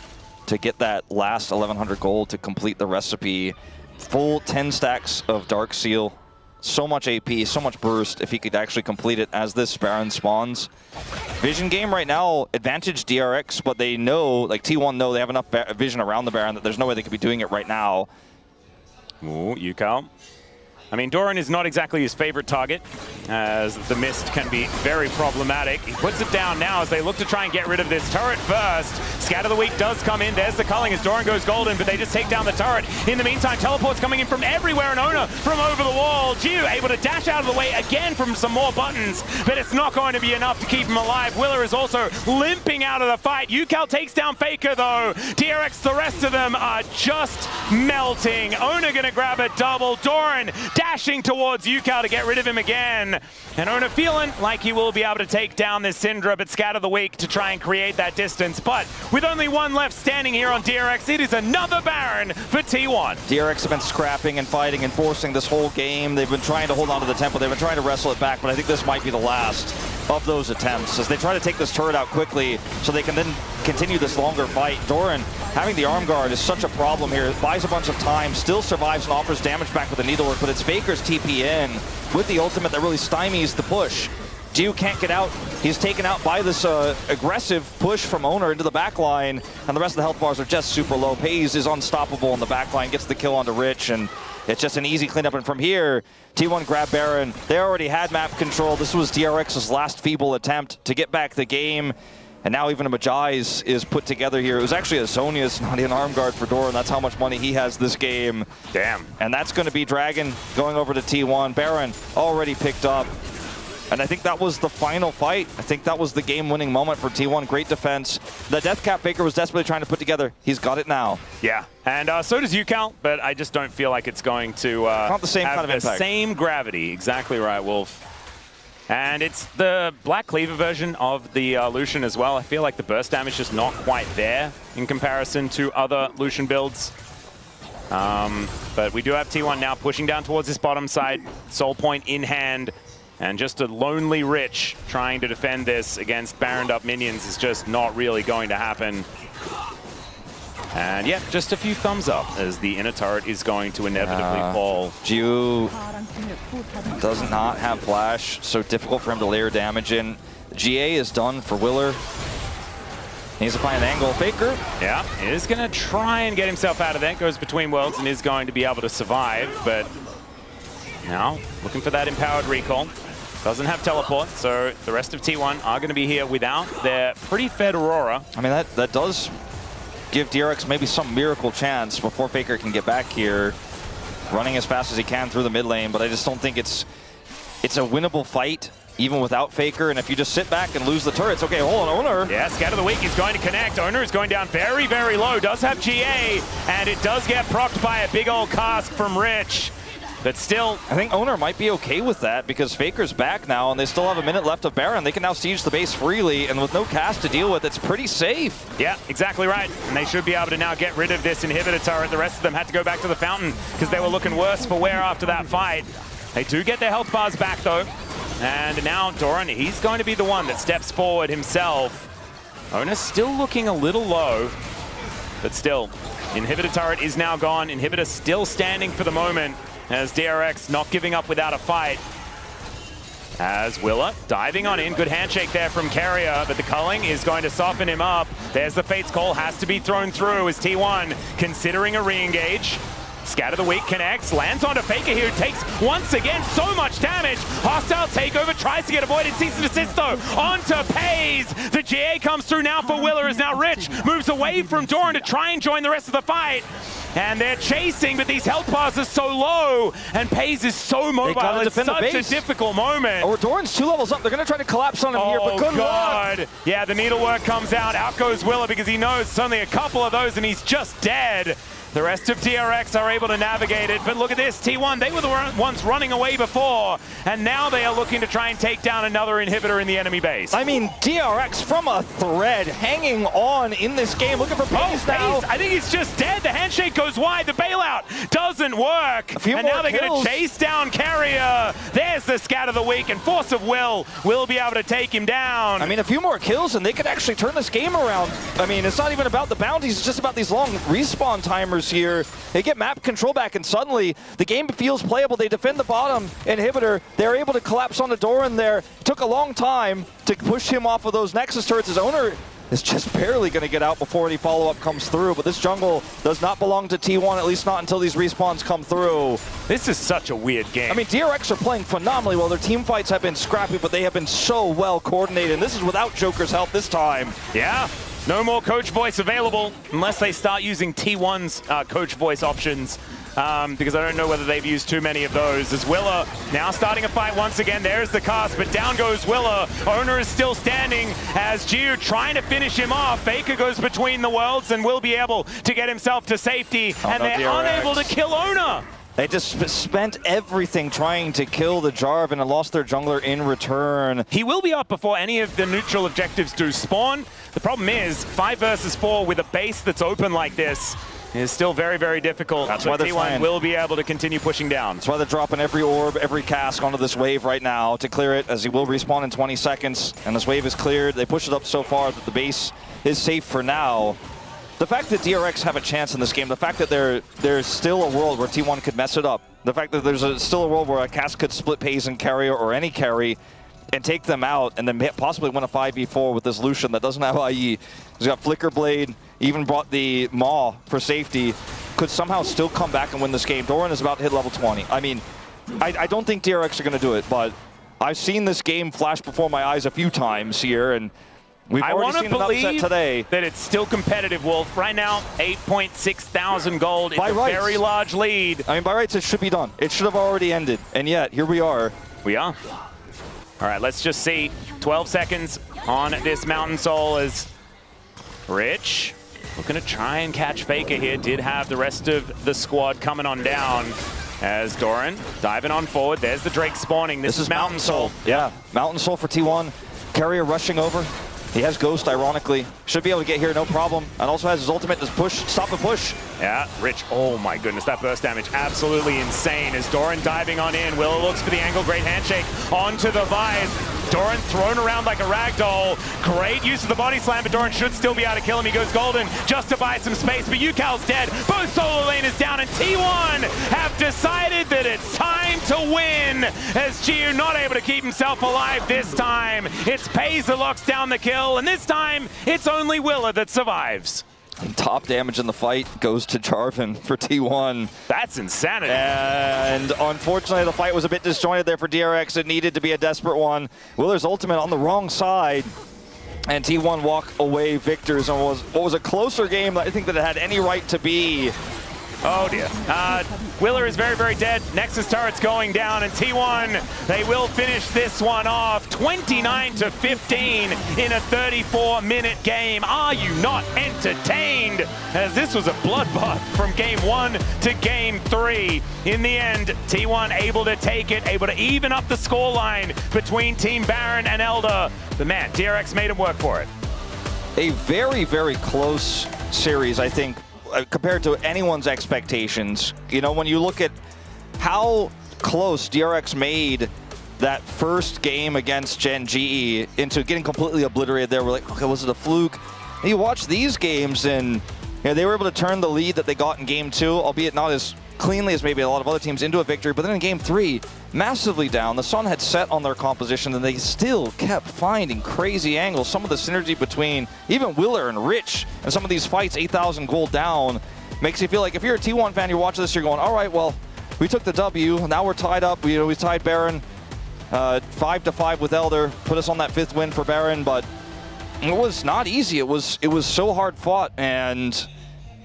to get that last 1,100 gold to complete the recipe. Full 10 stacks of Dark Seal. So much AP, so much burst if he could actually complete it as this Baron spawns. Vision game right now, advantage DRX, but they know, like T1 know they have enough vision around the Baron that there's no way they could be doing it right now. Ooh, UCal. I mean, Doran is not exactly his favorite target, as the mist can be very problematic. He puts it down now as they look to try and get rid of this turret first. Scatter the Weak does come in. There's the culling as Doran goes golden, but they just take down the turret. In the meantime, teleports coming in from everywhere, and Ona from over the wall. Jiu able to dash out of the way again from some more buttons, but it's not going to be enough to keep him alive. Willer is also limping out of the fight. UCal takes down Faker, though. DRX, the rest of them are just melting. Ona gonna grab a double. Doran dashing towards UCal to get rid of him again. And Ona feeling like he will be able to take down this Syndra, but Scatter the Weak to try and create that distance. But with only one left standing here on DRX, it is another Baron for T1. DRX have been scrapping and fighting and forcing this whole game. They've been trying to hold on to the tempo. They've been trying to wrestle it back, but I think this might be the last of those attempts as they try to take this turret out quickly so they can then continue this longer fight. Doran having the arm guard is such a problem here. It buys a bunch of time, still survives and offers damage back with the needlework, but it's Faker's TP in with the ultimate that really stymies the push. Jiu can't get out. He's taken out by this aggressive push from Owner into the backline, and the rest of the health bars are just super low. Pays is unstoppable in the backline, gets the kill onto Rich, and it's just an easy cleanup. And from here, T1 grab Baron. They already had map control. This was DRX's last feeble attempt to get back the game. And now even a Majai's is put together here. It was actually a Zhonya's, not an arm guard for Doran. That's how much money he has this game. Damn. And that's going to be Dragon going over to T1. Baron already picked up. And I think that was the final fight. I think that was the game-winning moment for T1. Great defense. The death cap Faker was desperately trying to put together. He's got it now. Yeah, and so does UCal, but I just don't feel like it's going to not the same have kind of the impact. Same gravity. Exactly right, Wolf. And it's the Black Cleaver version of the Lucian as well. I feel like the burst damage is just not quite there in comparison to other Lucian builds. But we do have T1 now pushing down towards this bottom side. Soul Point in hand. And just a lonely Rich trying to defend this against Baroned up minions is just not really going to happen. And yeah, just a few thumbs up as the inner turret is going to inevitably fall. Jiu does not have flash, so difficult for him to layer damage in. GA is done for Willer. He needs to find an angle. Faker. Yeah, is going to try and get himself out of that. Goes between worlds and is going to be able to survive, but now looking for that empowered recall. Doesn't have teleport, so the rest of T1 are going to be here without their pretty fed Aurora. I mean, that does give DRX maybe some miracle chance before Faker can get back here. running as fast as he can through the mid lane, but I just don't think it's a winnable fight, even without Faker. And if you just sit back and lose the turrets, okay, hold on, Owner. Yeah, Scatter the Weak is going to connect. Owner is going down very, very low. Does have GA, and it does get procced by a big old cask from Rich. But still, I think Owner might be okay with that because Faker's back now and they still have a minute left of Baron. They can now siege the base freely, and with no cast to deal with, it's pretty safe. Yeah, exactly right. And they should be able to now get rid of this inhibitor turret. The rest of them had to go back to the fountain because they were looking worse for wear after that fight. They do get their health bars back though. And now Doran, he's going to be the one that steps forward himself. Owner still looking a little low, but still, inhibitor turret is now gone. Inhibitor still standing for the moment, as DRX not giving up without a fight. As Willa diving on in, good handshake there from Carrier, but the culling is going to soften him up. There's the Fate's Call, has to be thrown through as T1 considering a re-engage. Scatter the Weak connects, lands onto Faker here, who takes once again so much damage. Hostile takeover, tries to get avoided, cease and desist though, onto Pays. The GA comes through now for Willer, as now Rich moves away from Doran to try and join the rest of the fight. And they're chasing, but these health bars are so low, and Pays is so mobile. It's such a difficult moment. Oh, Doran's 2 levels up. They're going to try to collapse on him here, but good luck. Yeah, the needlework comes out. Out goes Willa because he knows it's only a couple of those, and he's just dead. The rest of DRX are able to navigate it, but look at this, T1, they were the ones running away before, and now they are looking to try and take down another inhibitor in the enemy base. I mean, DRX from a thread, hanging on in this game, looking for Pays now. I think he's just dead. The handshake goes wide, the bailout doesn't work, and now they're going to chase down Carrier. There's the Scatter the Weak, and Force of Will be able to take him down. I mean, a few more kills, and they could actually turn this game around. I mean, it's not even about the bounties, it's just about these long respawn timers here. They get map control back, and suddenly the game feels playable. They defend the bottom inhibitor. They're able to collapse on the Doran there. Took a long time to push him off of those Nexus turrets. His Owner is just barely going to get out before any follow-up comes through. But this jungle does not belong to T1, at least not until these respawns come through. This is such a weird game. I mean, DRX are playing phenomenally well. Their team fights have been scrappy, but they have been so well coordinated. And this is without Joker's help this time. Yeah. No more coach voice available unless they start using T1's coach voice options, because I don't know whether they've used too many of those. As Willa now starting a fight once again. There's the cast, but down goes Willa. Owner is still standing as Gio trying to finish him off. Faker goes between the worlds and will be able to get himself to safety, and they're unable to kill Owner. They just spent everything trying to kill the Jarvan and lost their jungler in return. He will be up before any of the neutral objectives do spawn. The problem is 5 versus 4 with a base that's open like this is still very, very difficult. That's why T1 will be able to continue pushing down. That's why they're dropping every orb, every cask onto this wave right now to clear it, as he will respawn in 20 seconds. And this wave is cleared. They push it up so far that the base is safe for now. The fact that DRX have a chance in this game, the fact that there's still a world where T1 could mess it up, the fact that there's still a world where a cast could split Pays and Carrier or any carry and take them out, and then possibly win a 5v4 with this Lucian that doesn't have IE. He's got Flicker Blade, even brought the Maw for safety, could somehow still come back and win this game. Doran is about to hit level 20. I mean, I don't think DRX are going to do it, but I've seen this game flash before my eyes a few times here, and we've already seen an upset today. That it's still competitive, Wolf. Right now, 8.6 thousand gold. It's a very large lead. I mean, by rights, it should be done. It should have already ended, and yet, here we are. We are. All right, let's just see. 12 seconds on this Mountain Soul as Rich looking to try and catch Faker here. Did have the rest of the squad coming on down as Doran diving on forward. There's the Drake spawning. This is Mountain Soul. Yeah, Mountain Soul for T1. Carrier rushing over. He has Ghost, ironically. Should be able to get here, no problem. And also has his ultimate to push, stop the push. Yeah, Rich, oh my goodness, that burst damage, absolutely insane. As Doran diving on in, Willow looks for the angle, great handshake onto the Vice. Doran thrown around like a ragdoll. Great use of the body slam, but Doran should still be able to kill him. He goes golden just to buy some space, but Yukal's dead. Both solo lane is down, and T1 have decided that it's time to win. As Gio not able to keep himself alive this time. It's Pays that locks down the kill, and this time it's only Willa that survives. And top damage in the fight goes to Jarvan for T1. That's insanity. And unfortunately, the fight was a bit disjointed there for DRX. It needed to be a desperate one. Willer's ultimate on the wrong side. And T1 walk away victors on what was a closer game that I think that it had any right to be. Oh dear. Willer is very, very dead. Nexus turret's going down, and T1, they will finish this one off. 29-15 in a 34-minute game. Are you not entertained? As this was a bloodbath from game 1 to game 3. In the end, T1 able to take it, able to even up the scoreline between Team Baron and Elder. But man, DRX made him work for it. A very, very close series, I think, compared to anyone's expectations. You know, when you look at how close DRX made that first game against Gen GE into getting completely obliterated there, we're like, okay, was it a fluke? And you watch these games and they were able to turn the lead that they got in game 2, albeit not as cleanly as maybe a lot of other teams, into a victory. But then in game 3, massively down. The sun had set on their composition, and they still kept finding crazy angles. Some of the synergy between even Willer and Rich and some of these fights, 8,000 gold down, makes you feel like if you're a T1 fan, you're watching this, you're going, all right, well, we took the W. Now we're tied up. We tied Baron 5-5 with Elder, put us on that 5th win for Baron, but it was not easy. It was so hard fought, and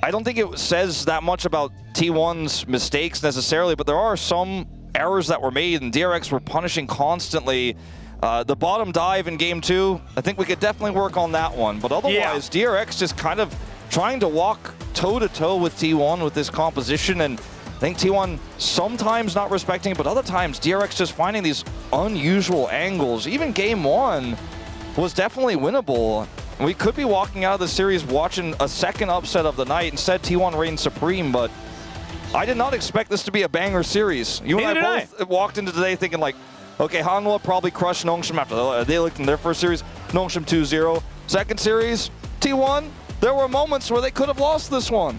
I don't think it says that much about T1's mistakes necessarily, but there are some errors that were made, and DRX were punishing constantly. The bottom dive in game 2, I think we could definitely work on that one, but otherwise, DRX just kind of trying to walk toe-to-toe with T1 with this composition, and I think T1 sometimes not respecting it, but other times DRX just finding these unusual angles. Even game 1 was definitely winnable. We could be walking out of the series watching a second upset of the night. Instead, T1 reigned supreme, but I did not expect this to be a banger series. You and I both walked into today thinking like, okay, Hanwha probably crushed Nongshim after they looked in their first series, Nongshim 2-0. Second series, T1, there were moments where they could have lost this one.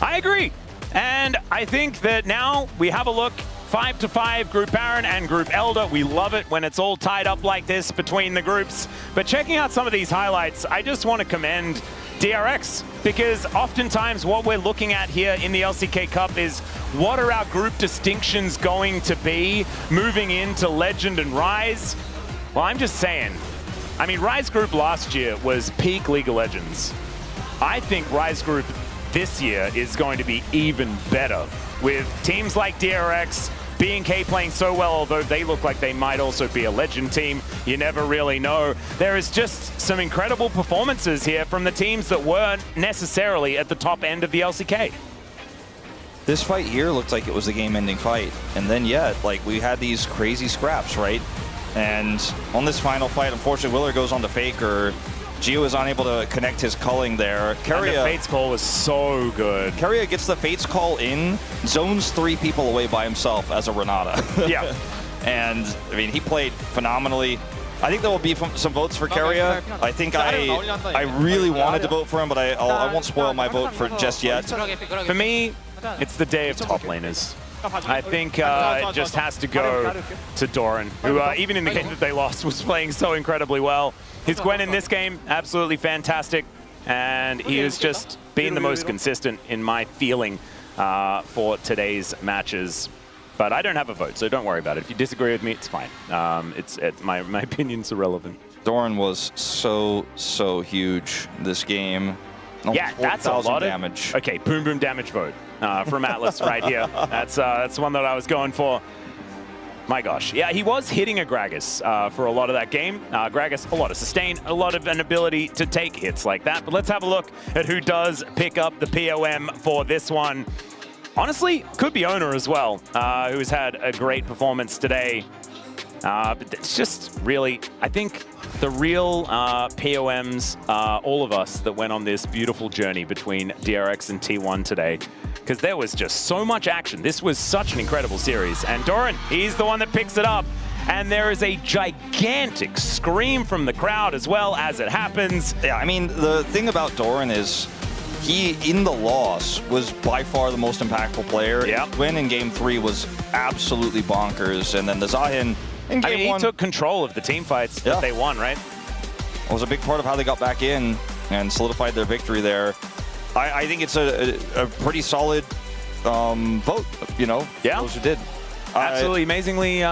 I agree. And I think that now we have a look 5-5 Group Baron and Group Elder. We love it when it's all tied up like this between the groups. But checking out some of these highlights, I just want to commend DRX, because oftentimes what we're looking at here in the LCK Cup is what are our group distinctions going to be moving into Legend and Rise? Well, I'm just saying. I mean, Rise Group last year was peak League of Legends. I think Rise Group this year is going to be even better, with teams like DRX, B&K playing so well, although they look like they might also be a Legend team. You never really know. There is just some incredible performances here from the teams that weren't necessarily at the top end of the LCK. This fight here looked like it was the game-ending fight. And then, yeah, like we had these crazy scraps, right? And on this final fight, unfortunately, Willer goes on to Faker. Gio is unable to connect his culling there. And the Fates call was so good. Keria gets the Fates call in, zones 3 people away by himself as a Renata. Yeah. And, I mean, he played phenomenally. I think there will be some votes for Keria. I think I really wanted to vote for him, but I won't spoil my vote for just yet. For me, it's the day of top laners. I think it just has to go to Doran, who even in the game that they lost was playing so incredibly well. His Gwen in this game, absolutely fantastic, and he has just been the most consistent in my feeling for today's matches. But I don't have a vote, so don't worry about it. If you disagree with me, it's fine. My opinion's irrelevant. Doran was so huge this game. Yeah, that's a lot of damage. Okay, boom boom damage vote from Atlas right here. That's one that I was going for. My gosh, yeah, he was hitting a Gragas for a lot of that game. Gragas, a lot of sustain, a lot of an ability to take hits like that. But let's have a look at who does pick up the POM for this one. Honestly, could be Owner as well, who's had a great performance today. But it's just really, I think the real POMs are all of us that went on this beautiful journey between DRX and T1 today, because there was just so much action. This was such an incredible series. And Doran, he's the one that picks it up. And there is a gigantic scream from the crowd as well as it happens. Yeah, I mean, the thing about Doran is he, in the loss, was by far the most impactful player. Yeah. Win in game 3 was absolutely bonkers. And then the Zahin in game 1, he took control of the team fights that they won, right? It was a big part of how they got back in and solidified their victory there. I think it's a pretty solid vote, you know? Yeah. Those who did. Absolutely amazingly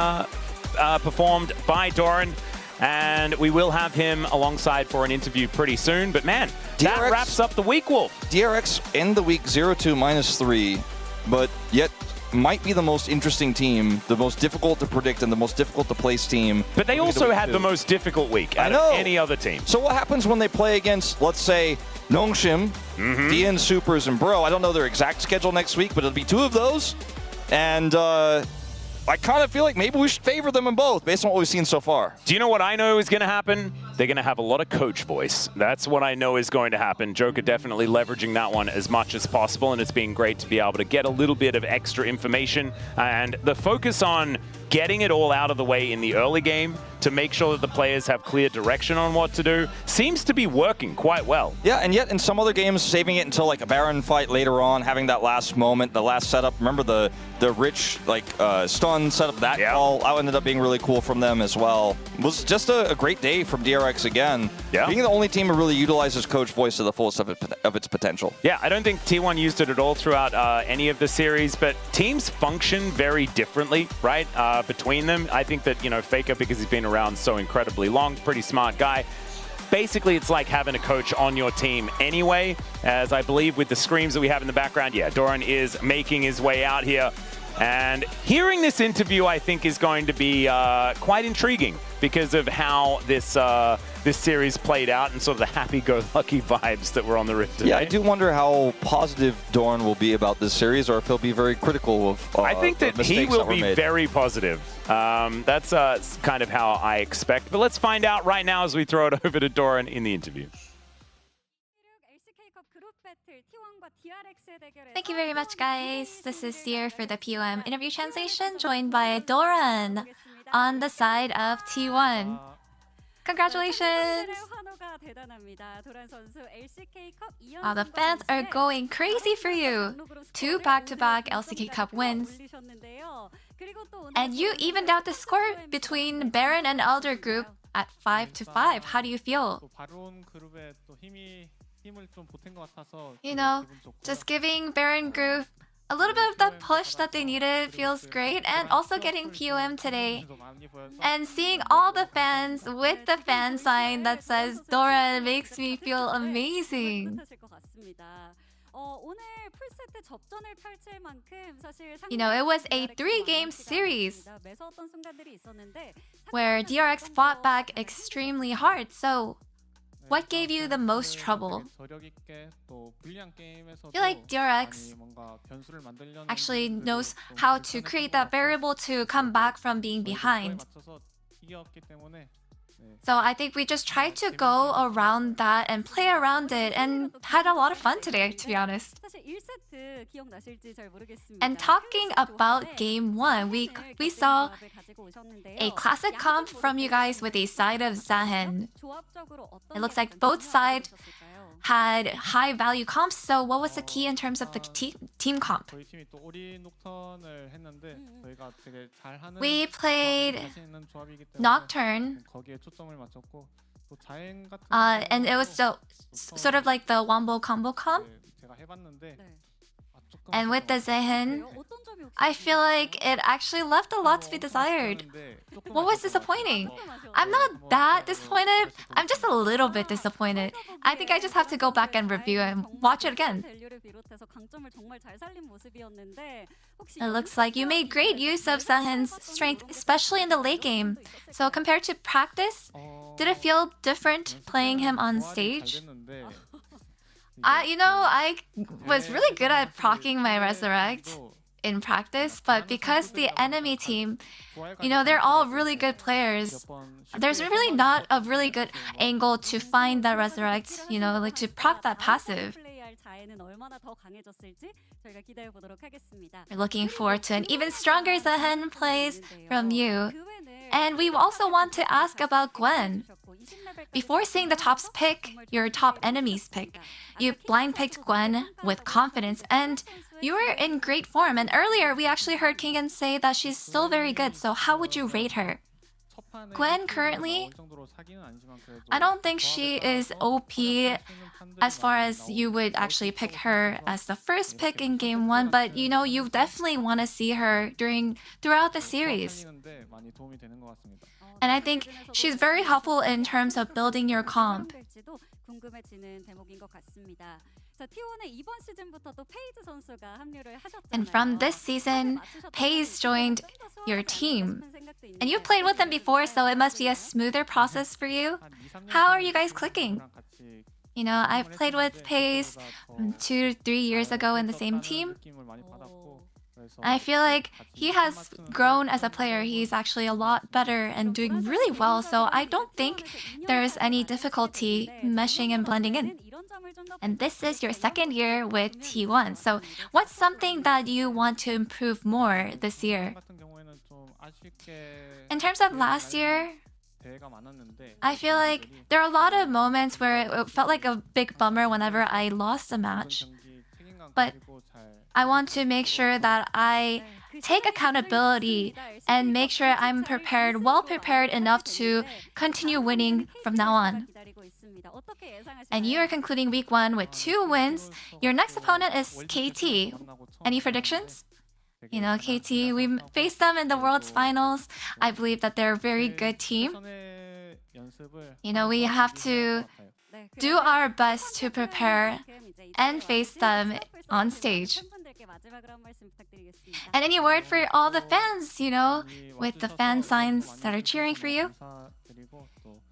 performed by Doran. and we will have him alongside for an interview pretty soon. But man, that DRX wraps up the week, Wolf. DRX end the week 0-2 -3, but yet might be the most interesting team, the most difficult to predict and the most difficult to place team. But they also had the most difficult week out of any other team. So what happens when they play against, let's say, Nongshim, DN Supers, and Bro? I don't know their exact schedule next week, but it'll be 2 of those. And I kind of feel like maybe we should favor them in both based on what we've seen so far. Do you know what I know is going to happen? They're going to have a lot of coach voice. That's what I know is going to happen. Joker definitely leveraging that one as much as possible, and it's been great to be able to get a little bit of extra information. And the focus on getting it all out of the way in the early game to make sure that the players have clear direction on what to do seems to be working quite well. Yeah, and yet in some other games, saving it until like a Baron fight later on, having that last moment, the last setup. Remember the rich like stun setup, that call, that ended up being really cool from them as well. It was just a great day from DRX again. Yeah. Being the only team who really utilizes coach voice to the fullest of its potential. Yeah, I don't think T1 used it at all throughout any of the series, but teams function very differently, right, between them. I think that, you know, Faker, because he's been around so incredibly long, pretty smart guy. Basically, it's like having a coach on your team anyway, as I believe with the screams that we have in the background, yeah, Doran is making his way out here. And hearing this interview, I think, is going to be quite intriguing because of how this this series played out and sort of the happy-go-lucky vibes that were on the Rift today. Yeah, I do wonder how positive Doran will be about this series, or if he'll be very critical of I think that he will be made. very positive. That's kind of how I expect. But let's find out right now as we throw it over to Doran in the interview. Thank you very much, guys. This is Seer for the POM interview translation, joined by Doran on the side of T1. Congratulations! Wow, the fans are going crazy for you. 2 back-to-back LCK Cup wins. And you evened out the score between Baron and Elder Group at 5-5. How do you feel? You know, just giving Baron Group a little bit of the push that they needed feels great, and also getting POM today. And seeing all the fans with the fan sign that says Doran makes me feel amazing. You know, it was a 3-game series where DRX fought back extremely hard, so what gave you the most trouble? I feel like DRX actually knows how to create that variable to come back from being behind. So I think we just tried to go around that and play around it and had a lot of fun today, to be honest. And talking about Game 1, we saw a classic comp from you guys with a side of Zahen. It looks like both sides had high value comps, so what was the key in terms of the team comp? We played Nocturne, and it was sort of like the Wombo combo comp. And with the Zahen, I feel like it actually left a lot to be desired. What was disappointing? I'm not that disappointed. I'm just a little bit disappointed. I think I just have to go back and review and watch it again. It looks like you made great use of Zahen's strength, especially in the late game. So compared to practice, did it feel different playing him on stage? I was really good at proccing my Resurrect in practice, but because the enemy team, they're all really good players, there's really not a really good angle to find that Resurrect, like to proc that passive. We're looking forward to an even stronger Zahen plays from you. And we also want to ask about Gwen. Before seeing the top's pick, your top enemy's pick, you blind picked Gwen with confidence, and you were in great form. And earlier, we actually heard Kingan say that she's still very good, so how would you rate her? Gwen currently, I don't think she is OP as far as you would actually pick her as the first pick in game 1, but you know, you definitely want to see her throughout the series. And I think she's very helpful in terms of building your comp. And from this season, Paige joined your team. And you've played with them before, so it must be a smoother process for you. How are you guys clicking? You know, I've played with Paige 2 to 3 years ago in the same team. I feel like he has grown as a player. He's actually a lot better and doing really well, so I don't think there's any difficulty meshing and blending in. And this is your second year with T1, so what's something that you want to improve more this year? In terms of last year, I feel like there are a lot of moments where it felt like a big bummer whenever I lost a match. But I want to make sure that I take accountability and make sure I'm prepared, well prepared enough to continue winning from now on. And you are concluding week 1 with 2 wins. Your next opponent is KT. Any predictions? You know, KT, we faced them in the World's Finals. I believe that they're a very good team. You know, we have to do our best to prepare and face them on stage. And any word for all the fans, you know, with the fan signs that are cheering for you?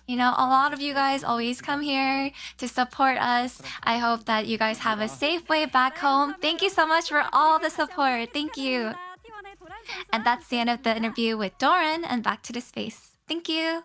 You know, a lot of you guys always come here to support us. I hope that you guys have a safe way back home. Thank you so much for all the support. Thank you. And that's the end of the interview with Doran, and back to the space. Thank you.